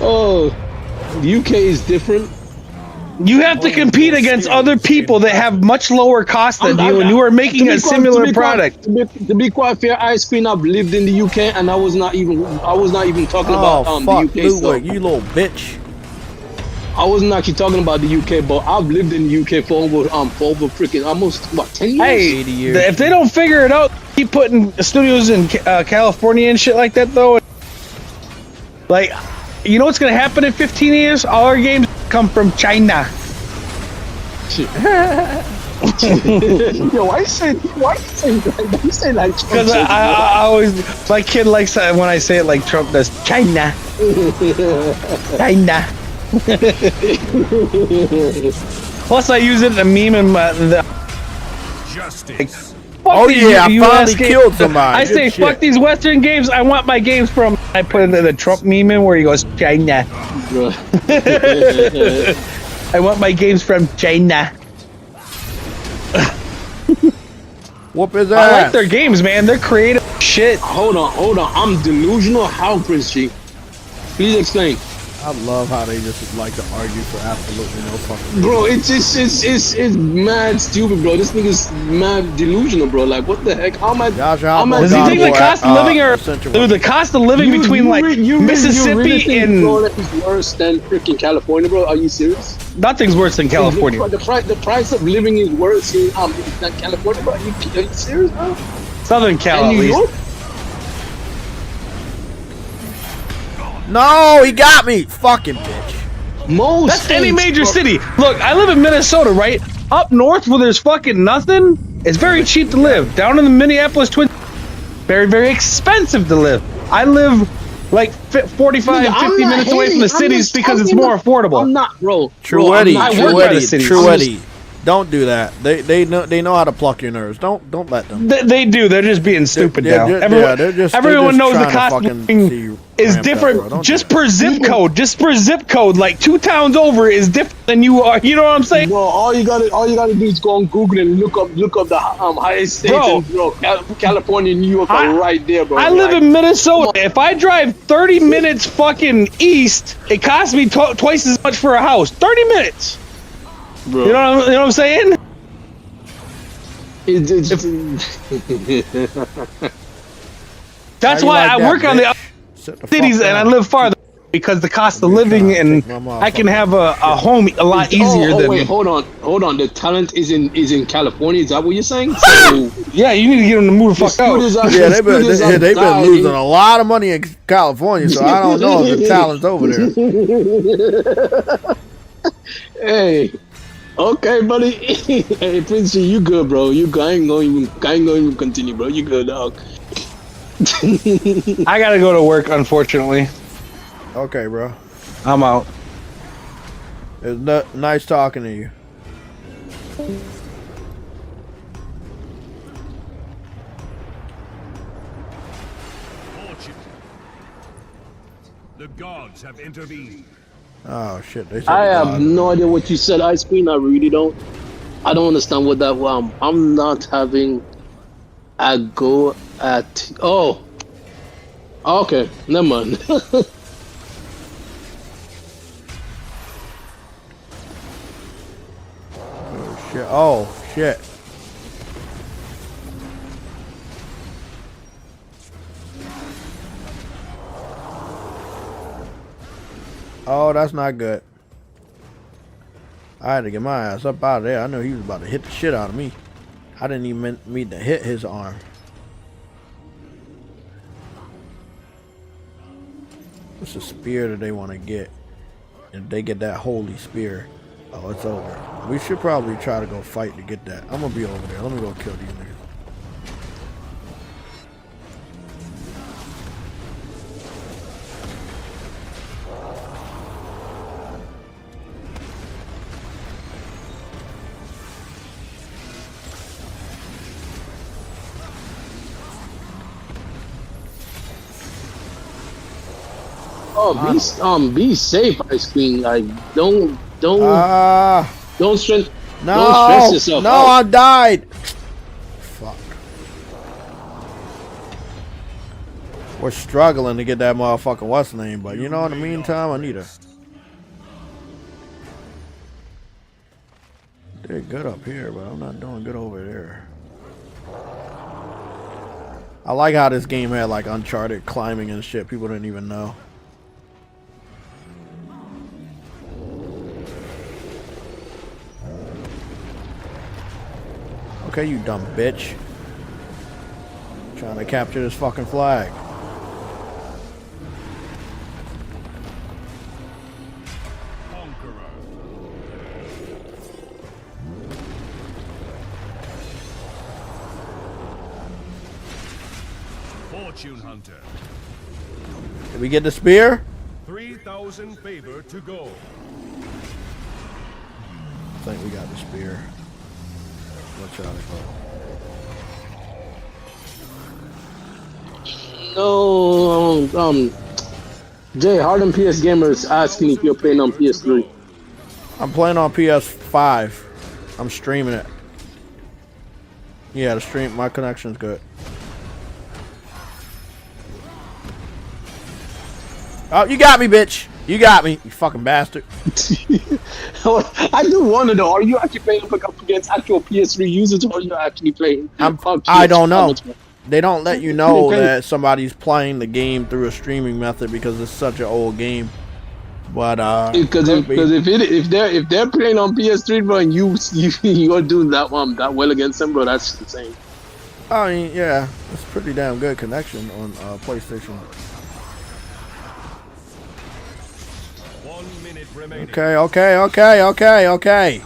Oh, the UK is different. You have to compete against other people that have much lower costs than you, and you are making a similar product. To be quite fair, Ice Queen, I've lived in the UK, and I was not even talking about fuck, the UK stuff. you little bitch. I wasn't actually talking about the UK, but I've lived in the UK for over freaking almost 10 years. Hey, 80 years. if they don't figure it out, keep putting studios in California and shit like that, though. Like, you know what's gonna happen in 15 years? All our games come from China. Yo, why you say like you say like Trump? Because I always, my kid likes that when I say it like Trump does. China. China. Plus, I use it in a meme in the. Justice. Oh yeah, I finally games. killed somebody. I say, Good fuck shit. these Western games. I want my games from. I put in the Trump meme in where he goes, China. I want my games from China. Whoop his ass. I like their games, man. They're creative shit. Hold on. I'm delusional. How, Prince G? Please explain. I love how they just like to argue for absolutely no fucking. Bro, it's mad stupid, bro. This nigga's mad delusional, bro. Like, what the heck? How am I? Josh, Does he think the cost of living dude, the cost of living between Mississippi really think, and bro, that is worse than freaking California, bro? Are you serious? nothing's worse than California. The price of living is worse in than California, bro. Are you serious, bro? Southern Cal, And at New least. York? No, he got me. Fucking bitch. Most That's any states, major bro. city. Look, I live in Minnesota, right? Up north where there's fucking nothing, it's very cheap to live. Down in the Minneapolis Twin, very, very expensive to live. I live like 45, Nigga, I'm 50 not minutes away from hating. the I'm cities just because it's talking more about- affordable. I'm not, bro. True Eddie, I True work by the Eddie, cities. True I'm Eddie. Don't do that. They know how to pluck your nerves. Don't let them. They do. They're just being stupid now. Everyone knows the cost of living is different. Just per zip code. Just per zip code. Like 2 towns over is different than you are. You know what I'm saying? Bro, all you gotta do is go on Google and look up the highest states. Bro. And, bro, California and New York are right there, bro. I live in Minnesota. If I drive 30 minutes fucking east, it costs me twice as much for a house. 30 minutes. bro. You know what I'm saying? That's why I work on the cities and I live farther because the cost of living and I can have a home a lot easier than. Wait, hold on. The talent is in California. Is that what you're saying? So, yeah, you need to get them to move the fuck out. Yeah, they've been losing a lot of money in California, so I don't know if the talent's over there. Hey, okay, buddy. Hey, Prince, you good, bro? You good? I ain't gonna even continue, bro. You good, dog? I gotta go to work, unfortunately. Okay, bro. I'm out. It's nice talking to you. Fortune. The gods have intervened. Oh shit! They said I have no idea what you said, Ice Queen. I really don't. I don't understand what that. I'm not having a go at. Oh, okay. Never mind. Oh shit! Oh shit! Oh, that's not good. I had to get my ass up out of there. I knew he was about to hit the shit out of me. I didn't even mean to hit his arm. What's the spear that they want to get? If they get that holy spear, oh, it's over. We should probably try to go fight to get that. I'm gonna be over there. Let me go kill these niggas. Oh, be safe, Ice Queen. Like, don't stress. No, Don't stress yourself no, out. I died. Fuck. We're struggling to get that motherfucking what's name, but you know, in the meantime, I need her. Did good up here, but I'm not doing good over there. I like how this game had like Uncharted climbing and shit. People didn't even know. Okay, you dumb bitch. Trying to capture this fucking flag. Conqueror. Fortune hunter. Did we get the spear? 3,000 favor to go. I think we got the spear. Let's try to go. No, Jay, Harden PS Gamer is asking if you're playing on PS3. I'm playing on PS5. I'm streaming it. Yeah, the stream, my connection's good. Oh, you got me, bitch. You got me, you fucking bastard. I do wonder though, are you actually playing up against actual PS3 users, or are you actually playing? I don't know. They don't let you know that somebody's playing the game through a streaming method because it's such an old game. But because if they're playing on PS3, bro, and you're doing that well against them, bro, that's insane. I mean, yeah, it's pretty damn good connection on PlayStation. 1 minute remaining. Okay.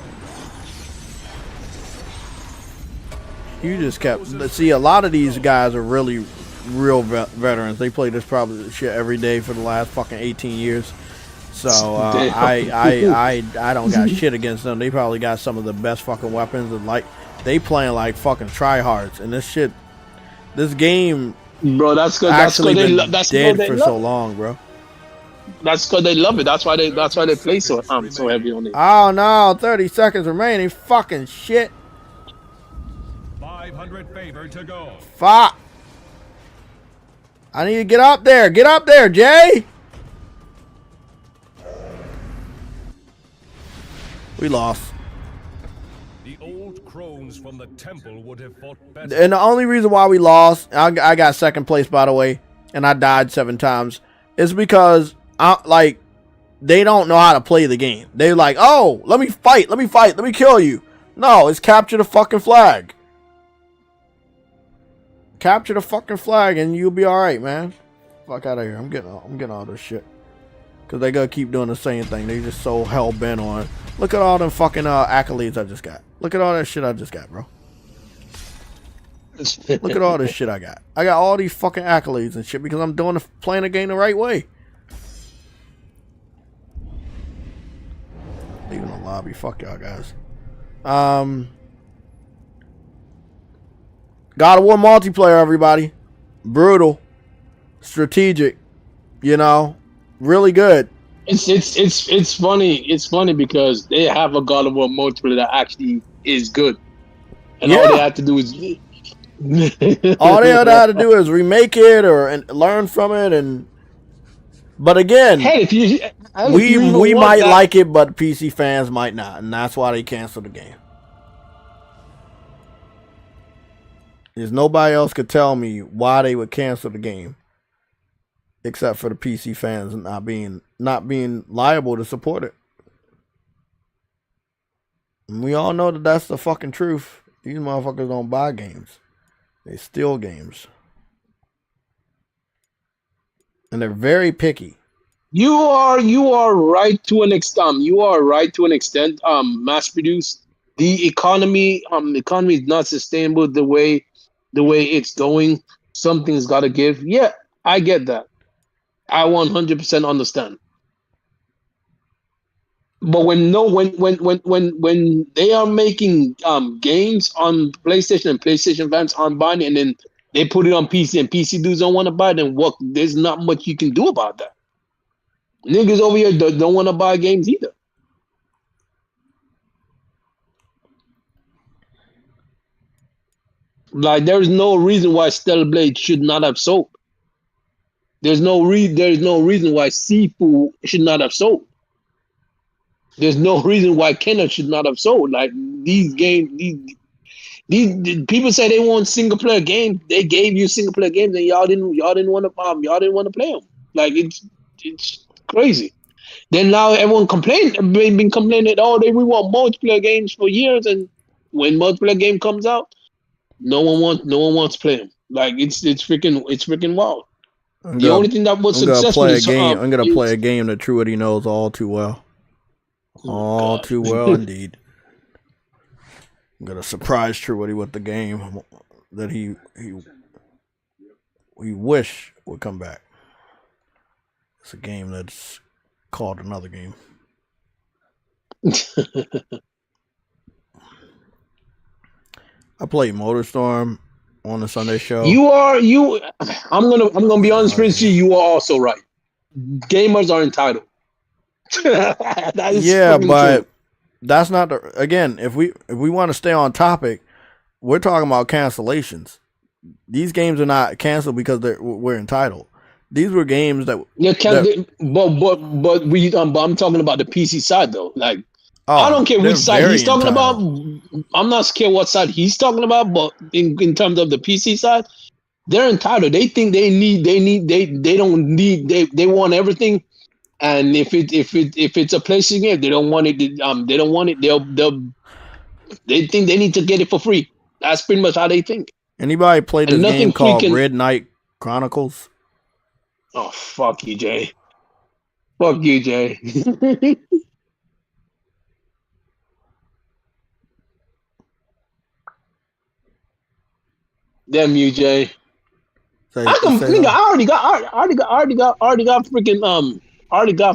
You just kept. See, a lot of these guys are really real veterans. They play this probably shit every day for the last fucking 18 years. So I don't got shit against them. They probably got some of the best fucking weapons, and like they playing like fucking tryhards. And this shit, this game, bro, that's good. Actually been That's dead good. for so long, bro. That's because they love it. That's why they play so heavy on it. Oh no, 30 seconds remaining. Fucking shit. 500 favor to go. Fuck. I need to get up there. Get up there, Jay. We lost. The old crones from the temple would have fought better. And the only reason why we lost, I got second place, by the way, and I died 7 times, is because they don't know how to play the game. They're like, oh, let me fight, let me kill you. No, it's capture the fucking flag. Capture the fucking flag and you'll be alright, man. Fuck out of here. I'm getting all this shit. Cause they gotta keep doing the same thing. They just so hell bent on. Look at all them fucking accolades I just got. Look at all that shit I just got, bro. Look at all this shit I got. I got all these fucking accolades and shit because I'm playing the game the right way. Leaving the lobby. Fuck y'all guys. God of War multiplayer, everybody. Brutal. Strategic. You know. Really good. It's funny. It's funny because they have a God of War multiplayer that actually is good, and all they have to do is all they had to do is remake it and learn from it. But again, hey, if you we might like it, but PC fans might not, and that's why they canceled the game. There's nobody else could tell me why they would cancel the game, except for the PC fans not being liable to support it. And we all know that that's the fucking truth. These motherfuckers don't buy games; they steal games, and they're very picky. You are right to an extent. You are right to an extent. Mass produced. The economy is not sustainable the way it's going. Something's got to give. Yeah, I get that. I 100% understand. But when they are making games on PlayStation and PlayStation fans aren't buying it, and then they put it on PC and PC dudes don't want to buy it, then what? There's not much you can do about that. Niggas over here don't want to buy games either. Like, there's no reason why Stellar Blade should not have sold. There's no reason why Sifu should not have sold. There's no reason why Kenna should not have sold. Like, these games, these people say they want single player games. They gave you single player games, and y'all didn't want to play them. Like, it's crazy. Then now everyone been complaining that we want multiplayer games for years, and when multiplayer game comes out, no one wants to play them. Like, it's freaking wild. The only thing that was successful is I'm gonna play a game that Truity knows all too well. All too well indeed. I'm gonna surprise Truity with the game that he wish would come back. It's a game that's called another game. I played MotorStorm on the Sunday show. I'm gonna be honest with you. You are also right. Gamers are entitled. That is but true. That's not again. If we want to stay on topic, we're talking about cancellations. These games are not canceled because we're entitled. These were games that but I'm talking about the PC side though. Like, I don't care which side he's talking about. I'm not scared what side he's talking about, but in terms of the PC side, they're entitled. They think they want everything. And if it's a PlayStation game, they don't want it. They don't want it. They think they need to get it for free. That's pretty much how they think. Anybody played this game called Red Knight Chronicles? Oh, fuck you, Jay. Fuck you, Jay. Damn you, Jay. I already got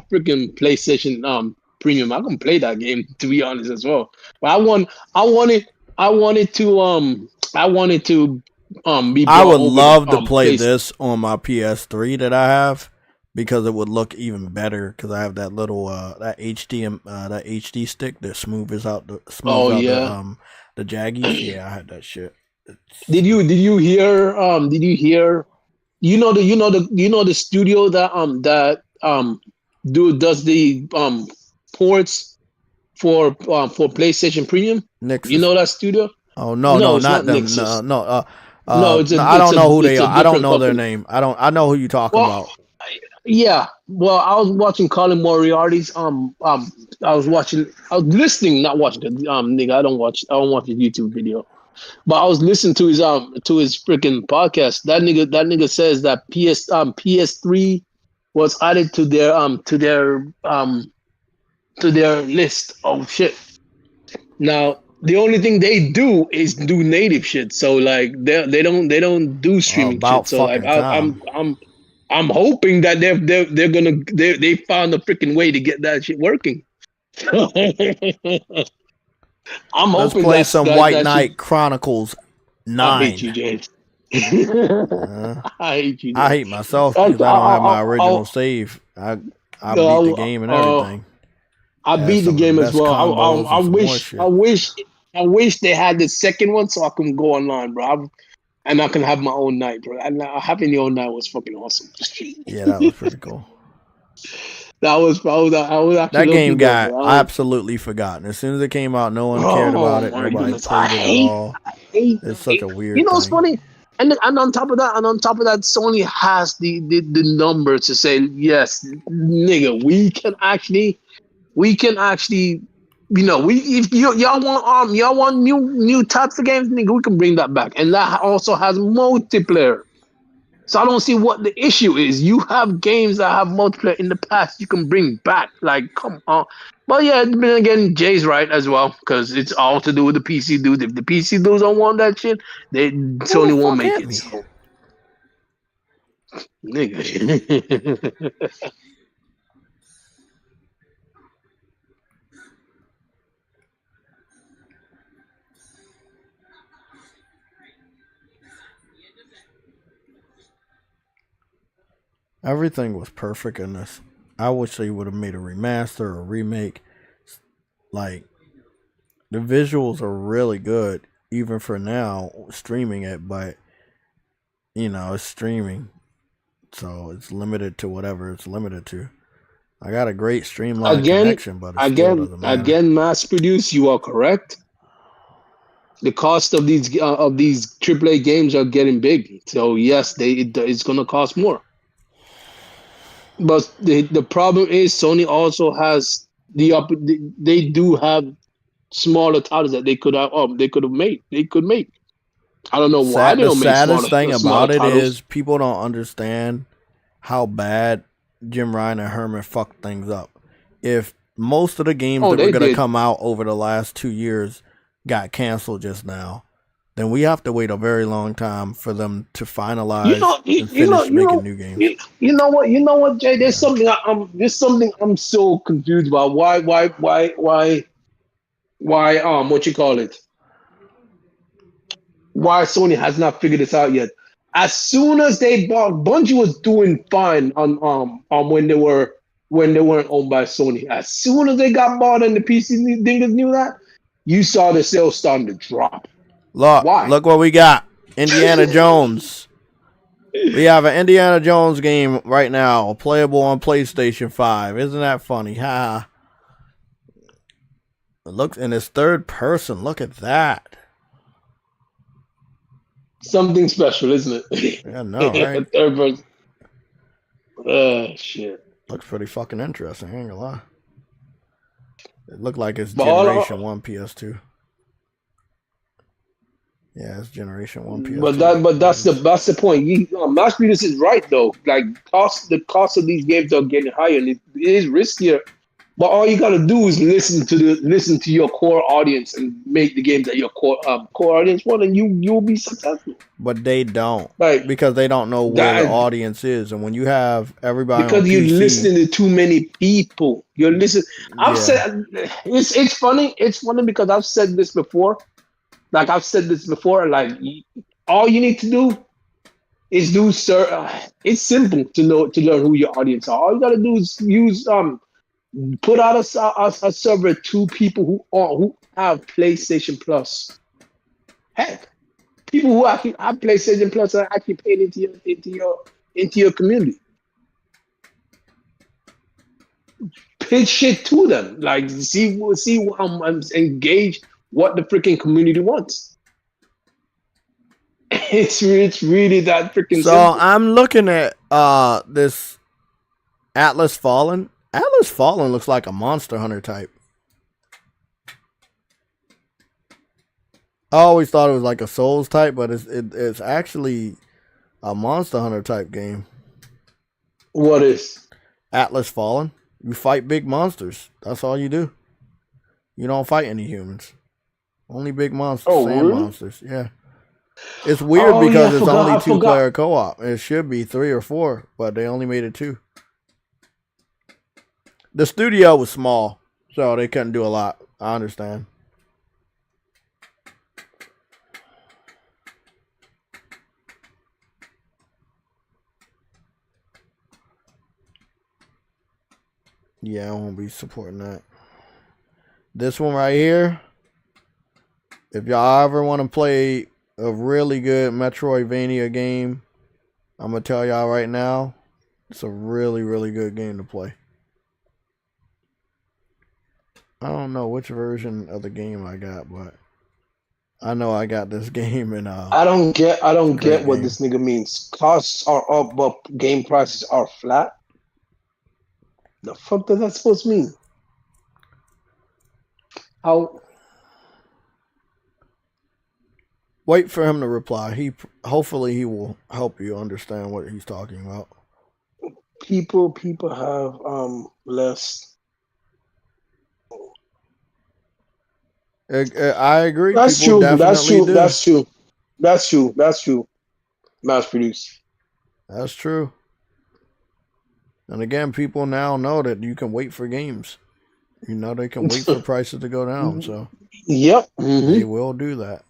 freaking PlayStation Premium. I can play that game, to be honest, as well. But I wanted to be. I would love to play this on my PS3 that I have, because it would look even better, because I have that little that HD stick that smooths out the jaggies. Yeah, I had that shit. Did you hear the studio that does the ports for PlayStation Premium? Nixus. You know that studio? Oh no, not them. Nixus. No, I don't know who they are. I don't know their name. I know who you talking about. Yeah. Well, I was watching Colin Moriarty's I was listening, not watching the nigga. I don't watch his YouTube video. But I was listening to his freaking podcast. That nigga says that PS3 was added to their list of shit. Now the only thing they do is do native shit. So like they don't do streaming shit. So like I'm hoping that they found a freaking way to get that shit working. Let's play some White Knight Chronicles 9. I hate you, James. I hate you. I hate myself because I don't have my original save. I beat the game and everything. I beat the game as well. I wish I wish they had the second one so I can go online, bro. And I can have my own night, bro. And having your own night was fucking awesome. Yeah, that was pretty cool. I was actually That game looking good, got bro. absolutely forgotten. As soon as it came out, no one cared about it. My Nobody goodness, I played it at hate, all. I hate. It's such a You weird know what's thing. funny? And on top of that, Sony has the numbers to say yes, nigga, we can actually, we if y'all want new types of games, nigga, we can bring that back, and that also has multiplayer. So I don't see what the issue is. You have games that have multiplayer in the past you can bring back. Like, come on. But yeah, then again, Jay's right as well, because it's all to do with the PC dudes. If the PC dudes don't want that shit, Sony won't make hit it. me? So, nigga. Everything was perfect in this. I wish they would have made a remaster or remake. Like, the visuals are really good, even for now, streaming it, but, it's streaming. So it's limited to whatever it's limited to. I got a great streamlined connection, but it still doesn't matter. Again, mass produced. You are correct. The cost of these AAA games are getting big. So yes, it's gonna cost more. But the problem is Sony also has they do have smaller titles that they could make. They could make. I don't know why they The don't make saddest thing smaller about it titles. is people don't understand how bad Jim Ryan and Herman fucked things up. If most of the games that were going to come out over the last 2 years got canceled just now, then we have to wait a very long time for them to finalize and finish making new games. You know what, Jay? There's something I'm so confused about. Why what you call it? Why Sony has not figured this out yet? As soon as they bought, Bungie was doing fine on when they weren't owned by Sony. As soon as they got bought and the PC niggas knew that, you saw the sales starting to drop. Look what we got. Indiana Jones. We have an Indiana Jones game right now, playable on PlayStation 5. Isn't that funny? Ha. It looks in its third person. Look at that. Something special, isn't it? Yeah, no, right? Third person. Shit. Looks pretty fucking interesting. I ain't gonna lie. It looked like it's Generation 1 PS2. Yeah, it's Generation 1 PS2. But that's the point. Mass Producers is right though. Like the cost of these games are getting higher, and it is riskier. But all you gotta do is listen to your core audience and make the games that your core audience want, and you'll be successful. But they don't, right? Because they don't know where the audience is, and when you have everybody because on you're PC, listening to too many people. You're listening. I've said it's funny. It's funny because I've said this before. Like I've said this before. Like all you need to do is it's simple to learn who your audience are. All you gotta do is put out a server to people who have PlayStation Plus. Heck, people who actually have PlayStation Plus are actually paid into your community. Pitch shit to them, like see how engaged what the freaking community wants. It's really that freaking. So simple. I'm looking at this Atlas Fallen. Atlas Fallen looks like a Monster Hunter type. I always thought it was like a Souls type, but it's actually a Monster Hunter type game. What is Atlas Fallen? You fight big monsters. That's all you do. You don't fight any humans. Only big monsters, sand monsters. Yeah. It's weird because it's only 2-player co-op. It should be 3 or 4, but they only made it 2. The studio was small, so they couldn't do a lot. I understand. Yeah, I won't be supporting that. This one right here, If y'all ever want to play a really good Metroidvania game, I'm gonna tell y'all right now, it's a really, really good game to play. I don't know which version of the game I got, but I know I got this game in I don't get what game. this nigga means. Costs are up, but game prices are flat. The fuck does that supposed to mean? How? Wait for him to reply. Hopefully he will help you understand what he's talking about. People have less. I agree. That's People true. That's definitely true. do. That's true. That's true. That's true. Mass produced. That's true. And again, people now know that you can wait for games. You know they can wait for prices to go down, so Yep. they will do that.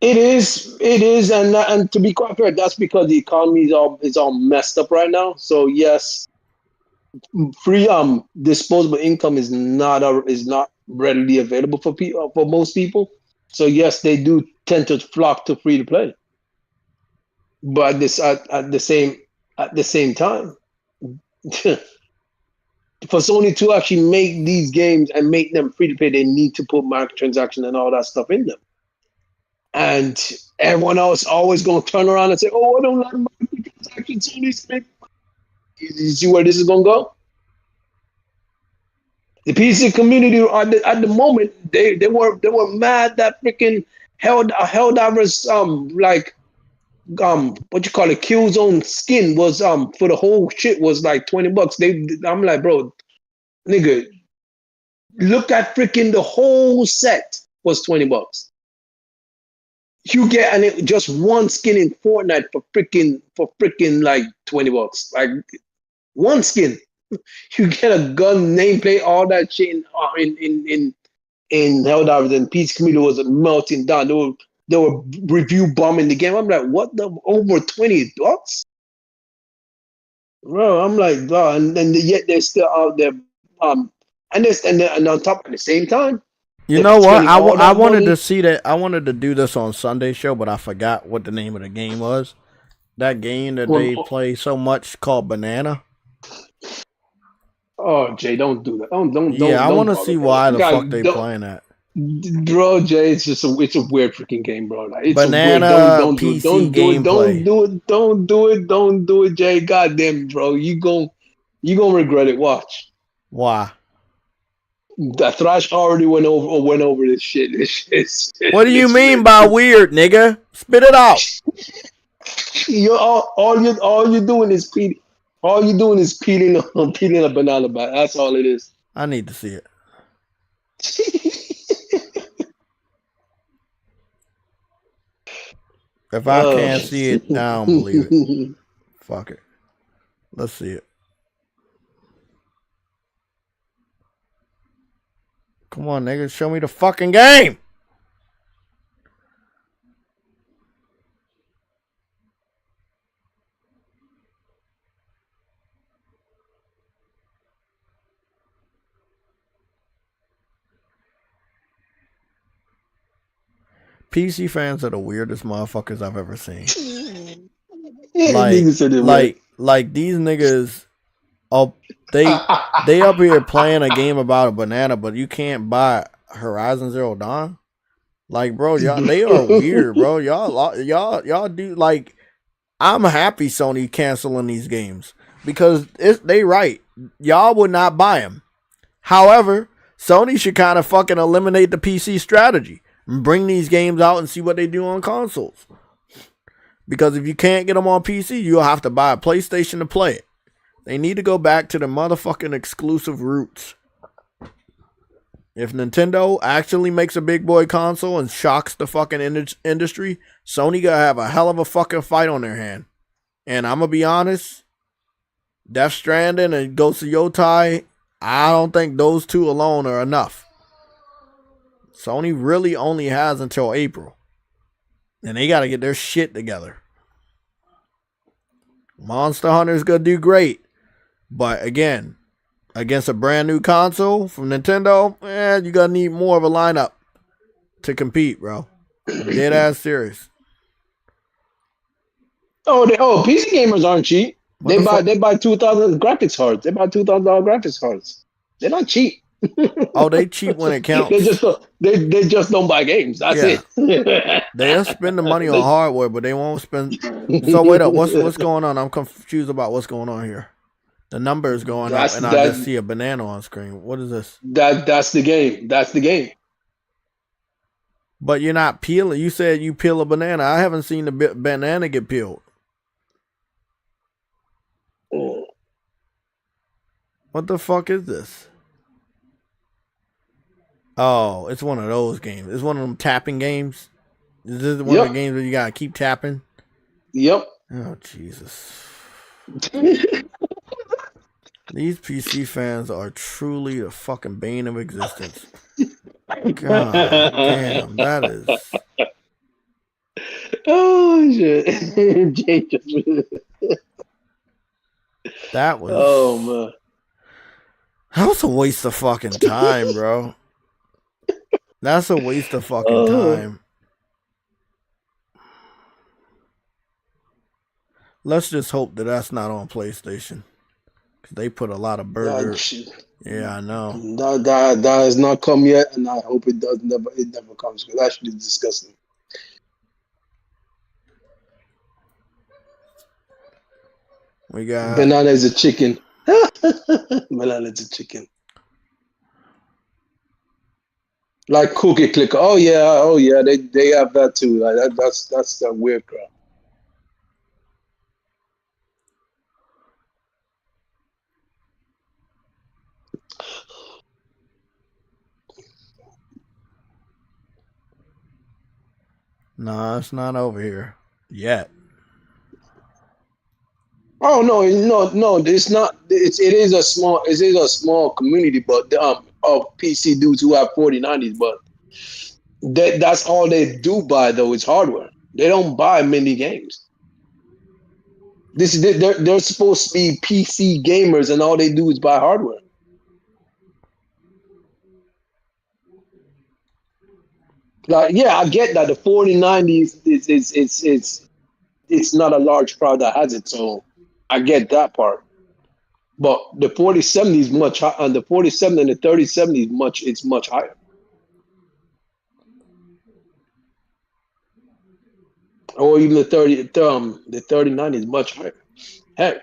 It is, and to be quite fair, that's because the economy is all messed up right now. So yes, free disposable income is not readily available for for most people. So yes, they do tend to flock to free to play. But at the same time, for Sony to actually make these games and make them free to play, they need to put microtransaction and all that stuff in them. And everyone else always going to turn around and say, "Oh, I don't like microtransactions." You see where this is going to go? The PC community at the moment they were mad that freaking Helldivers what you call it, Killzone skin was for the whole shit was like $20. I'm like, bro, nigga, look at freaking the whole set was $20. You get just one skin in Fortnite for freaking like $20. Like one skin. You get a gun, nameplate, all that shit in Helldivers, and PC community was melting down. They were review bombing the game. I'm like, what the over $20? Bro, I'm like, bro, and yet they're still out there. And on top at the same time, You know what? I wanted to see that. I wanted to do this on Sunday show, but I forgot what the name of the game was. That game that they play so much called Banana. Oh, Jay, don't do that. Don't. Yeah, I want to see why the fuck they playing that. Bro, Jay, it's a weird freaking game, bro. Like, it's Banana don't PC gameplay. Don't do it, Jay. Goddamn, bro, you gon' regret it. Watch. Why? The Thrash already went over this shit. What do you mean by weird, nigga? Spit it out. All you're doing is peeling. All you're doing is peeling a banana back. That's all it is. I need to see it. If I can't see it, I don't believe it. Fuck it. Let's see it. Come on, nigga. Show me the fucking game. PC fans are the weirdest motherfuckers I've ever seen. Like these niggas, they up here playing a game about a banana, but you can't buy Horizon Zero Dawn. Like, bro, y'all, they are weird, bro. Y'all do like. I'm happy Sony canceling these games because they right. Y'all would not buy them. However, Sony should kind of fucking eliminate the PC strategy and bring these games out and see what they do on consoles. Because if you can't get them on PC, you'll have to buy a PlayStation to play it. They need to go back to the motherfucking exclusive roots. If Nintendo actually makes a big boy console and shocks the fucking industry, Sony gotta have a hell of a fucking fight on their hand. And I'm gonna be honest, Death Stranding and Ghost of Yotai, I don't think those two alone are enough. Sony really only has until April. And they gotta get their shit together. Monster Hunter's gonna do great. But again, against a brand new console from Nintendo, you gotta need more of a lineup to compete, bro. Dead ass serious. PC gamers aren't cheap. They buy $2,000 graphics cards. They buy $2,000 graphics cards. They're not cheap. Oh, they cheap when it counts. They just don't buy games. That's it. They'll spend the money on hardware, but they won't spend. So wait up, what's going on? I'm confused about what's going on here. The number is going up, and I just see a banana on screen. What is this? That's the game. That's the game. But you're not peeling. You said you peel a banana. I haven't seen the banana get peeled. What the fuck is this? Oh, it's one of those games. It's one of them tapping games. Is this one of the games where you gotta keep tapping? Yep. Oh, Jesus. These PC fans are truly the fucking bane of existence. God damn, that is. Oh shit! That was. Oh man. That was a waste of fucking time, bro. That's a waste of fucking time. Let's just hope that that's not on PlayStation. Because they put a lot of burgers. Yeah, I know. That has not come yet, and I hope it does never. It never comes, because that shit is disgusting. We got banana is a chicken. Banana is a chicken. Like Cookie Clicker. Oh yeah. They have that too. Like that's that weird crap. No, it's not over here yet. Oh no, it's not. It is a small community, but of PC dudes who have 4090s, but that's all they do buy though is hardware. They don't buy mini games. They're supposed to be PC gamers, and all they do is buy hardware. Like, yeah, I get that the 4090s it's not a large crowd that has it, so I get that part. But the 4070 is much higher, and the 47 and the 3070 is much higher. Or even the 3090 is much higher. Heck.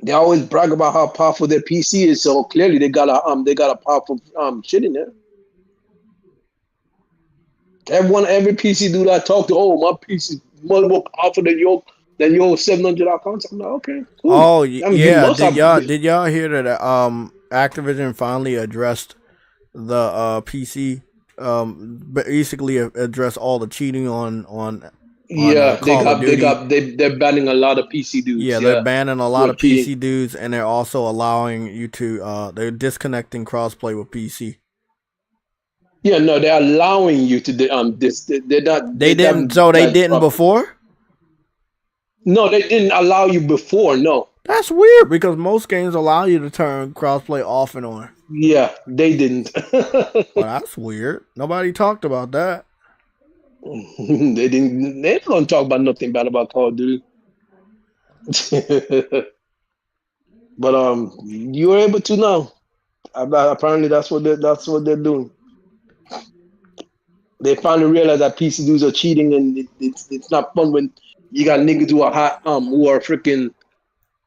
They always brag about how powerful their PC is, so clearly they got a powerful shit in there. Every PC dude I talk to, my PC is much more powerful than your $700 console. I'm like, okay, cool. Oh yeah, did y'all hear that Activision finally addressed the PC? Basically address all the cheating on they're banning a lot of PC dudes. Yeah, they're banning a lot of PC dudes, and they're also allowing you to they're disconnecting crossplay with PC. Yeah, no, they're allowing you to they're not. They didn't before. No, they didn't allow you before. No, that's weird because most games allow you to turn crossplay off and on. Yeah, they didn't. Well, that's weird. Nobody talked about that. They didn't. They don't talk about nothing bad about Call of Duty. But you were able to now. Apparently, that's what they're doing. They finally realized that PC dudes are cheating, and it's not fun when you got niggas who are who are freaking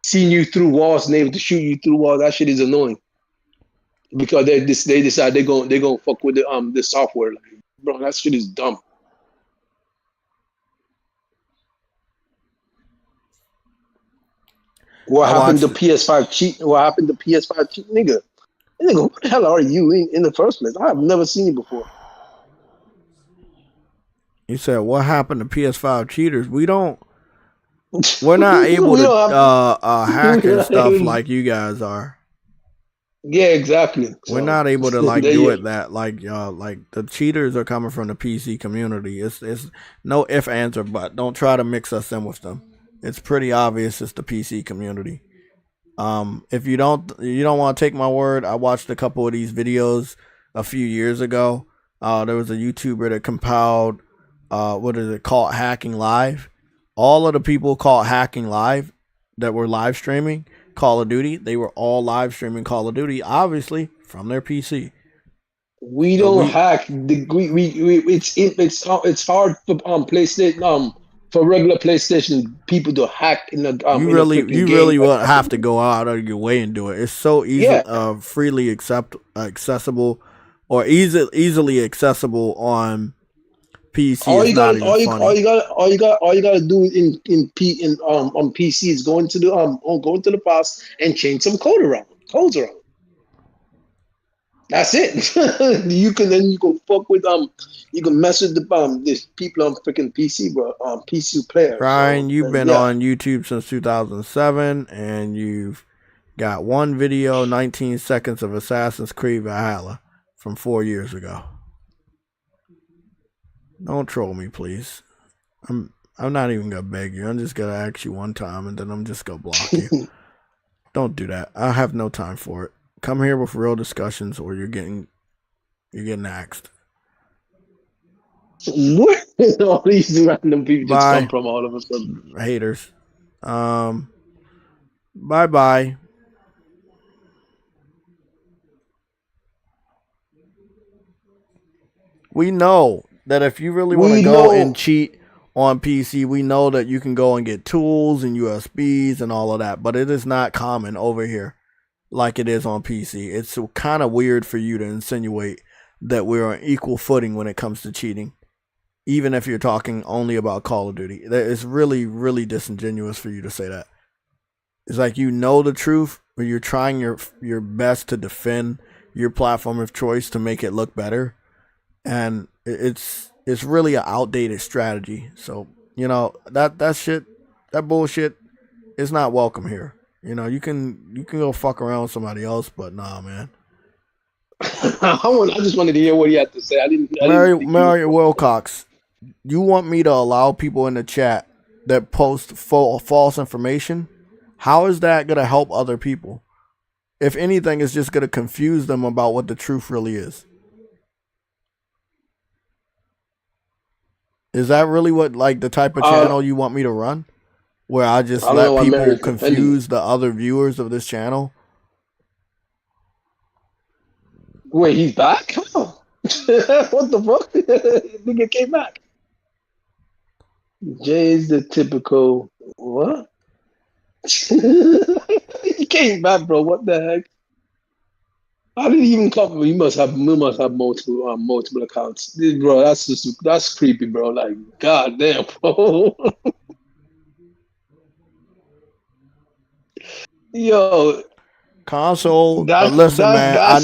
seeing you through walls and able to shoot you through walls. That shit is annoying. Because they decide they're gonna fuck with the software. Like, bro, that shit is dumb. What happened to PS5 cheat? What happened to PS5 cheat, nigga? Who the hell are you in the first place? I have never seen you before. You said what happened to PS5 cheaters? We're not able to hack and stuff like you guys are. Yeah, exactly. We're not able to do it that like the cheaters are coming from the PC community. It's no ifs, ands, or buts. Don't try to mix us in with them. It's pretty obvious it's the PC community. If you don't want to take my word, I watched a couple of these videos a few years ago. There was a YouTuber that compiled, what is it called, Hacking Live. All of the people called Hacking Live that were live streaming Call of Duty, they were all live streaming Call of Duty, obviously from their PC. We don't hack. It's hard for PlayStation for regular PlayStation people to hack in the you really won't have to go out of your way and do it. It's so easy, freely accessible, or easily accessible on PC. All you gotta do on PC is go into the files and change some codes around. That's it. you can fuck with you can mess with these people on freaking PC, bro. PC players. Ryan, you've been on YouTube since 2007, and you've got one video, 19 seconds of Assassin's Creed Valhalla from 4 years ago. Don't troll me, please. I'm not even gonna beg you. I'm just gonna ask you one time, and then I'm just gonna block you. Don't do that. I have no time for it. Come here with real discussions, or you're getting axed. Where did all these random people just come from all of a sudden? Haters. Bye. We know that if you really want to go and cheat on PC, we know that you can go and get tools and USBs and all of that, but it is not common over here like it is on PC. It's kind of weird for you to insinuate that we're on equal footing when it comes to cheating, even if you're talking only about Call of Duty. It's really, really disingenuous for you to say that. It's like you know the truth, but you're trying your best to defend your platform of choice to make it look better, and it's really an outdated strategy. So that shit, that bullshit, is not welcome here. You can go fuck around with somebody else, but nah, man. I just wanted to hear what he had to say. Mary Wilcox, you want me to allow people in the chat that post false information? How is that going to help other people? If anything, it's just going to confuse them about what the truth really is. Is that really what, like, the type of channel you want me to run? Where I just let people confuse the other viewers of this channel? Wait, he's back? Oh. What the fuck? Nigga came back. Jay is the typical what? He came back, bro. What the heck? I didn't even cover. You must have multiple accounts, bro. That's creepy, bro. Like, goddamn, bro. Yo, console. Listen, man. I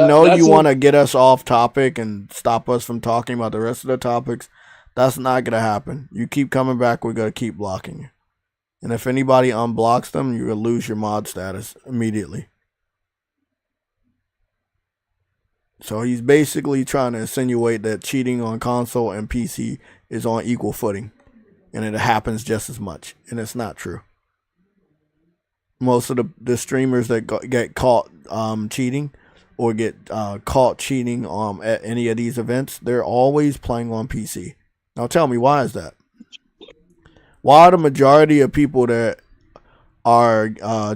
know you want to get us off topic and stop us from talking about the rest of the topics. That's not gonna happen. You keep coming back, we're gonna keep blocking you. And if anybody unblocks them, you will lose your mod status immediately. So he's basically trying to insinuate that cheating on console and PC is on equal footing, and it happens just as much, and it's not true. Most of the streamers that get caught cheating or get caught cheating at any of these events, they're always playing on PC. Now tell me, why is that? Why are the majority of people that are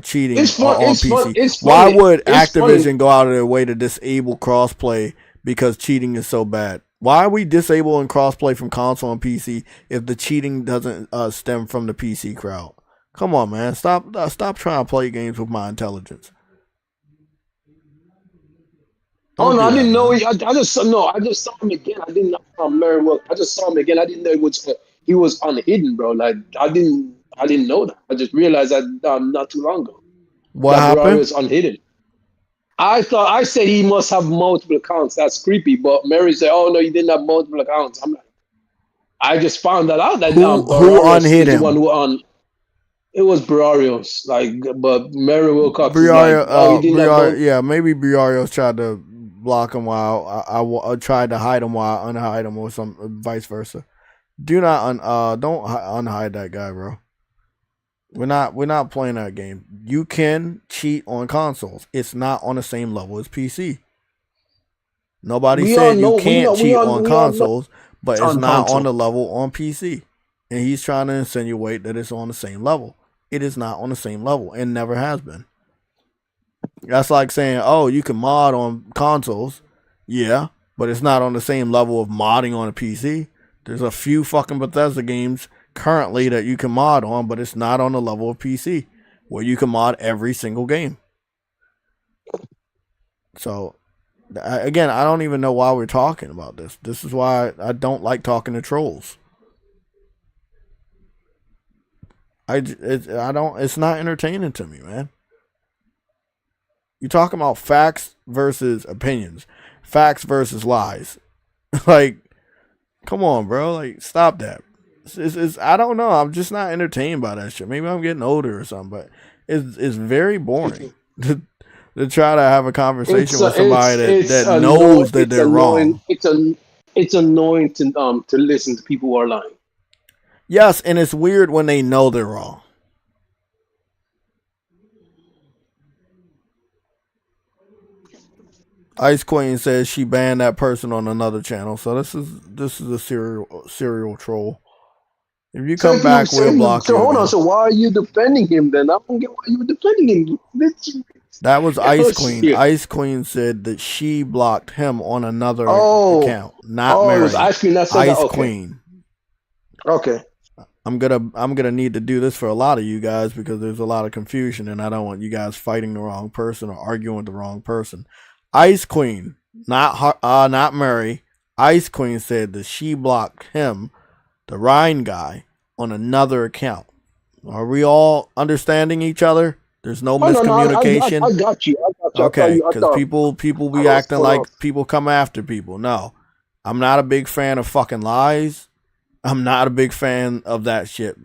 cheating on PC? Why would Activision go out of their way to disable crossplay because cheating is so bad? Why are we disabling crossplay from console and PC if the cheating doesn't stem from the PC crowd? Come on, man. Stop trying to play games with my intelligence. Oh no, I didn't know. I just saw him again. I didn't know Mary Wilk. I just saw him again. I didn't know he was unhidden, bro. Like I didn't know that. I just realized that not too long ago. What happened? He was unhidden. I said he must have multiple accounts. That's creepy. But Mary said, "Oh no, he didn't have multiple accounts." I'm like, I just found that out. That who unhid him? The one who it was Barrios. Like, but Mary Wilcox. Yeah, maybe Barrios tried to block him while I tried to hide him while I unhide him, or some vice versa. Don't unhide that guy, bro. We're not playing that game. You can cheat on consoles. It's not on the same level as PC. Nobody said you can't cheat on consoles, but it's not on the level on PC. And he's trying to insinuate that it's on the same level. It is not on the same level and never has been. That's like saying, oh, you can mod on consoles. Yeah, but it's not on the same level of modding on a PC. There's a few fucking Bethesda games currently that you can mod on, but it's not on the level of PC where you can mod every single game. So, again, I don't even know why we're talking about this. This is why I don't like talking to trolls. It's not entertaining to me, man. You're talking about facts versus opinions, facts versus lies. Like, come on, bro. Like, stop that. It's I don't know. I'm just not entertained by that shit. Maybe I'm getting older or something, but it's very boring to try to have a conversation with somebody that knows that they're wrong. It's annoying to listen to people who are lying. Yes, and it's weird when they know they're wrong. Ice Queen says she banned that person on another channel, so this is a serial troll. If you come back, we'll block you. So hold on. So why are you defending him then? I don't get why you were defending him. That was Ice Queen. Shit. Ice Queen said that she blocked him on another account, not Mary. It was Ice Queen. That's Ice Queen. Okay. I'm gonna need to do this for a lot of you guys because there's a lot of confusion, and I don't want you guys fighting the wrong person or arguing with the wrong person. Ice Queen, not Mary. Ice Queen said that she blocked him, the Ryan guy, on another account. Are we all understanding each other? There's no miscommunication. No, I got you. Okay, because people be acting like people come after people. No, I'm not a big fan of fucking lies. I'm not a big fan of that shit.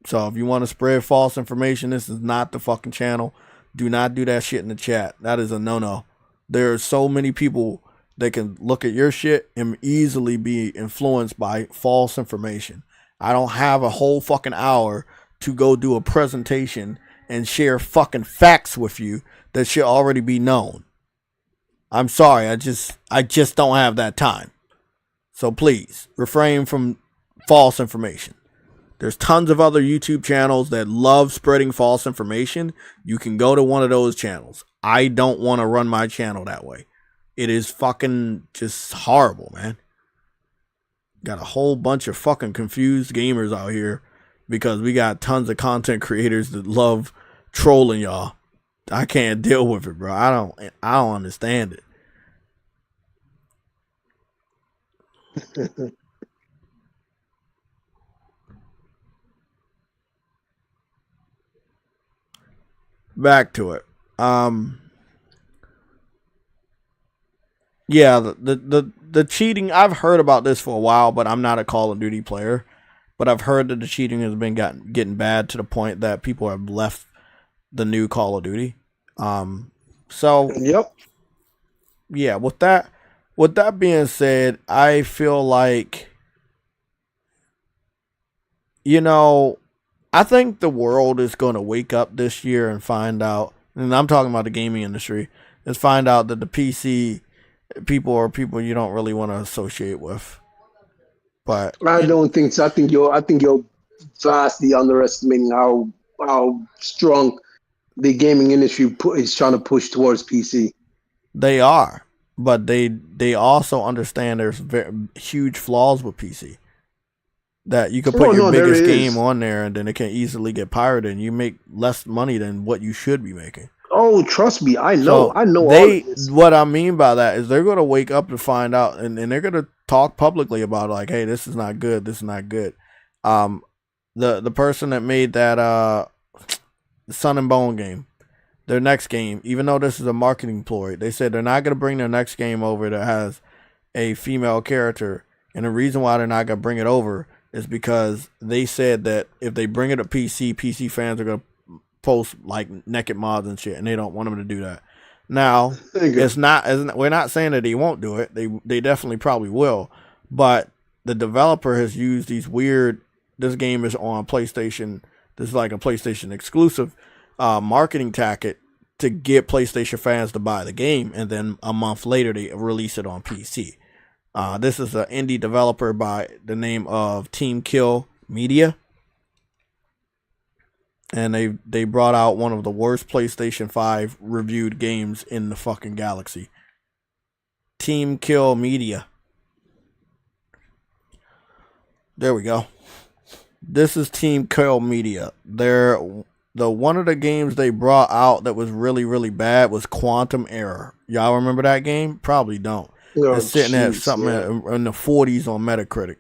So if you want to spread false information, this is not the fucking channel. Do not do that shit in the chat. That is a no-no. There are so many people that can look at your shit and easily be influenced by false information. I don't have a whole fucking hour to go do a presentation and share fucking facts with you that should already be known. I'm sorry. I just don't have that time. So please refrain from false information. There's tons of other YouTube channels that love spreading false information. You can go to one of those channels. I don't want to run my channel that way. It is fucking just horrible, man. Got a whole bunch of fucking confused gamers out here because we got tons of content creators that love trolling y'all. I can't deal with it, bro. I don't understand it. Back to it. Yeah, the cheating, I've heard about this for a while, but I'm not a Call of Duty player. But I've heard that the cheating has been getting bad to the point that people have left the new Call of Duty. So yep. Yeah, with that being said, I feel like, I think the world is going to wake up this year and find out, and I'm talking about the gaming industry, is find out that the PC people are people you don't really want to associate with. But I don't think so. I think you're vastly underestimating how strong the gaming industry is trying to push towards PC. They are, but they also understand there's huge flaws with PC. That you could put your biggest game on there and then it can easily get pirated and you make less money than what you should be making. Oh, trust me, I know. What I mean by that is they're going to wake up to find out and they're going to talk publicly about like, hey, this is not good. This is not good. The person that made that Sun and Bone game, their next game, even though this is a marketing ploy, they said they're not going to bring their next game over that has a female character. And the reason why they're not going to bring it over is because they said that if they bring it to PC fans are going to post like naked mods and shit, and they don't want them to do that. Now, we're not saying that they won't do it. They definitely probably will. But the developer has used these weird, this game is on PlayStation This is like a PlayStation exclusive marketing tactic to get PlayStation fans to buy the game, and then a month later they release it on PC. This is an indie developer by the name of Team Kill Media. And they brought out one of the worst PlayStation 5 reviewed games in the fucking galaxy. Team Kill Media. There we go. This is Team Kill Media. One of the games they brought out that was really, really bad was Quantum Error. Y'all remember that game? Probably don't. It's sitting at something in the 40s on Metacritic.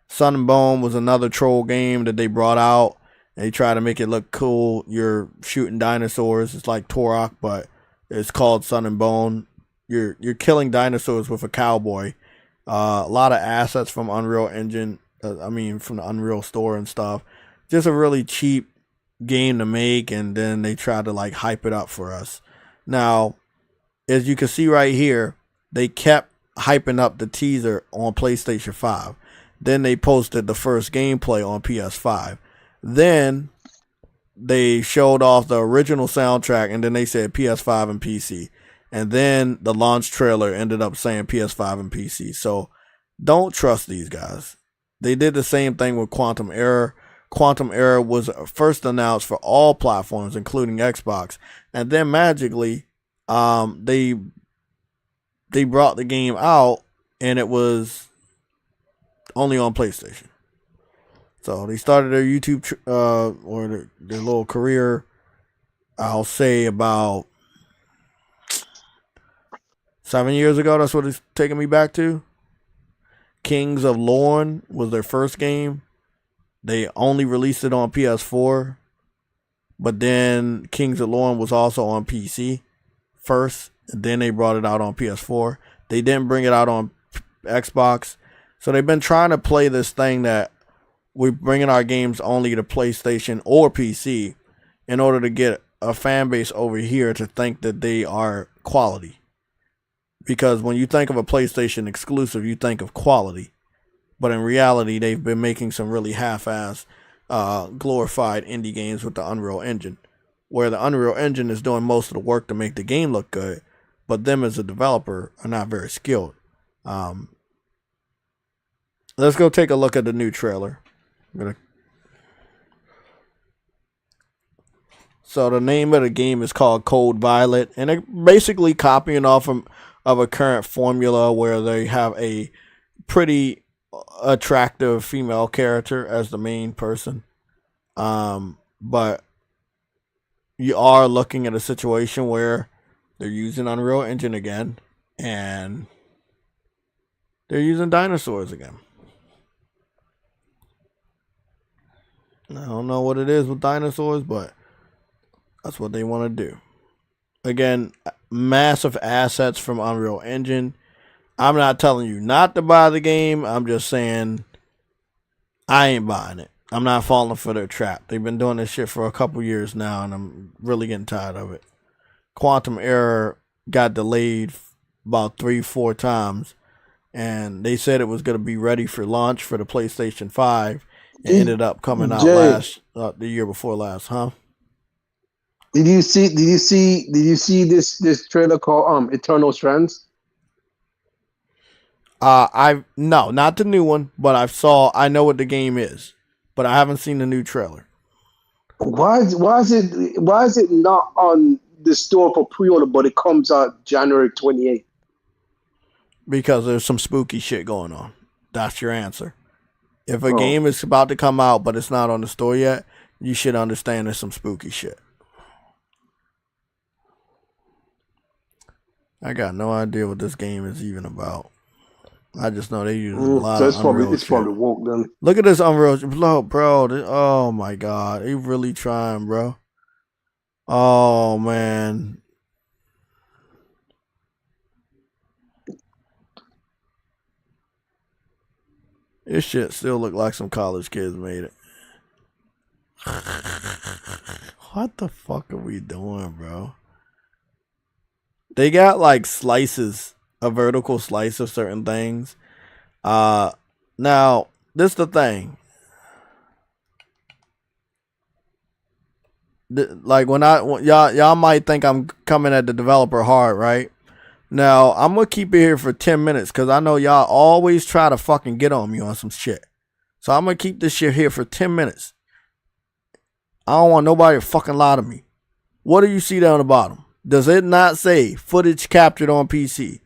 Sun and Bone was another troll game that they brought out. They try to make it look cool. You're shooting dinosaurs. It's like Turok, but it's called Sun and Bone. You're killing dinosaurs with a cowboy. A lot of assets from Unreal Engine. From the Unreal Store and stuff. Just a really cheap game to make, and then they try to like hype it up for us. Now, as you can see right here, they kept hyping up the teaser on PlayStation 5. Then they posted the first gameplay on PS5. Then they showed off the original soundtrack, and then they said PS5 and PC. And then the launch trailer ended up saying PS5 and PC. So don't trust these guys. They did the same thing with Quantum Error. Quantum Error was first announced for all platforms, including Xbox. And then magically, they brought the game out, and it was only on PlayStation. So they started their YouTube or their little career, I'll say about 7 years ago. That's what it's taking me back to. Kings of Lorne was their first game. They only released it on PS4. But then Kings of Lorne was also on PC first. And then they brought it out on PS4. They didn't bring it out on Xbox. So they've been trying to play this thing that we're bringing our games only to PlayStation or PC in order to get a fan base over here to think that they are quality. Because when you think of a PlayStation exclusive, you think of quality. But in reality, they've been making some really half-ass glorified indie games with the Unreal Engine, where the Unreal Engine is doing most of the work to make the game look good, but them as a developer are not very skilled. Let's go take a look at the new trailer. So the name of the game is called Cold Violet, and they're basically copying off of a current formula where they have a pretty attractive female character as the main person. But you are looking at a situation where they're using Unreal Engine again, and they're using dinosaurs again. I don't know what it is with dinosaurs, but that's what they want to do. Again, massive assets from Unreal Engine. I'm not telling you not to buy the game. I'm just saying I ain't buying it. I'm not falling for their trap. They've been doing this shit for a couple years now, and I'm really getting tired of it. Quantum Error got delayed about 3-4 times, and they said it was going to be ready for launch for the PlayStation 5. It ended up coming out the year before last, huh? Did you see this trailer called Eternal Strands? No, not the new one, but I know what the game is, but I haven't seen the new trailer. Why is it not on the store for pre-order, but it comes out January 28th? Because there's some spooky shit going on. That's your answer. If a game is about to come out, but it's not on the store yet, you should understand there's some spooky shit. I got no idea what this game is even about. I just know they use a lot of Unreal shit. It's probably woke then. Look at this Unreal, bro. Oh my god, they really trying, bro. Oh man. This shit still look like some college kids made it. What the fuck are we doing, bro? They got like slices, a vertical slice of certain things. Now, this is the thing. Like y'all might think I'm coming at the developer hard, right? Now I'm gonna keep it here for 10 minutes because I know y'all always try to fucking get on me on some shit. So I'm gonna keep this shit here for 10 minutes. I don't want nobody to fucking lie to me. What do you see down the bottom? Does it not say footage captured on PC?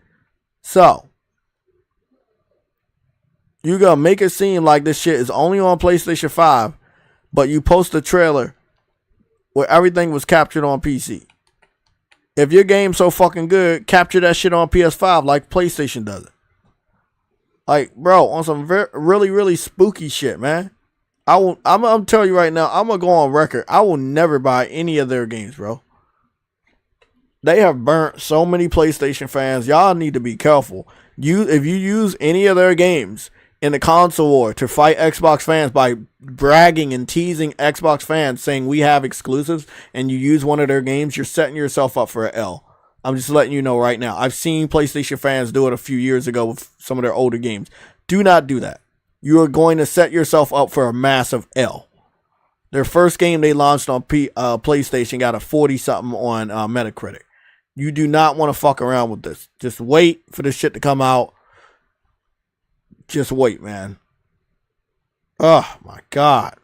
So you gonna make it seem like this shit is only on PlayStation 5, but you post a trailer where everything was captured on PC. If your game's so fucking good, capture that shit on PS5 like PlayStation does it. Like, bro, on some really, really spooky shit, man. I'm telling you right now, I'm gonna go on record. I will never buy any of their games, bro. They have burnt so many PlayStation fans. Y'all need to be careful. If you use any of their games in the console war to fight Xbox fans by bragging and teasing Xbox fans saying we have exclusives and you use one of their games, you're setting yourself up for an L. I'm just letting you know right now. I've seen PlayStation fans do it a few years ago with some of their older games. Do not do that. You are going to set yourself up for a massive L. Their first game they launched on PlayStation got a 40-something on Metacritic. You do not want to fuck around with this. Just wait for this shit to come out. Just wait, man. Oh, my God.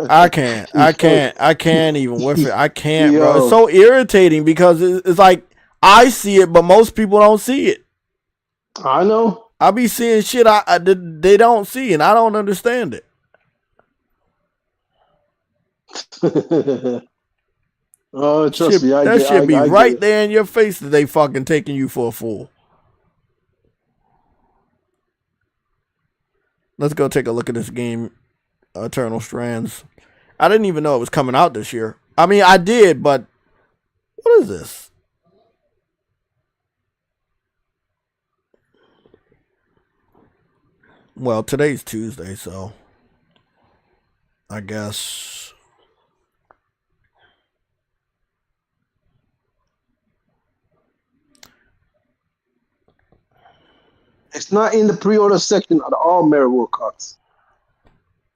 I can't even with it. I can't, bro. It's so irritating because it's like I see it, but most people don't see it. I know. I be seeing shit they don't see, and I don't understand it. Oh, trust me. That should be right there in your face that they fucking taking you for a fool. Let's go take a look at this game, Eternal Strands. I didn't even know it was coming out this year. I mean, I did, but what is this? Well, today's Tuesday, so I guess. It's not in the pre-order section at all, Mary Wilcox.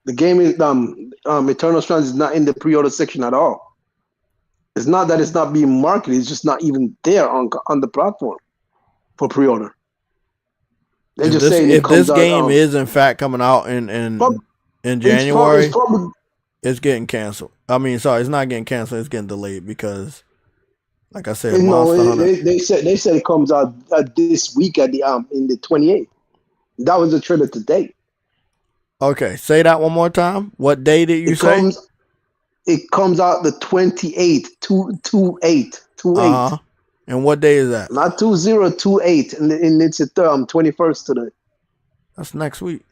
The game is Eternal Strands is not in the pre-order section at all. It's not that it's not being marketed; it's just not even there on the platform for pre-order. They just say if this game is in fact coming out in January, it's getting canceled. I mean, sorry, it's not getting canceled; it's getting delayed because, like I said, they said it comes out this week at the in the 28th. That was the trailer today. Okay, say that one more time. What day did you say? It comes out the 28th, 28. And what day is that? Not 2028, and it's the 21st today. That's next week.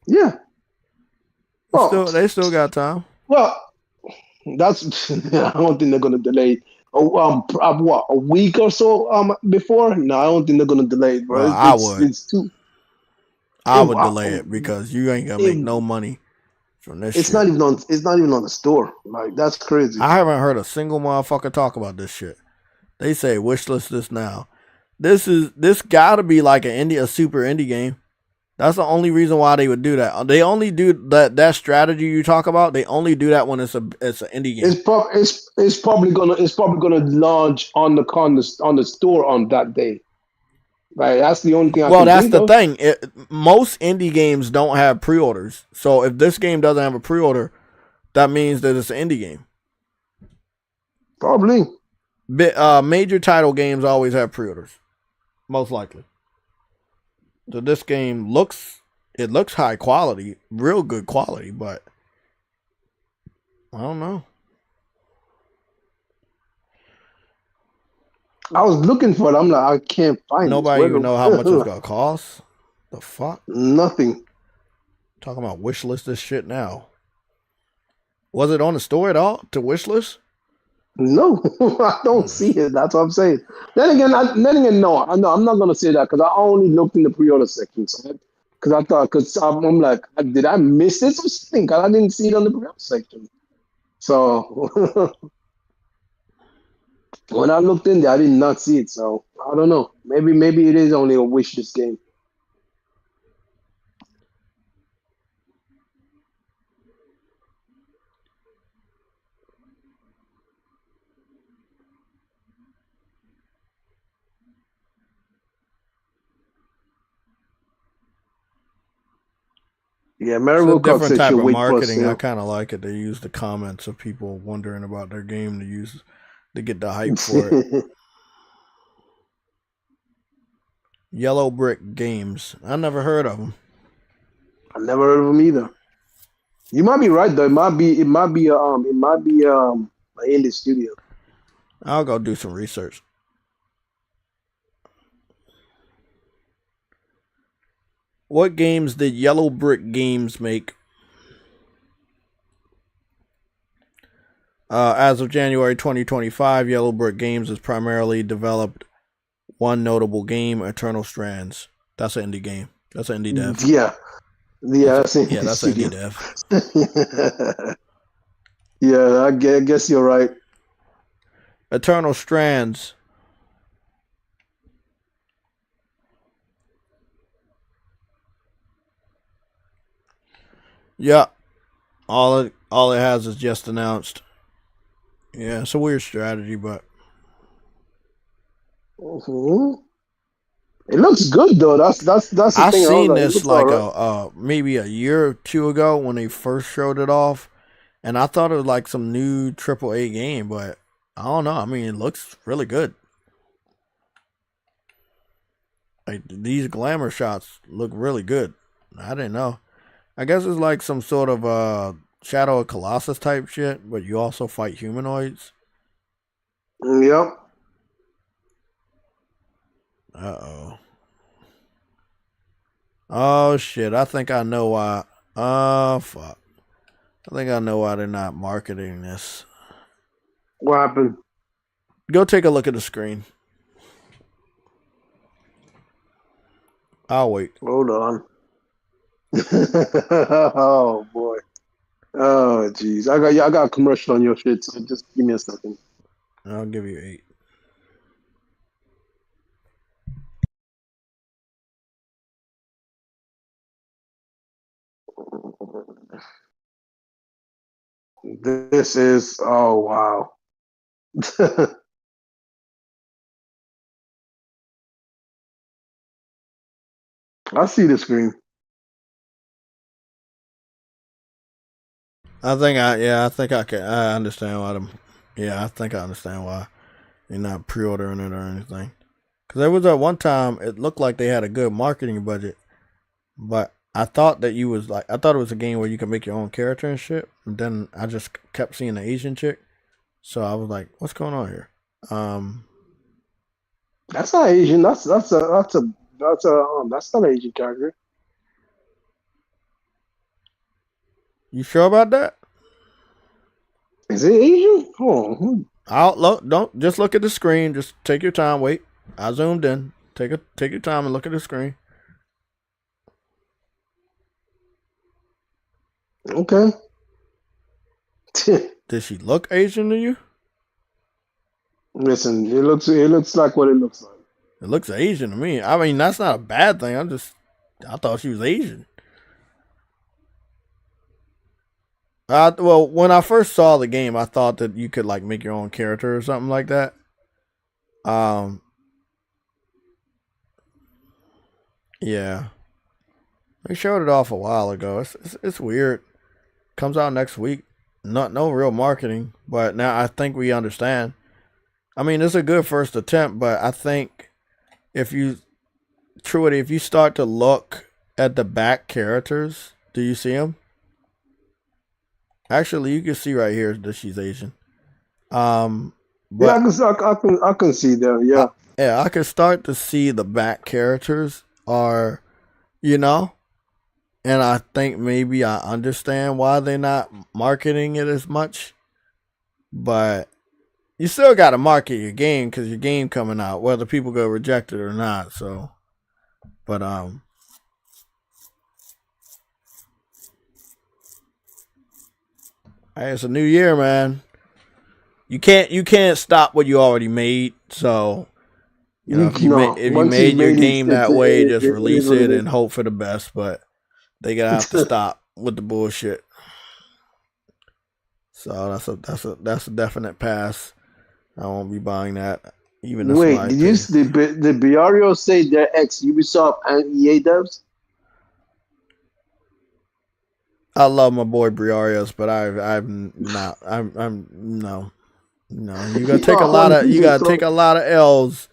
Yeah. They still got time. Well, that's I don't think they're gonna delay it. What, a week or so before? No, I don't think they're gonna delay it, bro. I would delay it because you ain't gonna make no money from this shit. It's not even on the store. Like, that's crazy. I haven't heard a single motherfucker talk about this shit. They say wishlist this now. This gotta be like a super indie game. That's the only reason why they would do that. They only do that strategy you talk about. They only do that when it's an indie game. It's probably gonna launch on the store on that day. Right, that's the only thing. That's the thing. Most indie games don't have pre-orders. So if this game doesn't have a pre-order, that means that it's an indie game. Probably. Major title games always have pre-orders, most likely. So this game looks high quality, real good quality, but I don't know. I was looking for it. I'm like, I can't find it. Nobody even know how much it's gonna cost. The fuck? Nothing. Talking about wishlist this shit now. Was it on the store at all to wishlist? No, I don't see it. That's what I'm saying. Then again, no. I'm not gonna say that because I only looked in the pre-order section. Because I'm like, did I miss this or something? Because I didn't see it on the pre-order section. So when I looked in there, I did not see it. So I don't know. Maybe it is only a wishlist game. Yeah, It's Mary a Wilcox different said type she'll of wait for a marketing. I sale. kind of like it. They use the comments of people wondering about their game to get the hype for it. Yellow Brick Games. I never heard of them. I never heard of them either. You might be right though. It might be an indie studio. I'll go do some research. What games did Yellow Brick Games make? As of January 2025, Yellow Brick Games has primarily developed one notable game, Eternal Strands. That's an indie game. That's an indie dev. Yeah, That's an indie dev. Yeah, I guess you're right. Eternal Strands. Yeah. All it has is just announced. Yeah, it's a weird strategy, but Mm-hmm. It looks good though. That's the I thing. seen Like, this like maybe a year or two ago when they first showed it off, and I thought it was like some new AAA game, but I don't know. I mean, it looks really good. Like these glamour shots look really good. I didn't know. I guess it's like some sort of Shadow of Colossus type shit, but you also fight humanoids. Yep. Uh-oh. Oh shit, I think I know why. Oh fuck. I think I know why they're not marketing this. What happened? Go take a look at the screen. I'll wait. Hold on. Oh boy. Oh jeez. I got a commercial on your shit, so just give me a second. I'll give you 8. This is wow. I see the screen. I think I understand why I think I understand why you're not pre-ordering it or anything. Because there was at one time it looked like they had a good marketing budget, but I thought that it was a game where you could make your own character and shit. And then I just kept seeing the Asian chick, so I was like, "What's going on here?" That's not Asian. That's not an Asian character. You sure about that? Is it Asian? Oh, Don't just look at the screen. Just take your time. Wait, I zoomed in. Take your time and look at the screen. okay. Did she look Asian to you? Listen, it looks like what it looks like. It looks Asian to me. I mean, that's not a bad thing. I thought she was Asian. Well, when I first saw the game, I thought that you could like make your own character or something like that. Yeah, they showed it off a while ago. It's weird. Comes out next week. No real marketing, but now I think we understand. I mean, it's a good first attempt, but I think if you start to look at the back characters, do you see them? Actually, you can see right here that she's Asian. But I can see them. Yeah. I can start to see the back characters are, and I think maybe I understand why they're not marketing it as much. But you still got to market your game because your game coming out, whether people go reject it or not. So, but hey, it's a new year, man. You can't stop what you already made. So, if you made your game that way, just release it and hope for the best. But they gonna have to stop with the bullshit. So that's a definite pass. I won't be buying that. Even wait, did Biario say they're ex Ubisoft and EA devs? I love my boy Briarios, but I'm not. I'm no. You gotta take a lot of. You gotta take a lot of L's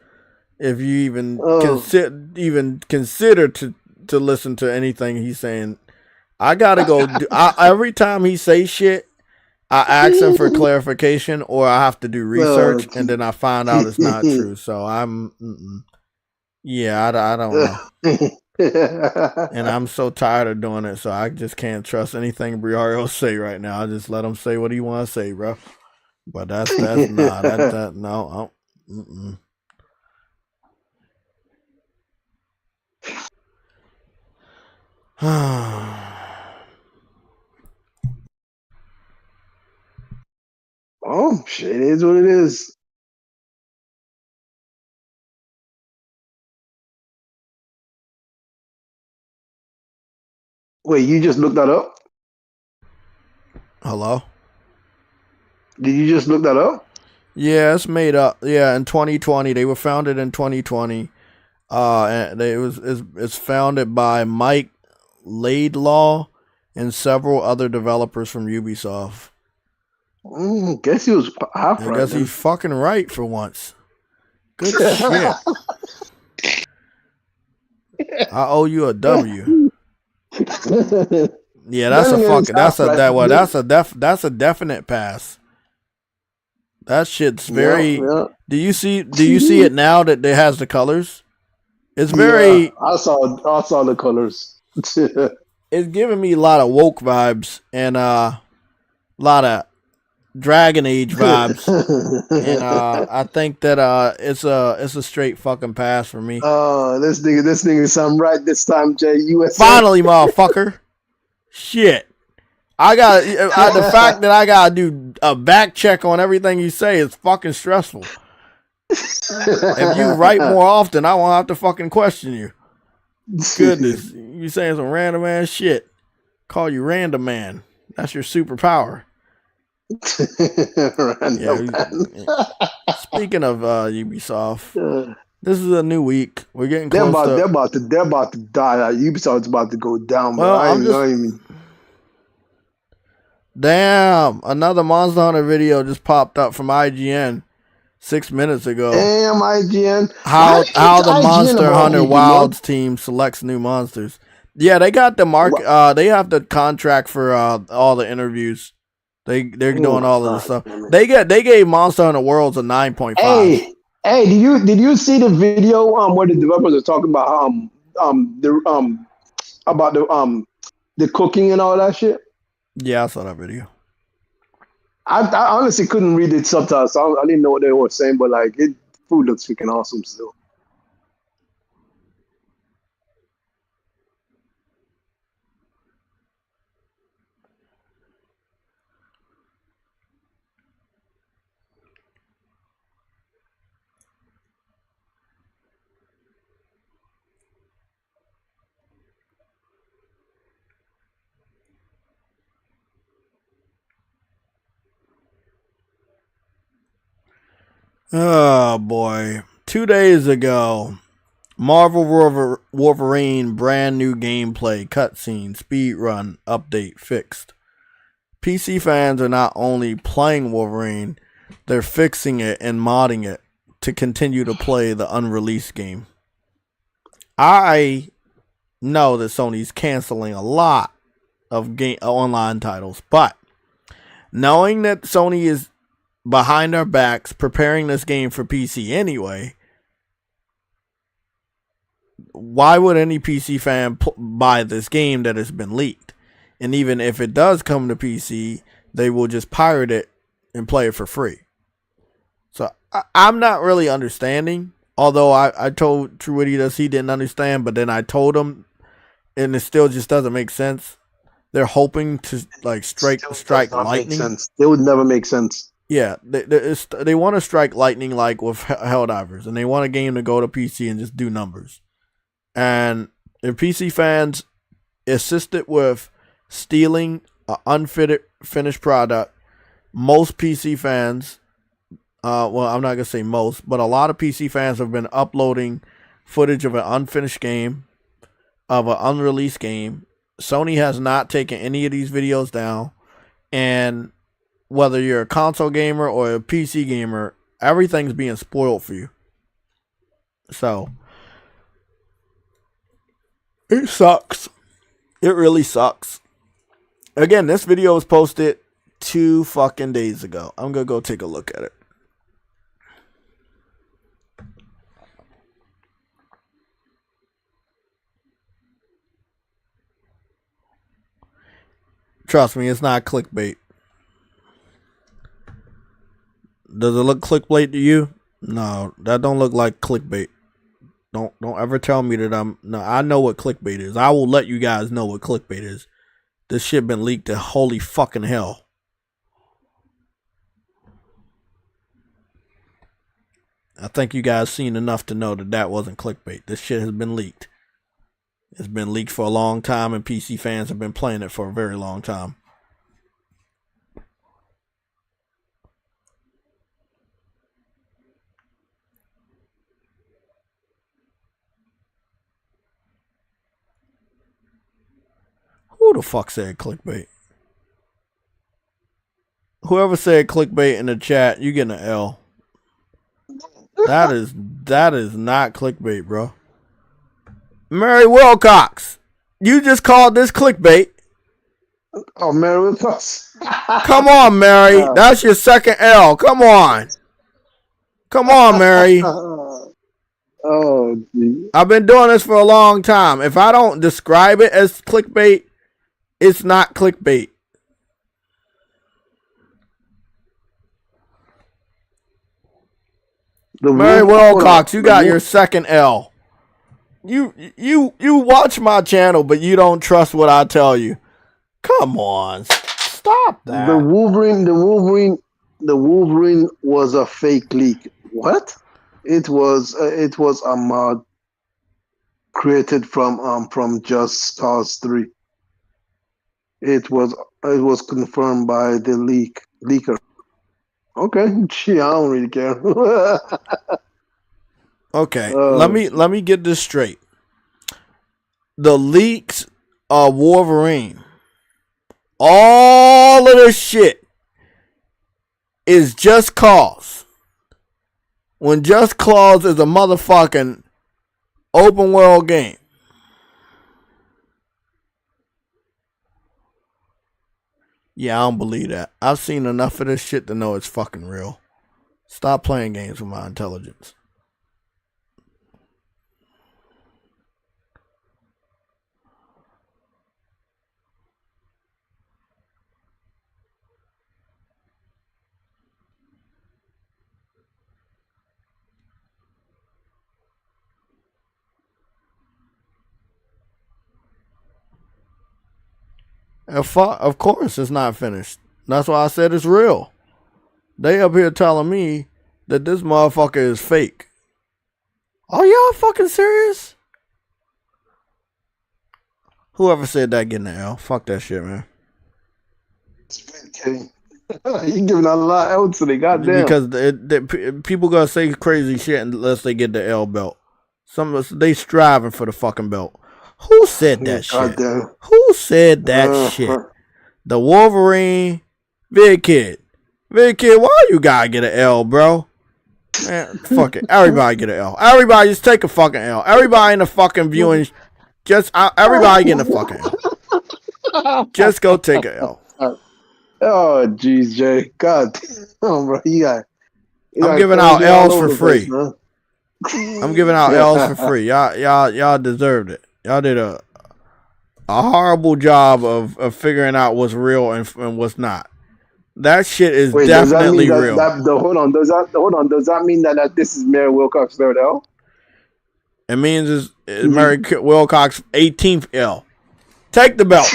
if you even consider to listen to anything he's saying. I gotta go. Every time he say shit, I ask him for clarification, or I have to do research, and then I find out it's not true. So I'm, yeah, I don't know. And I'm so tired of doing it, so I just can't trust anything Briario say right now. I just let him say what he want to say, bro. But that's not that no. Oh shit! It is what it is. Wait, you just looked that up? Hello? Did you just look that up? Yeah, it's made up. Yeah, in 2020, they were founded in 2020. And it's founded by Mike Laidlaw and several other developers from Ubisoft. Guess he was half I right. guess he's fucking right for once. Good shit. I owe you a W. Yeah, that's a definite pass. That shit's very. Yeah. Do you see it now that it has the colors? It's very. Yeah, I saw the colors. It's giving me a lot of woke vibes and a lot of Dragon Age vibes, and I think that it's a straight fucking pass for me. This nigga sound right this time, Jay. USA. Finally, motherfucker. Shit. The fact that I gotta do a back check on everything you say is fucking stressful. If you write more often, I won't have to fucking question you. Goodness, you saying some random ass shit. Call you Random Man. That's your superpower. Speaking of Ubisoft, this is a new week. We're getting close. They're about to die. Ubisoft's about to go down. Well, damn, another Monster Hunter video just popped up from IGN 6 minutes ago. Damn, IGN. How the Monster Hunter Wilds team selects new monsters. Yeah, they got the they have the contract for all the interviews. They're doing all of the stuff. They gave Monster Hunter Worlds a 9.5. Hey, did you see the video where the developers are talking about the cooking and all that shit? Yeah, I saw that video. I honestly couldn't read the subtitles, so I didn't know what they were saying, but like food looks freaking awesome still. Oh boy. 2 days ago, Marvel Wolverine brand new gameplay, cutscene, speedrun, update fixed. PC fans are not only playing Wolverine, they're fixing it and modding it to continue to play the unreleased game. I know that Sony's canceling a lot of online titles, but knowing that Sony is behind our backs preparing this game for PC anyway, why would any PC fan buy this game that has been leaked? And even if it does come to PC, they will just pirate it and play it for free. So I'm not really understanding, although I told Truity that he didn't understand, but then I told him and it still just doesn't make sense. They're hoping to like strike lightning. It would never make sense. Yeah, they want to strike lightning like with Helldivers, and they want a game to go to PC and just do numbers. And if PC fans assisted with stealing an unfitted finished product, most PC fans, well, I'm not going to say most, but a lot of PC fans have been uploading footage of an unfinished game, of an unreleased game, Sony has not taken any of these videos down, and whether you're a console gamer or a PC gamer, everything's being spoiled for you. So it sucks. It really sucks. Again, this video was posted 2 fucking days ago. I'm gonna go take a look at it. Trust me, it's not clickbait. Does it look clickbait to you? No, that don't look like clickbait. Don't ever tell me that I know what clickbait is. I will let you guys know what clickbait is. This shit been leaked to holy fucking hell. I think you guys seen enough to know that that wasn't clickbait. This shit has been leaked. It's been leaked for a long time, and PC fans have been playing it for a very long time. Who the fuck said clickbait? Whoever said clickbait in the chat, you getting an L. That is not clickbait, bro. Mary Wilcox, you just called this clickbait. Oh, Mary Wilcox. Come on, Mary. That's your second L. Come on. Come on, Mary. Oh, geez. I've been doing this for a long time. If I don't describe it as clickbait, it's not clickbait. Mary Wilcox, you got your second L. You watch my channel, but you don't trust what I tell you. Come on, stop that. The Wolverine was a fake leak. What? It was a mod created from Just Cause 3. It was confirmed by the leaker. Okay, gee, I don't really care. Okay, let me get this straight. The leaks of Wolverine, all of this shit is Just Cause. When Just Cause is a motherfucking open world game. Yeah, I don't believe that. I've seen enough of this shit to know it's fucking real. Stop playing games with my intelligence. Of course it's not finished. That's why I said it's real. They up here telling me that this motherfucker is fake. Are y'all fucking serious? Whoever said that getting the L. Fuck that shit, man. You giving out a lot of L today, goddamn. Because people gonna say crazy shit unless they get the L belt. Some of us, they striving for the fucking belt. Who said that shit? Who said that shit? The Wolverine Vid Kid. Vid Kid, why you gotta get an L, bro? Man, fuck it. Everybody get an L. Everybody just take a fucking L. Everybody in the fucking viewing, everybody getting a fucking L. Just go take an L. Oh, jeez, Jay. God damn, bro. I'm giving out L's for free. I'm giving out L's for free. Y'all deserved it. Y'all did a horrible job of figuring out what's real and what's not. That shit is definitely real. Hold on. Does that mean that this is Mary Wilcox third L? It means it's Mary Wilcox 18th L. Take the belt.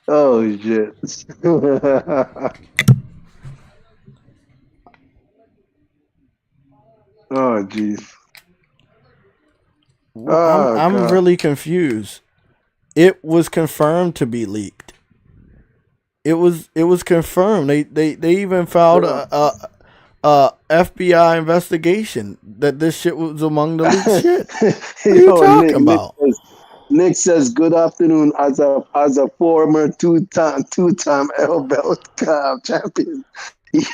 Oh shit. Oh jeez. I'm really confused. It was confirmed to be leaked. It was confirmed. They even filed a FBI investigation that this shit was among the leaked shit. What are you talking about? Nick says, "Good afternoon." As a former two-time L belt champion.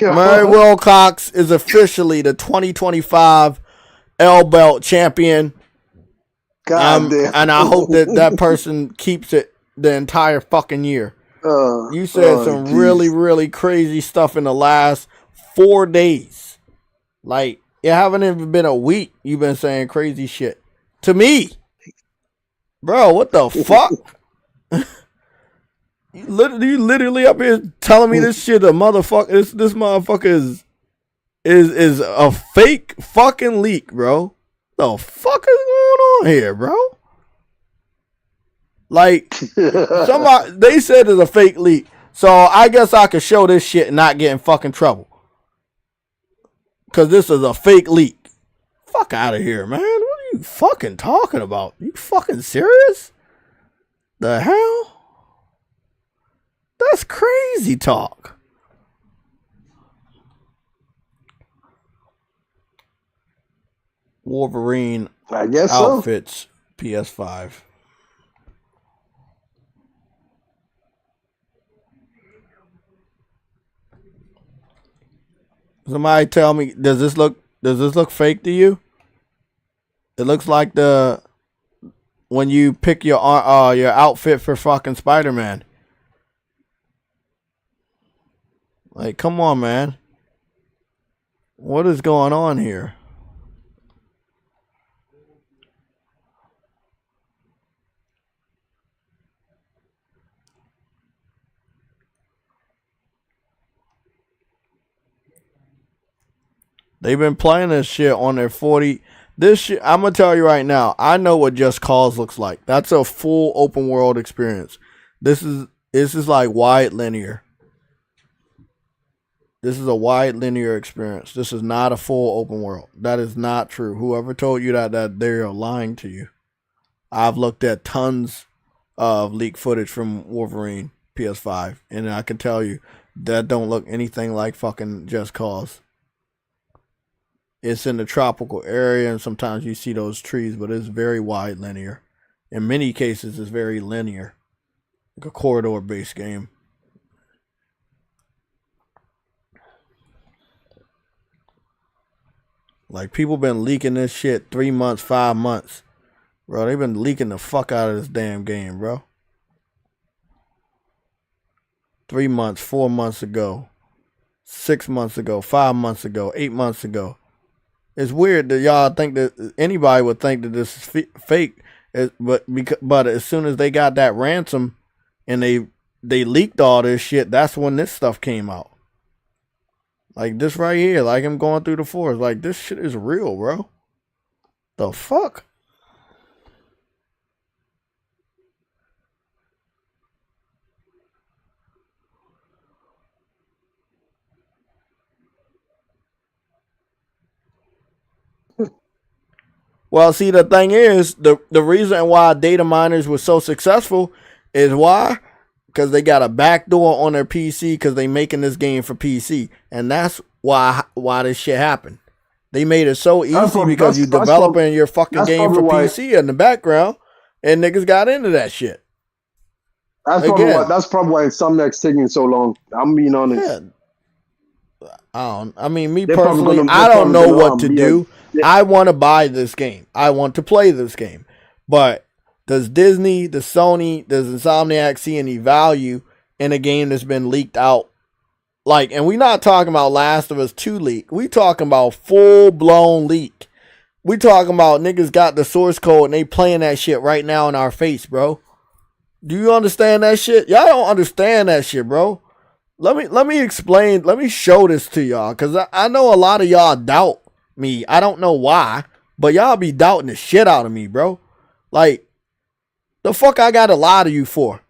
Yo. Murray Wilcox is officially the 2025 L belt champion. God damn. And I hope that person keeps it the entire fucking year. You said some really, really crazy stuff in the last 4 days. Like, it haven't even been a week. You've been saying crazy shit to me, bro. What the fuck? You literally up here telling me this shit. A motherfucker. This motherfucker is a fake fucking leak, bro. The fuck is going on here, bro? Like, somebody, they said it's a fake leak. So I guess I could show this shit and not get in fucking trouble. Because this is a fake leak. Fuck out of here, man. What are you fucking talking about? You fucking serious? The hell? That's crazy talk. Wolverine I guess outfits PS5. Somebody tell me, does this look fake to you? It looks like when you pick your outfit for fucking Spider-Man. Like, come on, man. What is going on here? They've been playing this shit on their 40. This shit, I'm going to tell you right now, I know what Just Cause looks like. That's a full open world experience. This is like wide linear. This is a wide linear experience. This is not a full open world. That is not true. Whoever told you that they're lying to you. I've looked at tons of leaked footage from Wolverine PS5, and I can tell you that don't look anything like fucking Just Cause. It's in the tropical area, and sometimes you see those trees, but it's very wide linear. In many cases, it's very linear, like a corridor-based game. Like, people been leaking this shit 3 months, 5 months. Bro, they've been leaking the fuck out of this damn game, bro. 3 months, 4 months ago, 6 months ago, 5 months ago, 8 months ago. It's weird that y'all think that anybody would think that this is fake. But as soon as they got that ransom and they leaked all this shit, that's when this stuff came out. Like this right here, like I'm going through the forest. Like, this shit is real, bro. The fuck? Well, see, the thing is, the reason why data miners were so successful is why? Because they got a backdoor on their PC because they making this game for PC. And that's why this shit happened. They made it so easy because you developing your fucking game for PC in the background, and niggas got into that shit. That's probably why Insomniac's taking so long. I'm being honest. Yeah. Me personally, I don't know what to do. Yeah. I want to buy this game. I want to play this game. But does Disney, does Sony, does Insomniac see any value in a game that's been leaked out? Like, and we're not talking about Last of Us 2 leak. We talking about full-blown leak. We talking about niggas got the source code and they playing that shit right now in our face, bro. Do you understand that shit? Y'all don't understand that shit, bro. Let me explain. Let me show this to y'all. Because I know a lot of y'all doubt me. I don't know why. But y'all be doubting the shit out of me, bro. Like, the fuck I gotta lie to you for?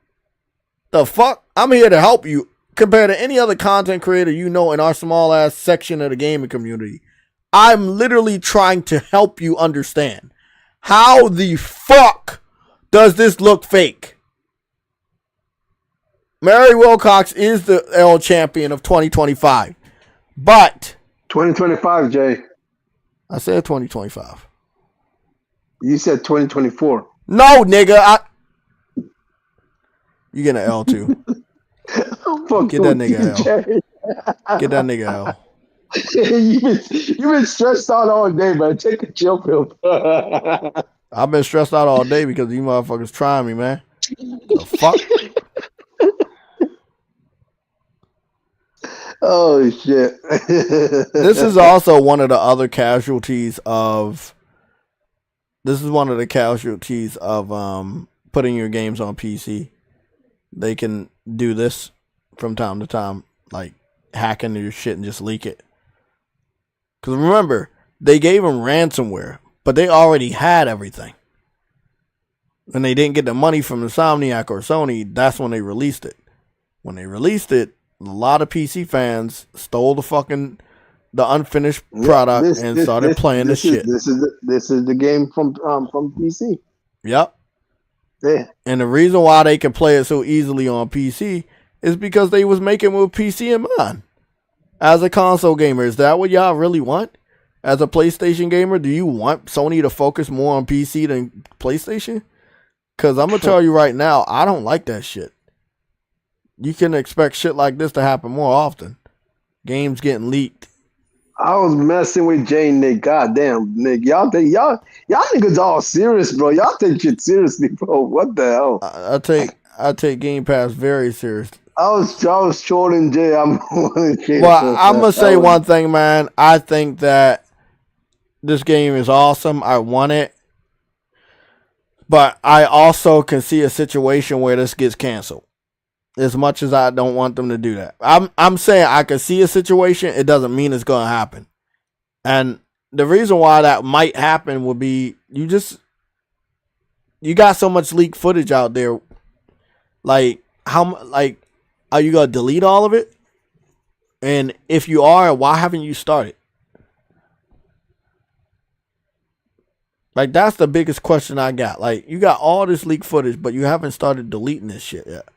The fuck? I'm here to help you compared to any other content creator you know in our small ass section of the gaming community. I'm literally trying to help you understand. How the fuck does this look fake? Mary Wilcox is the L champion of 2025. But 2025, Jay. I said 2025. You said 2024. No, nigga. You get an L too. I'm fucking Get that with you, nigga L. Jerry. Get that nigga L. You've been stressed out all day, man. Take a chill pill. I've been stressed out all day because you motherfuckers trying me, man. The fuck? Oh shit. This is also one of the other casualties of. This is one of the casualties of putting your games on PC. They can do this from time to time, like hacking your shit and just leak it. Because remember, they gave them ransomware, but they already had everything. When they didn't get the money from Insomniac or Sony, that's when they released it. When they released it, a lot of PC fans stole the unfinished product and started playing the shit. This is the game from PC. Yep. Yeah. And the reason why they can play it so easily on PC is because they was making it with PC in mind. As a console gamer, is that what y'all really want? As a PlayStation gamer, do you want Sony to focus more on PC than PlayStation? Because I'm going to tell you right now, I don't like that shit. You can expect shit like this to happen more often. Games getting leaked. I was messing with Jay, Nick. Goddamn, Nick. Y'all niggas all serious, bro. Y'all take shit seriously, bro. What the hell? I take Game Pass very seriously. I was trolling Jay. I'm gonna say one thing, man. I think that this game is awesome. I want it. But I also can see a situation where this gets canceled. As much as I don't want them to do that. I'm saying I can see a situation. It doesn't mean it's going to happen. And the reason why that might happen would be you got so much leaked footage out there. Are you going to delete all of it? And if you are, why haven't you started? Like, that's the biggest question I got. Like, you got all this leaked footage, but you haven't started deleting this shit yet.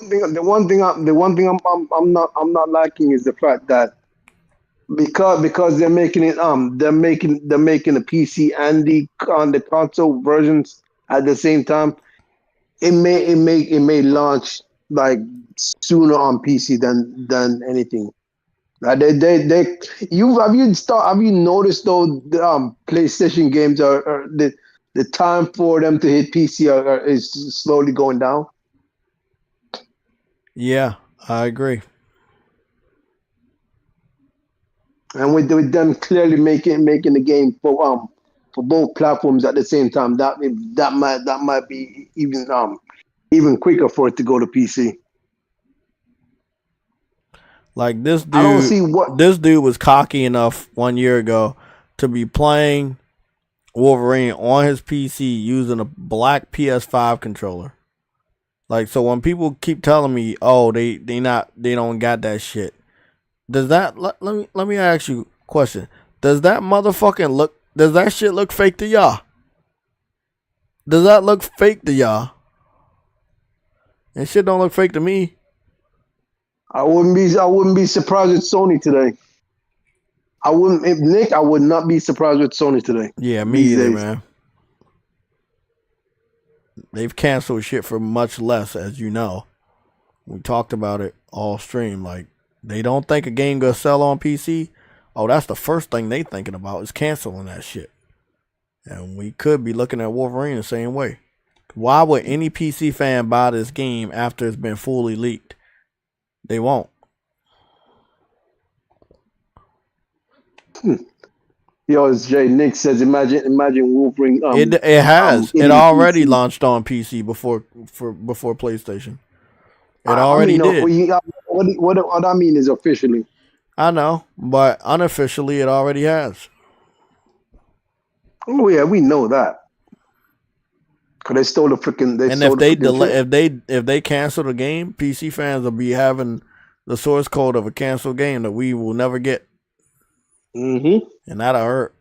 The one thing I'm not liking is the fact that because they're making it they're making the PC and the console versions at the same time. It may launch like sooner on PC than anything. Have you noticed though the PlayStation games are the time for them to hit PC is slowly going down. Yeah, I agree. And with them clearly making the game for both platforms at the same time, that might be even quicker for it to go to PC. Like this dude, I don't see what this dude was cocky enough 1 year ago to be playing Wolverine on his PC using a black PS5 controller. Like, so when people keep telling me, "Oh, they don't got that shit," does that let me ask you a question? Does that shit look fake to y'all? Does that look fake to y'all? And shit don't look fake to me. I wouldn't be surprised with Sony today. I would not be surprised with Sony today. Yeah, me either, man. They've canceled shit for much less, as you know. We talked about it all stream. Like, they don't think a game gonna sell on PC. Oh, that's the first thing they thinking about is canceling that shit. And we could be looking at Wolverine the same way. Why would any PC fan buy this game after it's been fully leaked? They won't. Yo, as Jay Nick says, imagine Wolverine. It has. It already PC. Launched on PC before PlayStation. It already did. What I mean is officially. I know, but unofficially, it already has. Oh yeah, we know that. Cause they stole the freaking. If they cancel the game, PC fans will be having the source code of a canceled game that we will never get. Mm-hmm. And that'll hurt.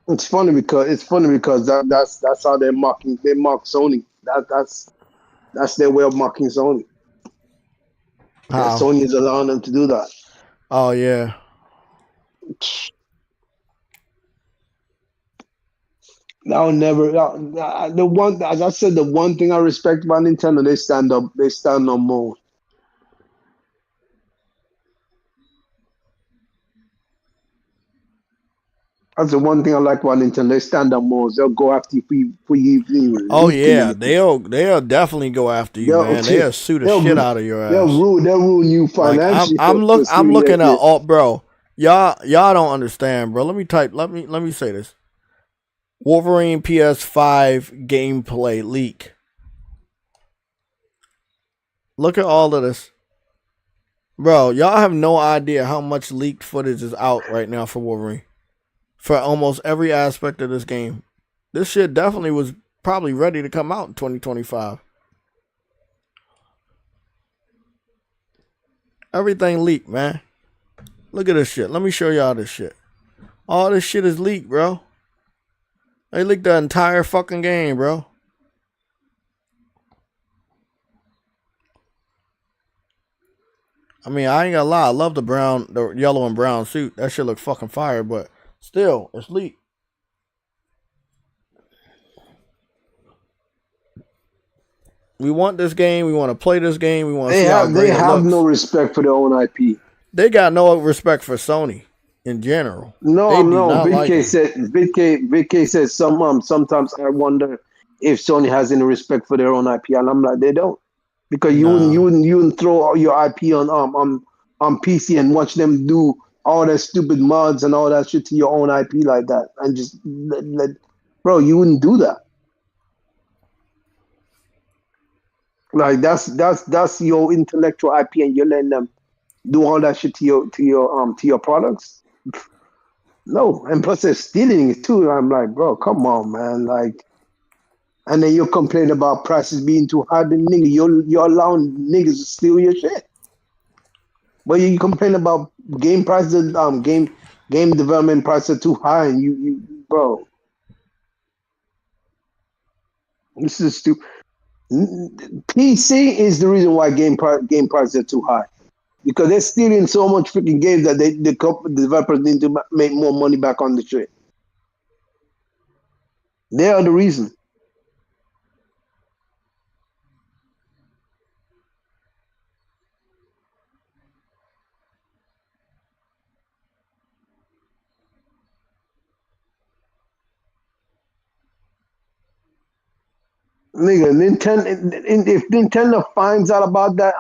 It's funny because that's how they mock Sony. That's their way of mocking Sony. And How? Sony is allowing them to do that. Oh yeah. I'll never. The one, as I said, the one thing I respect about Nintendo, they stand up. They stand on more. That's the one thing I like about Nintendo. They stand up more. They'll go after you for you even Oh leaking yeah. anything. They'll definitely go after you, man. They'll sue the shit out of your ass. They'll ruin you Like financially. I'm looking at all, bro. Y'all don't understand, bro. Let me say this. Wolverine PS5 gameplay leak. Look at all of this. Bro, y'all have no idea how much leaked footage is out right now for Wolverine. For almost every aspect of this game. This shit definitely was probably ready to come out in 2025. Everything leaked, man. Look at this shit. Let me show y'all this shit. All this shit is leaked, bro. They leaked the entire fucking game, bro. I mean, I ain't gonna lie. I love the yellow and brown suit. That shit look fucking fire, but still, it's leaked. We want this game. We want to play this game. We want to see how great it looks. They have no respect for their own IP. They got no respect for Sony in general. No. VK said sometimes I wonder if Sony has any respect for their own IP, and I'm like, they don't, because you wouldn't throw all your IP on PC and watch them do all that stupid mods and all that shit to your own IP like that, and just bro, you wouldn't do that. Like that's your intellectual IP, and you're letting them do all that shit to your products. No, and plus they're stealing it too. I'm like, bro, come on, man. Like, and then you're complaining about prices being too high. Then nigga, you're allowing niggas to steal your shit. But you complain about game prices, game development prices are too high, and you bro, this is stupid. PC is the reason why game prices are too high, because they're stealing so much freaking games that the developers need to make more money back on the shit. They are the reason. Nigga, if Nintendo finds out about that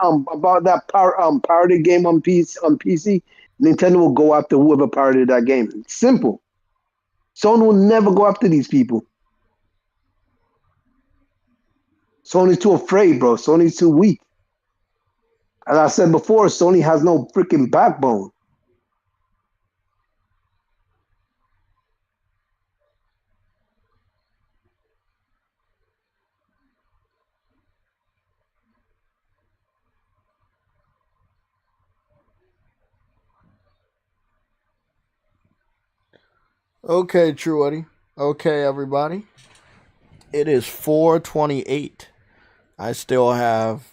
pirated game on PC, Nintendo will go after whoever pirated that game. It's simple. Sony will never go after these people. Sony's too afraid, bro. Sony's too weak. As I said before, Sony has no freaking backbone. Okay, True Eddie. Okay, everybody. It is 4:28. I still have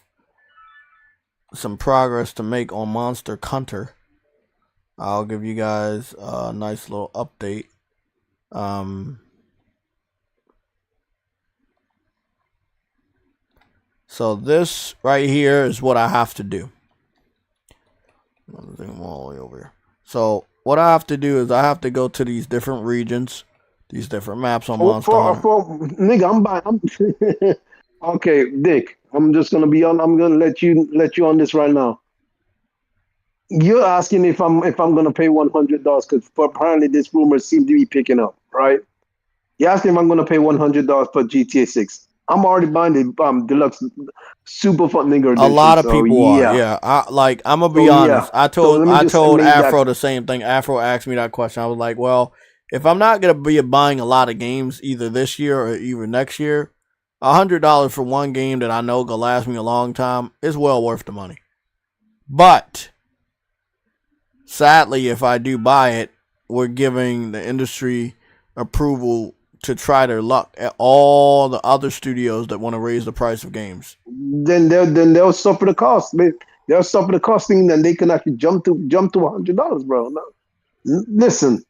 some progress to make on Monster Hunter. I'll give you guys a nice little update. So this right here is what I have to do. I'm all the way over here. So what I have to do is I have to go to these different regions, these different maps on Monster Hunter. Nigga, I'm buying. Okay, Dick. I'm gonna let you on this right now. You're asking if I'm gonna pay $100 because apparently this rumor seems to be picking up, right? You're asking if I'm gonna pay $100 for GTA 6. I'm already buying the deluxe super fun nigga edition. A lot of people are, yeah. I'm gonna be honest. Yeah. I told Afro the same thing. Afro asked me that question. I was like, well, if I'm not gonna be buying a lot of games either this year or even next year, $100 for one game that I know gonna last me a long time is well worth the money. But sadly, if I do buy it, we're giving the industry approval to try their luck at all the other studios that want to raise the price of games. Then they'll suffer the cost. They'll suffer the cost, thinking that they can actually jump to $100, bro. No. Listen,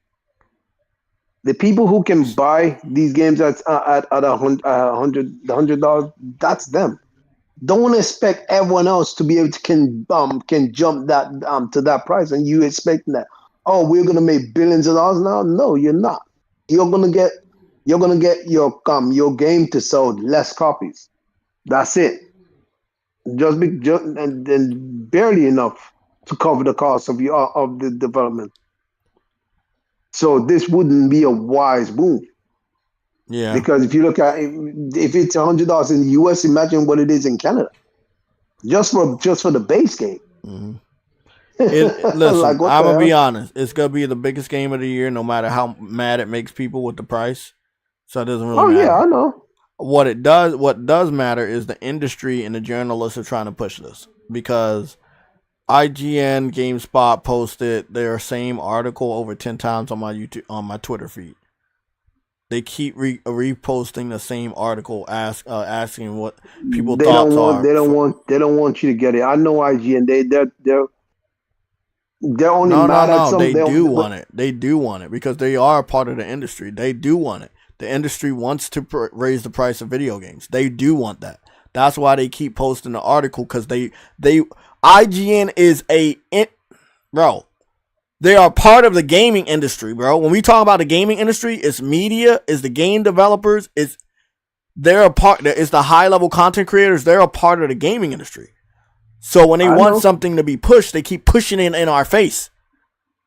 the people who can buy these games at $100, that's them. Don't expect everyone else to be able to can jump that to that price, and you expecting that, oh, we're gonna make billions of dollars now. No, you're not. You're gonna get your game to sell less copies. That's it. And barely enough to cover the cost of the development. So this wouldn't be a wise move. Yeah. Because if you look at if it's $100 in the US, imagine what it is in Canada. Just for the base game. Mm-hmm. Listen, Like, I'm gonna be honest. It's gonna be the biggest game of the year, no matter how mad it makes people with the price. So it doesn't really matter. Yeah, I know. What does matter is the industry and the journalists are trying to push this, because IGN, GameSpot posted their same article over 10 times on my Twitter feed. They keep reposting the same article, asking what people thoughts are. They don't want you to get it. I know IGN. They're only mad at something. They do want it. They do want it because they are a part of the industry. They do want it. The industry wants to raise the price of video games. They do want that. That's why they keep posting the article, because IGN is bro. They are part of the gaming industry, bro. When we talk about the gaming industry, it's media, it's the game developers, they're a part. It's the high level content creators. They're a part of the gaming industry. So when they want something to be pushed, they keep pushing it in our face.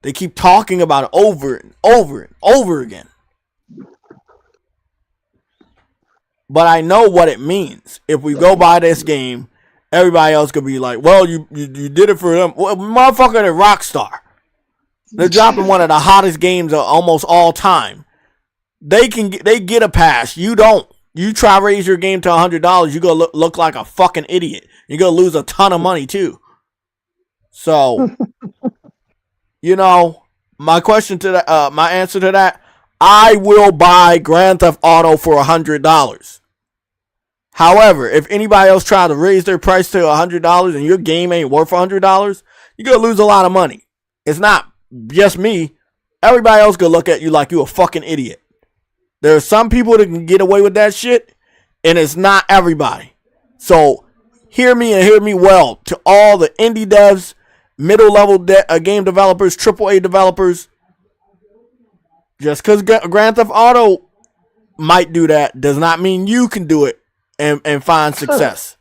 They keep talking about it over and over and over again. But I know what it means. If we go buy this game, everybody else could be like, well, you did it for them. Well, motherfucker, they're Rockstar. They're dropping one of the hottest games of almost all time. They get a pass. You don't. You try to raise your game to $100, you're going to look like a fucking idiot. You're going to lose a ton of money too. So, my question to that, my answer to that, I will buy Grand Theft Auto for $100. However, if anybody else tries to raise their price to $100 and your game ain't worth $100, you're going to lose a lot of money. It's not just me. Everybody else going to look at you like you a fucking idiot. There are some people that can get away with that shit, and it's not everybody. So, hear me and hear me well. To all the indie devs, middle-level game developers, AAA developers, just because Grand Theft Auto might do that does not mean you can do it and find success.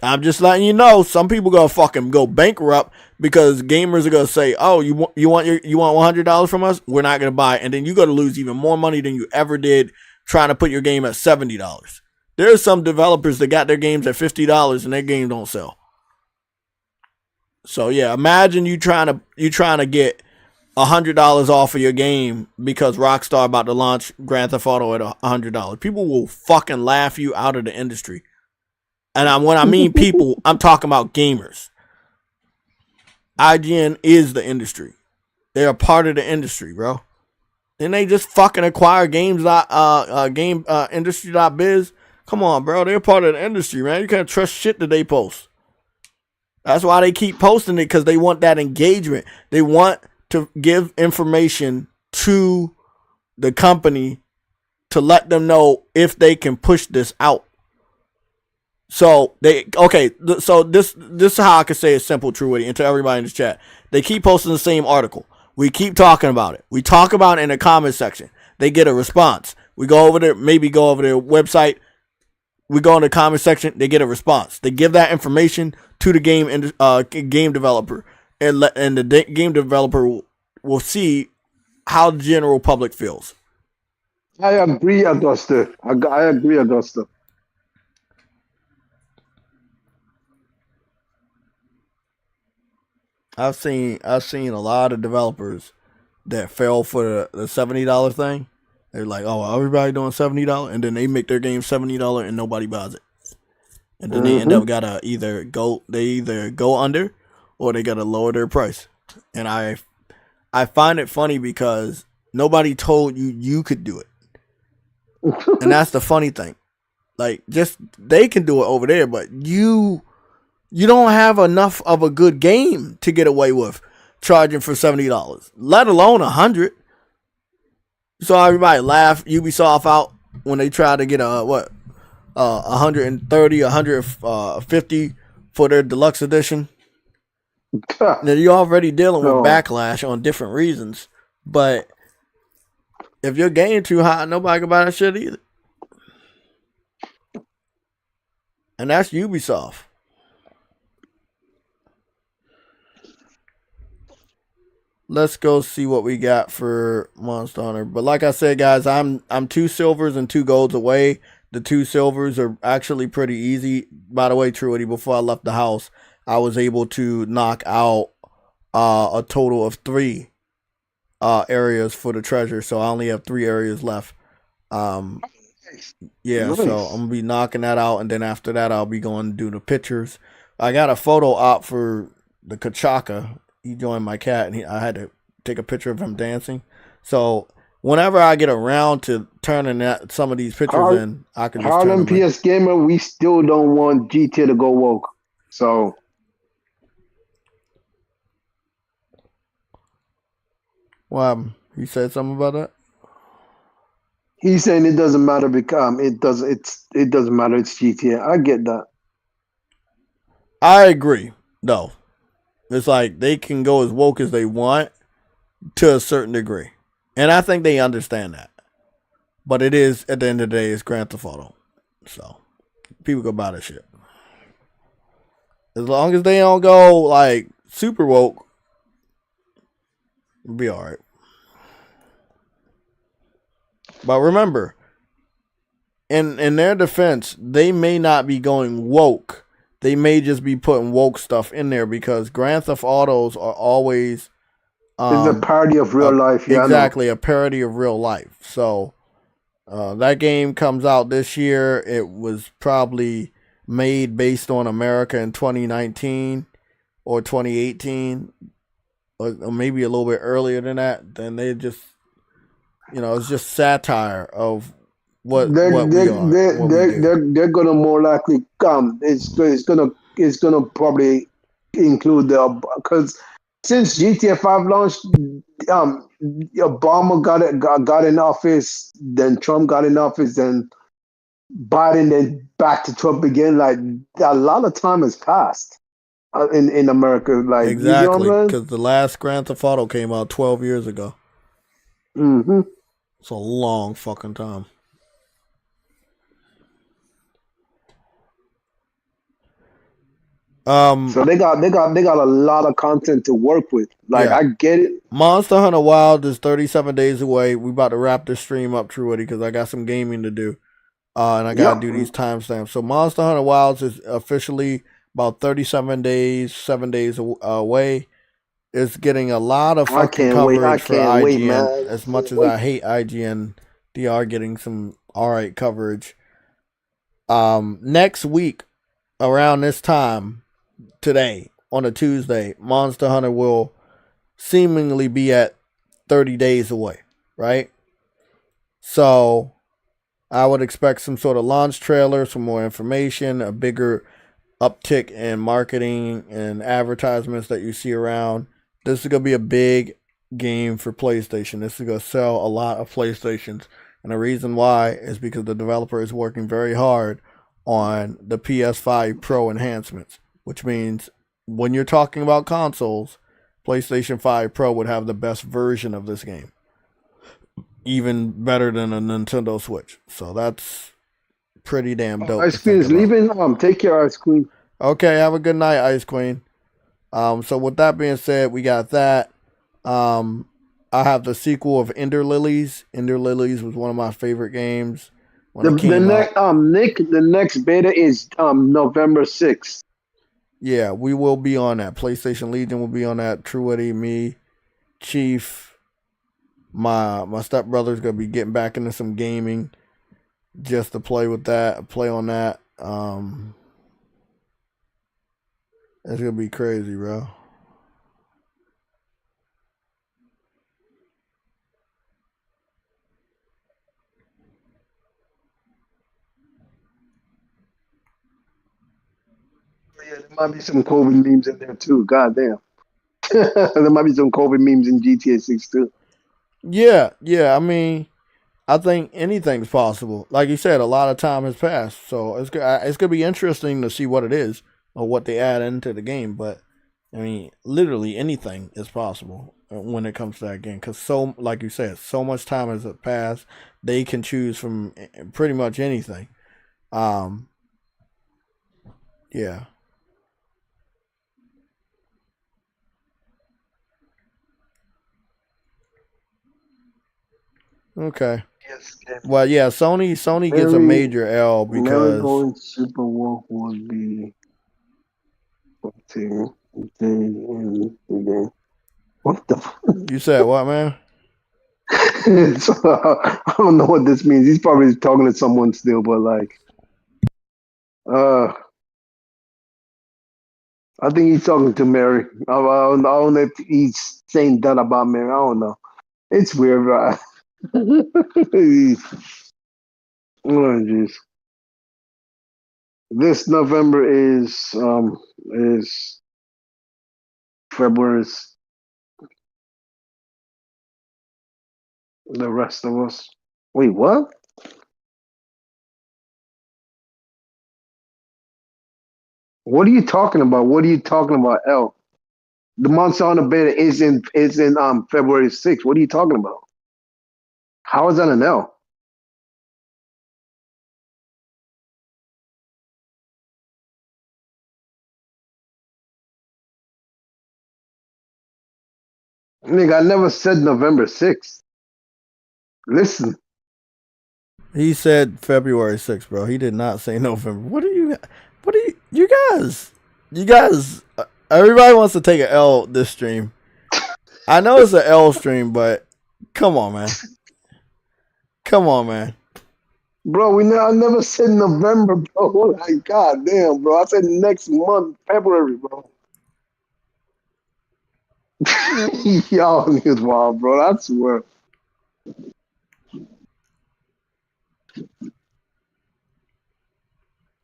I'm just letting you know, some people gonna fucking go bankrupt because gamers are gonna say, "Oh, you want $100 from us? We're not gonna buy it," and then you gotta lose even more money than you ever did trying to put your game at $70. There's some developers that got their games at $50 and their game don't sell. So yeah, imagine you trying to get $100 off of your game because Rockstar about to launch Grand Theft Auto at $100. People will fucking laugh you out of the industry. And when I mean people, I'm talking about gamers. IGN is the industry. They're a part of the industry, bro. And they just fucking acquire industry.biz. Come on, bro. They're part of the industry, man. You can't trust shit that they post. That's why they keep posting it, because they want that engagement. They want to give information to the company to let them know if they can push this out. So this is how I can say it's simple, True Witty, and to everybody in this chat. They keep posting the same article. We keep talking about it. We talk about it in the comment section. They get a response. We go over there, maybe go over their website. We go in the comment section. They get a response. They give that information to the game developer, and the game developer will see how the general public feels. I agree, Augusta. I agree, Augusta. I've seen a lot of developers that fell for the $70 thing. They're like, oh, everybody doing $70, and then they make their game $70 and nobody buys it. And then they end up gotta either go under or they gotta lower their price. And I find it funny because Nobody told you you could do it. And that's the funny thing. Like, just they can do it over there, but you don't have enough of a good game to get away with charging for $70, let alone $100. So everybody laugh Ubisoft out when they try to get a 130, 150 for their deluxe edition. Now you're already dealing with backlash on different reasons, but if your game too high, nobody can buy that shit either. And that's Ubisoft. Let's go see what we got for Monster Hunter. But like I said, guys, I'm 2 silvers and 2 golds away. The 2 silvers are actually pretty easy. By the way, Truity, before I left the house, I was able to knock out a total of 3 areas for the treasure. So I only have 3 areas left. Yeah, nice. So I'm gonna be knocking that out, and then after that, I'll be going to do the pictures. I got a photo op for the Kachaka. He joined my cat, and I had to take a picture of him dancing. So whenever I get around to turning some of these pictures in, I can just Harlem turn them PS Gamer, we still don't want GTA to go woke. So well, he said something about that. he's saying it doesn't matter because it doesn't matter. It's GTA. I get that. I agree. No, it's like they can go as woke as they want to a certain degree, and I think they understand that. But it is, at the end of the day, it's Grand Theft Auto, so people go buy that shit. As long as they don't go like super woke, it'll be all right. But remember, in their defense, they may not be going woke. They may just be putting woke stuff in there because Grand Theft Autos are always It's a parody of real life. Yeah, exactly, a parody of real life. So that game comes out this year. It was probably made based on America in 2019 or 2018, or maybe a little bit earlier than that. Then they just, it's just satire of what we are. They're gonna more likely it's gonna probably include because since GTA 5 launched, Obama got in office, then Trump got in office, then Biden, then back to Trump again. Like a lot of time has passed in America. Like exactly, because the last Grand Theft Auto came out 12 years ago. Mm-hmm. It's a long fucking time. So they got a lot of content to work with. Like I get it. Monster Hunter Wild is 37 days away. We about to wrap this stream up, Truity, because I got some gaming to do, and I gotta do these timestamps. So Monster Hunter Wilds is officially about 37 days, 7 days away. It's getting a lot of fucking coverage for IGN. As much as I hate IGN, they are getting some alright coverage. Next week, around this time, today, on a Tuesday, Monster Hunter will seemingly be at 30 days away, right? So, I would expect some sort of launch trailer, some more information, a bigger uptick in marketing and advertisements that you see around. This is going to be a big game for PlayStation. This is going to sell a lot of PlayStations. And the reason why is because the developer is working very hard on the PS5 Pro enhancements, which means when you're talking about consoles, PlayStation 5 Pro would have the best version of this game. Even better than a Nintendo Switch. So that's pretty damn dope. Ice Queen is leaving. Take care, Ice Queen. Okay, have a good night, Ice Queen. So with that being said, we got that. I have the sequel of Ender Lilies. Ender Lilies was one of my favorite games. The next beta is November 6th. Yeah, we will be on that. PlayStation Legion will be on that. Truity, me, Chief, my stepbrother's gonna be getting back into some gaming just to play on that. It's gonna be crazy, bro. Yeah, there might be some COVID memes in there too. God damn. There might be some COVID memes in GTA 6 too. Yeah, yeah. I mean, I think anything's possible. Like you said, a lot of time has passed, so it's gonna be interesting to see what it is or what they add into the game. But I mean, literally anything is possible when it comes to that game. Because like you said, so much time has passed. They can choose from pretty much anything. Yeah. Okay. Yes, Well, yeah. Sony gets a Mary, major L Mary because going Super Wolf would be to in the game. What the? you said what, man? So, I don't know what this means. He's probably talking to someone still, but like, uh, I think he's talking to Mary. I don't know if he's saying that about Mary. I don't know. It's weird, right? Oh, jeez. This November is February's The Rest of Us. Wait, what? What are you talking about? What are you talking about, L? The Monster Hunter beta is in February 6th. What are you talking about? How is that an L? Nigga, I never said November 6th. Listen. He said February 6th, bro. He did not say November. What are you guys? Everybody wants to take an L this stream. I know it's an L stream, but come on, man. Come on, man. Bro, I never said November, bro. Like, god damn, bro. I said next month, February, bro. Y'all niggas wild, bro. I swear.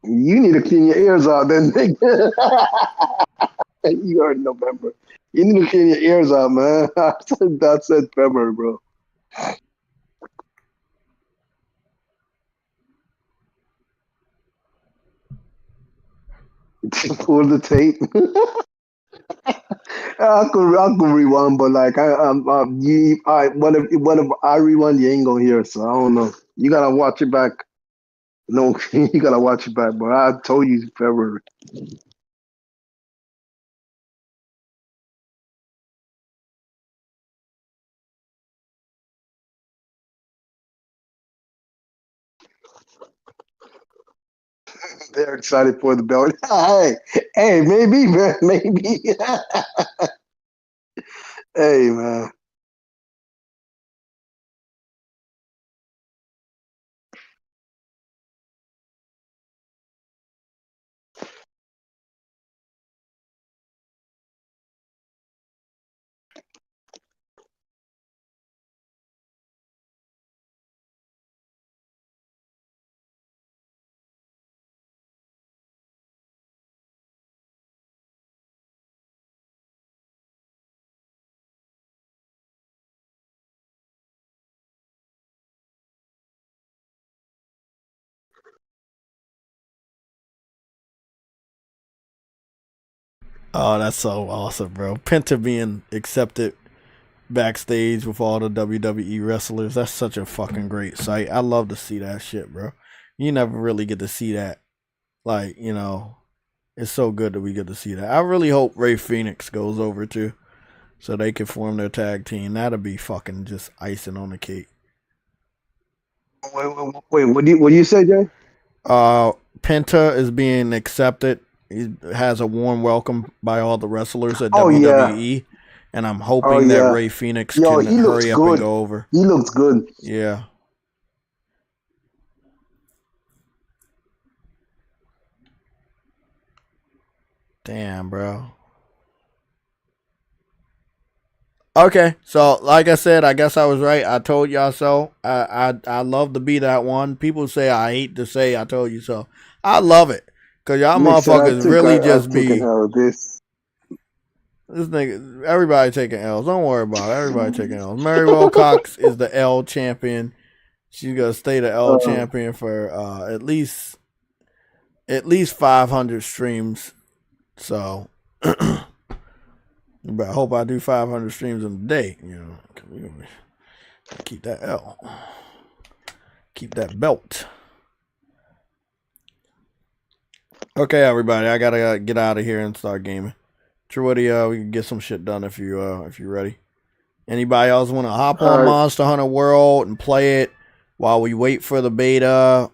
You need to clean your ears out then, nigga. You heard November. You need to clean your ears out, man. I said February, bro. Pull the tape. I could rewind, but like whatever I rewind, you ain't gonna hear. So I don't know. You gotta watch it back. No, you gotta watch it back. But I told you February. They're excited for the belt. Hey, maybe, man, maybe. Hey, man. Oh, that's so awesome, bro. Penta being accepted backstage with all the WWE wrestlers. That's such a fucking great sight. I love to see that shit, bro. You never really get to see that. Like, it's so good that we get to see that. I really hope Ray Phoenix goes over too, so they can form their tag team. That'd be fucking just icing on the cake. Wait, what do you say, Jay? Penta is being accepted. He has a warm welcome by all the wrestlers at Oh, WWE. yeah. And I'm hoping that Ray Phoenix can hurry up and go over. He looks good. Yeah. Damn, bro. Okay, so like I said, I guess I was right. I told y'all so. I love to be that one. People say I hate to say I told you so. I love it Cause y'all Nick said, motherfuckers really just I've be taken L this. this nigga. Everybody taking L's. Don't worry about it. Everybody taking L's. Mary Wilcox is the L champion. She's gonna stay the L champion for at least 500 streams. So, but I hope I do 500 streams in a day. You know, we gonna keep that L, keep that belt. Okay, everybody, I gotta get out of here and start gaming. Truity, we can get some shit done if you're ready. Anybody else want to hop on Monster Hunter World and play it while we wait for the beta?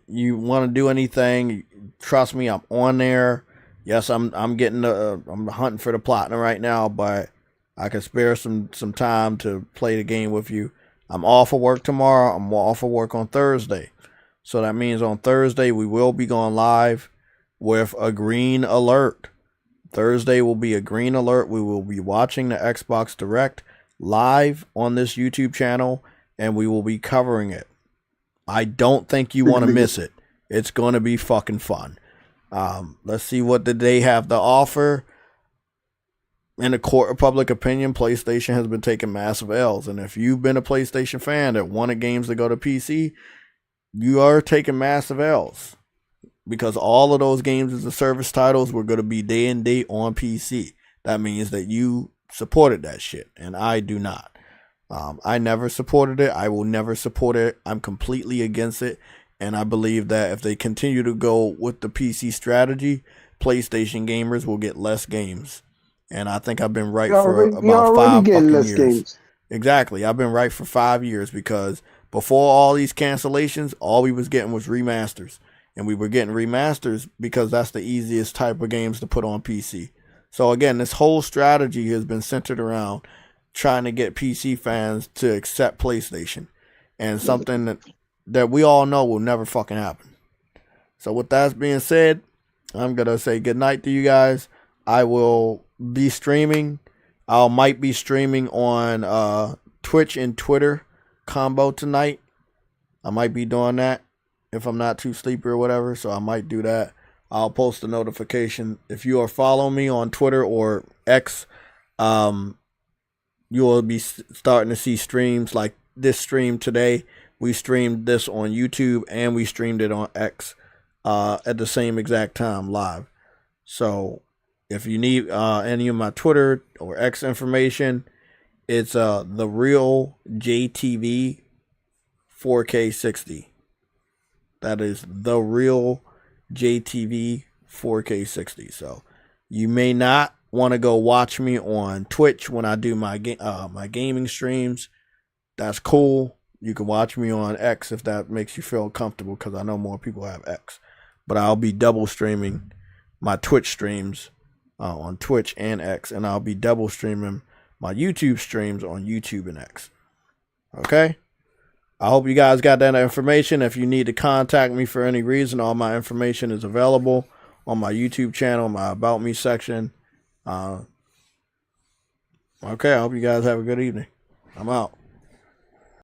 You want to do anything? Trust me, I'm on there. Yes, I'm hunting for the platinum right now, but I can spare some time to play the game with you. I'm off of work tomorrow. I'm off of work on Thursday, so that means on Thursday we will be going live with a green alert. Thursday will be a green alert. We will be watching the Xbox Direct live on this YouTube channel, and we will be covering it. I don't think you want to miss it. It's going to be fucking fun. Let's see what they have to offer. In the court of public opinion, PlayStation has been taking massive L's. And if you've been a PlayStation fan that wanted games to go to PC, you are taking massive L's. Because all of those games as a service titles were going to be day and date on PC. That means that you supported that shit, and I do not. I never supported it. I will never support it. I'm completely against it, and I believe that if they continue to go with the PC strategy, PlayStation gamers will get less games. And I think I've been right for about 5 fucking years. Games. Exactly. I've been right for 5 years because before all these cancellations, all we was getting was remasters. And we were getting remasters because that's the easiest type of games to put on PC. So again, this whole strategy has been centered around trying to get PC fans to accept PlayStation. And something that we all know will never fucking happen. So with that being said, I'm going to say good night to you guys. I will be streaming. I might be streaming on Twitch and Twitter combo tonight. I might be doing that if I'm not too sleepy or whatever, so I might do that. I'll post a notification. If you are following me on Twitter or X, you will be starting to see streams like this stream today. We streamed this on YouTube and we streamed it on X at the same exact time live. So if you need any of my Twitter or X information, it's the real JayTV 4K60. That is the real JayTV 4K60. So you may not want to go watch me on Twitch when I do my gaming streams. That's cool. You can watch me on X if that makes you feel comfortable, because I know more people have X. But I'll be double streaming my Twitch streams on Twitch and X, and I'll be double streaming my YouTube streams on YouTube and X. Okay? I hope you guys got that information. If you need to contact me for any reason, all my information is available on my YouTube channel, my About Me section. Okay, I hope you guys have a good evening. I'm out.